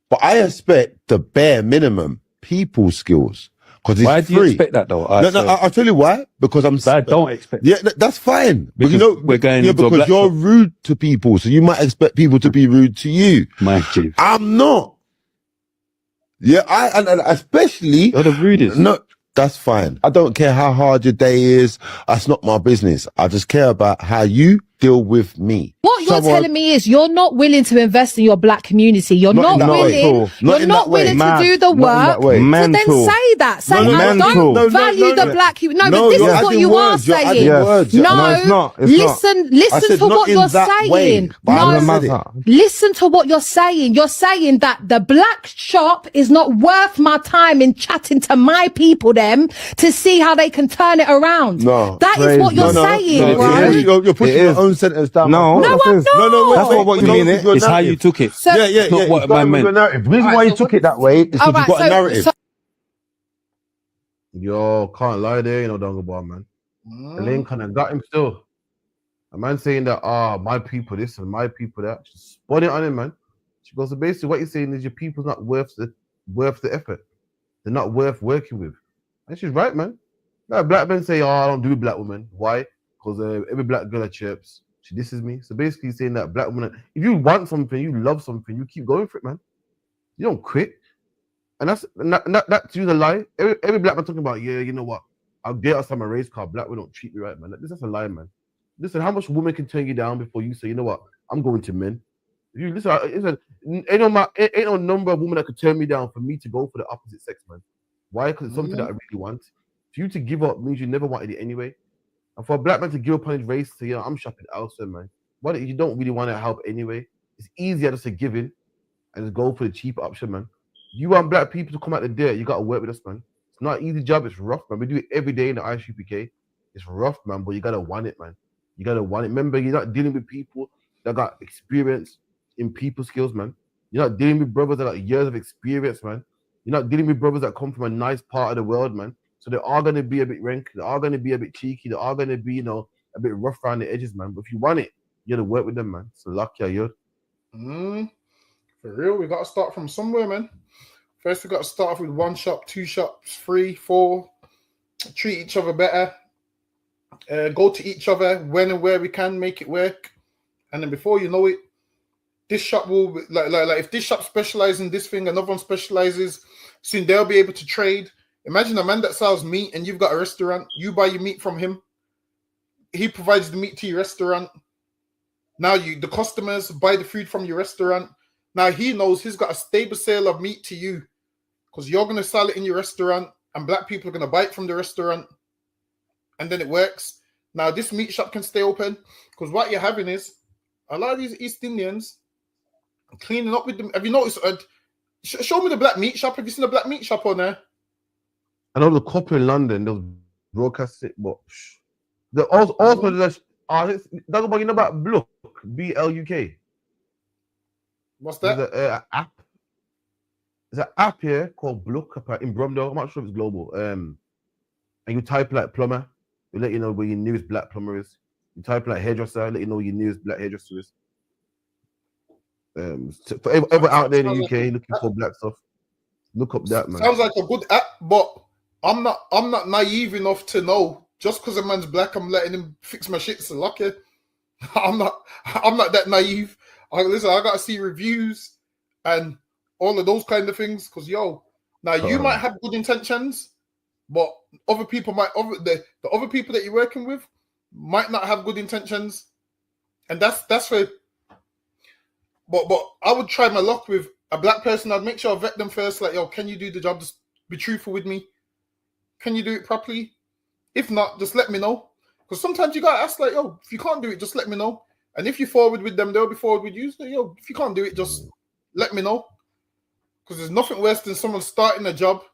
Speaker 7: but I expect the bare minimum people skills. Because
Speaker 10: why do you expect that though?
Speaker 7: I'll tell you why. Because
Speaker 10: I don't expect.
Speaker 7: Yeah, that's fine. But you know,
Speaker 10: we're going.
Speaker 7: Yeah, because you're rude to people, so you might expect people to be rude to you. I'm not. Yeah, and especially
Speaker 10: you're the rudest.
Speaker 7: No, that's fine. I don't care how hard your day is. That's not my business. I just care about how you deal with me.
Speaker 24: What you're telling me is you're not willing to invest in your black community. You're not willing. You're not willing to do the work. So then say that. Say I don't value the black. No, but this is what you are saying. No, listen to what you're saying. No, listen to what you're saying. You're saying that the black shop is not worth my time in chatting to my people them to see how they can turn it around. No, that is what you're saying, bro.
Speaker 7: You're pushing your own sentence down.
Speaker 10: No,
Speaker 7: I'm
Speaker 10: not. That's not what you mean. It's how you took it.
Speaker 7: Yeah.
Speaker 10: Not what I meant.
Speaker 7: The reason why you took it that way is because you've got a narrative.
Speaker 23: Yo, can't lie there, you know, Dongabar, man. Elaine kind of got him still. A man saying that, my people this and my people that. She spun it on him, man. She goes, so basically what you're saying is your people's not worth the effort. They're not worth working with. And she's right, man. Like black men say, I don't do black women. Why? Because every black girl at chirps, she disses me. So basically saying that black women, if you want something, you love something, you keep going for it, man. You don't quit. And that's you the lie. Every black man talking about, yeah, you know what? I'll get us on my race car. Black women don't treat me right, man. That's a lie, man. Listen, how much women can turn you down before you say, you know what? I'm going to men. If you listen, ain't no number of women that could turn me down for me to go for the opposite sex, man. Why? Because it's something that I really want. For you to give up means you never wanted it anyway. And for a black man to give up on his race, to, you know, I'm shopping elsewhere, man. What you don't really want to help anyway. It's easier just to give in and just go for the cheap option, man. You want black people to come out the dirt, you got to work with us, man. It's not an easy job, it's rough, man. We do it every day in the ISUPK. It's rough, man, but you got to want it, man. You got to want it. Remember, you're not dealing with people that got experience in people skills, man. You're not dealing with brothers that got years of experience, man. You're not dealing with brothers that come from a nice part of the world, man. So they are going to be a bit rank. They are going to be a bit cheeky. They are going to be, you know, a bit rough around the edges, man. But if you want it, you got to work with them, man. So lucky, you.
Speaker 17: For real, we got to start from somewhere, man. First, we got to start off with 1 shop, 2 shops, 3, 4. Treat each other better. Go to each other when and where we can, make it work. And then before you know it, this shop will like if this shop specializes in this thing, another one specializes, soon they'll be able to trade. Imagine a man that sells meat and you've got a restaurant. You buy your meat from him. He provides the meat to your restaurant. Now the customers buy the food from your restaurant. Now he knows he's got a stable sale of meat to you because you're going to sell it in your restaurant and black people are going to buy it from the restaurant. And then it works. Now this meat shop can stay open because what you're having is a lot of these East Indians cleaning up with them. Have you noticed? Show me the black meat shop. Have you seen a black meat shop on there?
Speaker 23: I know the couple in London, they'll broadcast it, but also that's you know about Bluk, B-L-U-K.
Speaker 17: What's that?
Speaker 23: There's an app. There's an app here called Bluk in Bromdale. I'm not sure if it's global. And you type like plumber, it'll let you know where your nearest black plumber is. You type like hairdresser, let you know where your nearest black hairdresser is. So for everyone out there in the UK looking for black stuff, look up that, man.
Speaker 17: Sounds like a good app, but I'm not naive enough to know just because a man's black, I'm letting him fix my shit. So lucky, I'm not that naive. Listen, I gotta see reviews and all of those kind of things. Cause you might have good intentions, but other people might the other people that you're working with might not have good intentions, and that's where. But I would try my luck with a black person. I'd make sure I vet them first. Like, yo, can you do the job? Just be truthful with me. Can you do it properly? If not, just let me know. Because sometimes you gotta ask, like, yo, if you can't do it, just let me know. And if you forward with them, they'll be forward with you. So, yo, if you can't do it, just let me know. Because there's nothing worse than someone starting a job,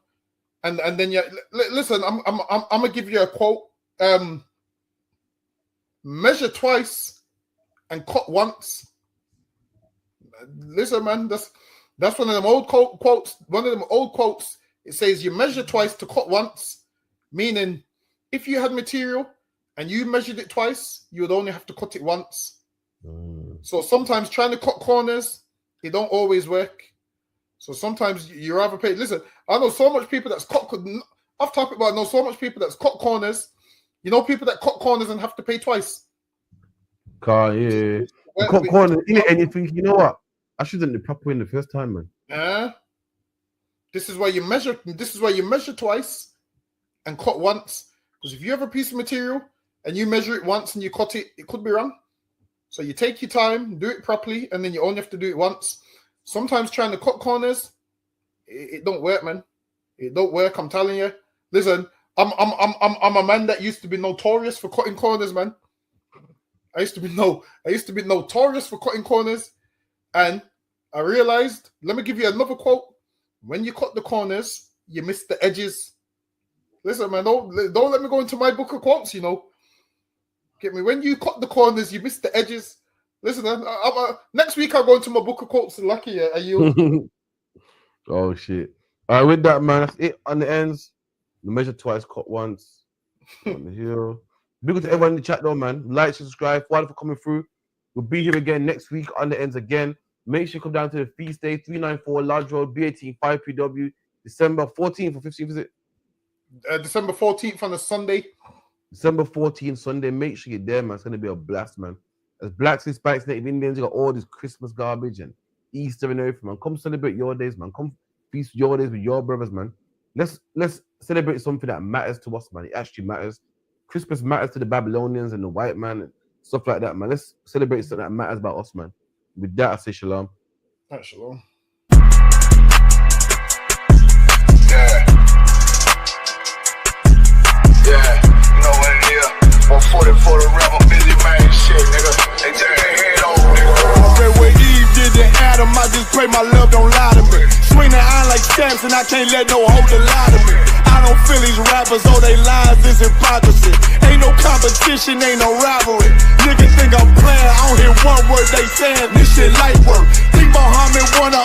Speaker 17: and then you listen. I'm gonna give you a quote. Measure twice and cut once. Listen, man, that's one of them old quotes. One of them old quotes. It says you measure twice to cut once, meaning if you had material and you measured it twice, you would only have to cut it once. So sometimes trying to cut corners, it don't always work. So sometimes you rather pay. Listen, I know so much people that's cut off topic, but I know so much people that's cut corners. You know, people that cut corners and have to pay twice.
Speaker 23: Cut corners, and you think, you know what? I should have done it properly in the first time, man.
Speaker 17: Yeah. This is why you measure. This is why you measure twice and cut once. Because if you have a piece of material and you measure it once and you cut it, it could be wrong. So you take your time, do it properly, and then you only have to do it once. Sometimes trying to cut corners, it don't work, man. It don't work. I'm telling you. Listen, I'm a man that used to be notorious for cutting corners, man. I used to be notorious for cutting corners, and I realized. Let me give you another quote. When you cut the corners, you miss the edges. Listen, man, don't let me go into my book of quotes, you know. Get me? When you cut the corners, you miss the edges. Listen, next week I'll go into my book of quotes. Lucky, are you?
Speaker 23: Oh, shit. All right, with that, man, that's it on the ends. The measure twice, cut once. On the hill. Big up to everyone in the chat, though, man. Like, subscribe. Thank you for coming through. We'll be here again next week on the ends again. Make sure you come down to the feast day, 394 Lodge Road, B18 5PW, December 14th or 15th, is it?
Speaker 17: December 14th on a Sunday.
Speaker 23: December 14th, Sunday. Make sure you're there, man. It's going to be a blast, man. As Blacks, Hispanics, Native Indians, you got all this Christmas garbage and Easter and everything, man. Come celebrate your days, man. Come feast your days with your brothers, man. Let's celebrate something that matters to us, man. It actually matters. Christmas matters to the Babylonians and the white man and stuff like that, man. Let's celebrate something that matters about us, man. With that, I say shalom.
Speaker 17: Right, shalom.
Speaker 8: Yeah, you know what it is. 140 for the rebel, busy man, shit, nigga. They take their head off, nigga. I pray where Eve did to Adam, I just pray my love don't lie to me. Swing the iron like stamps and I can't let no holder lie to me. I don't feel these rappers, oh they lies, this hypocrisy. Ain't no competition, ain't no rivalry. Niggas think I'm playing, I don't hear one word they saying, this shit light work. Think Muhammad wanna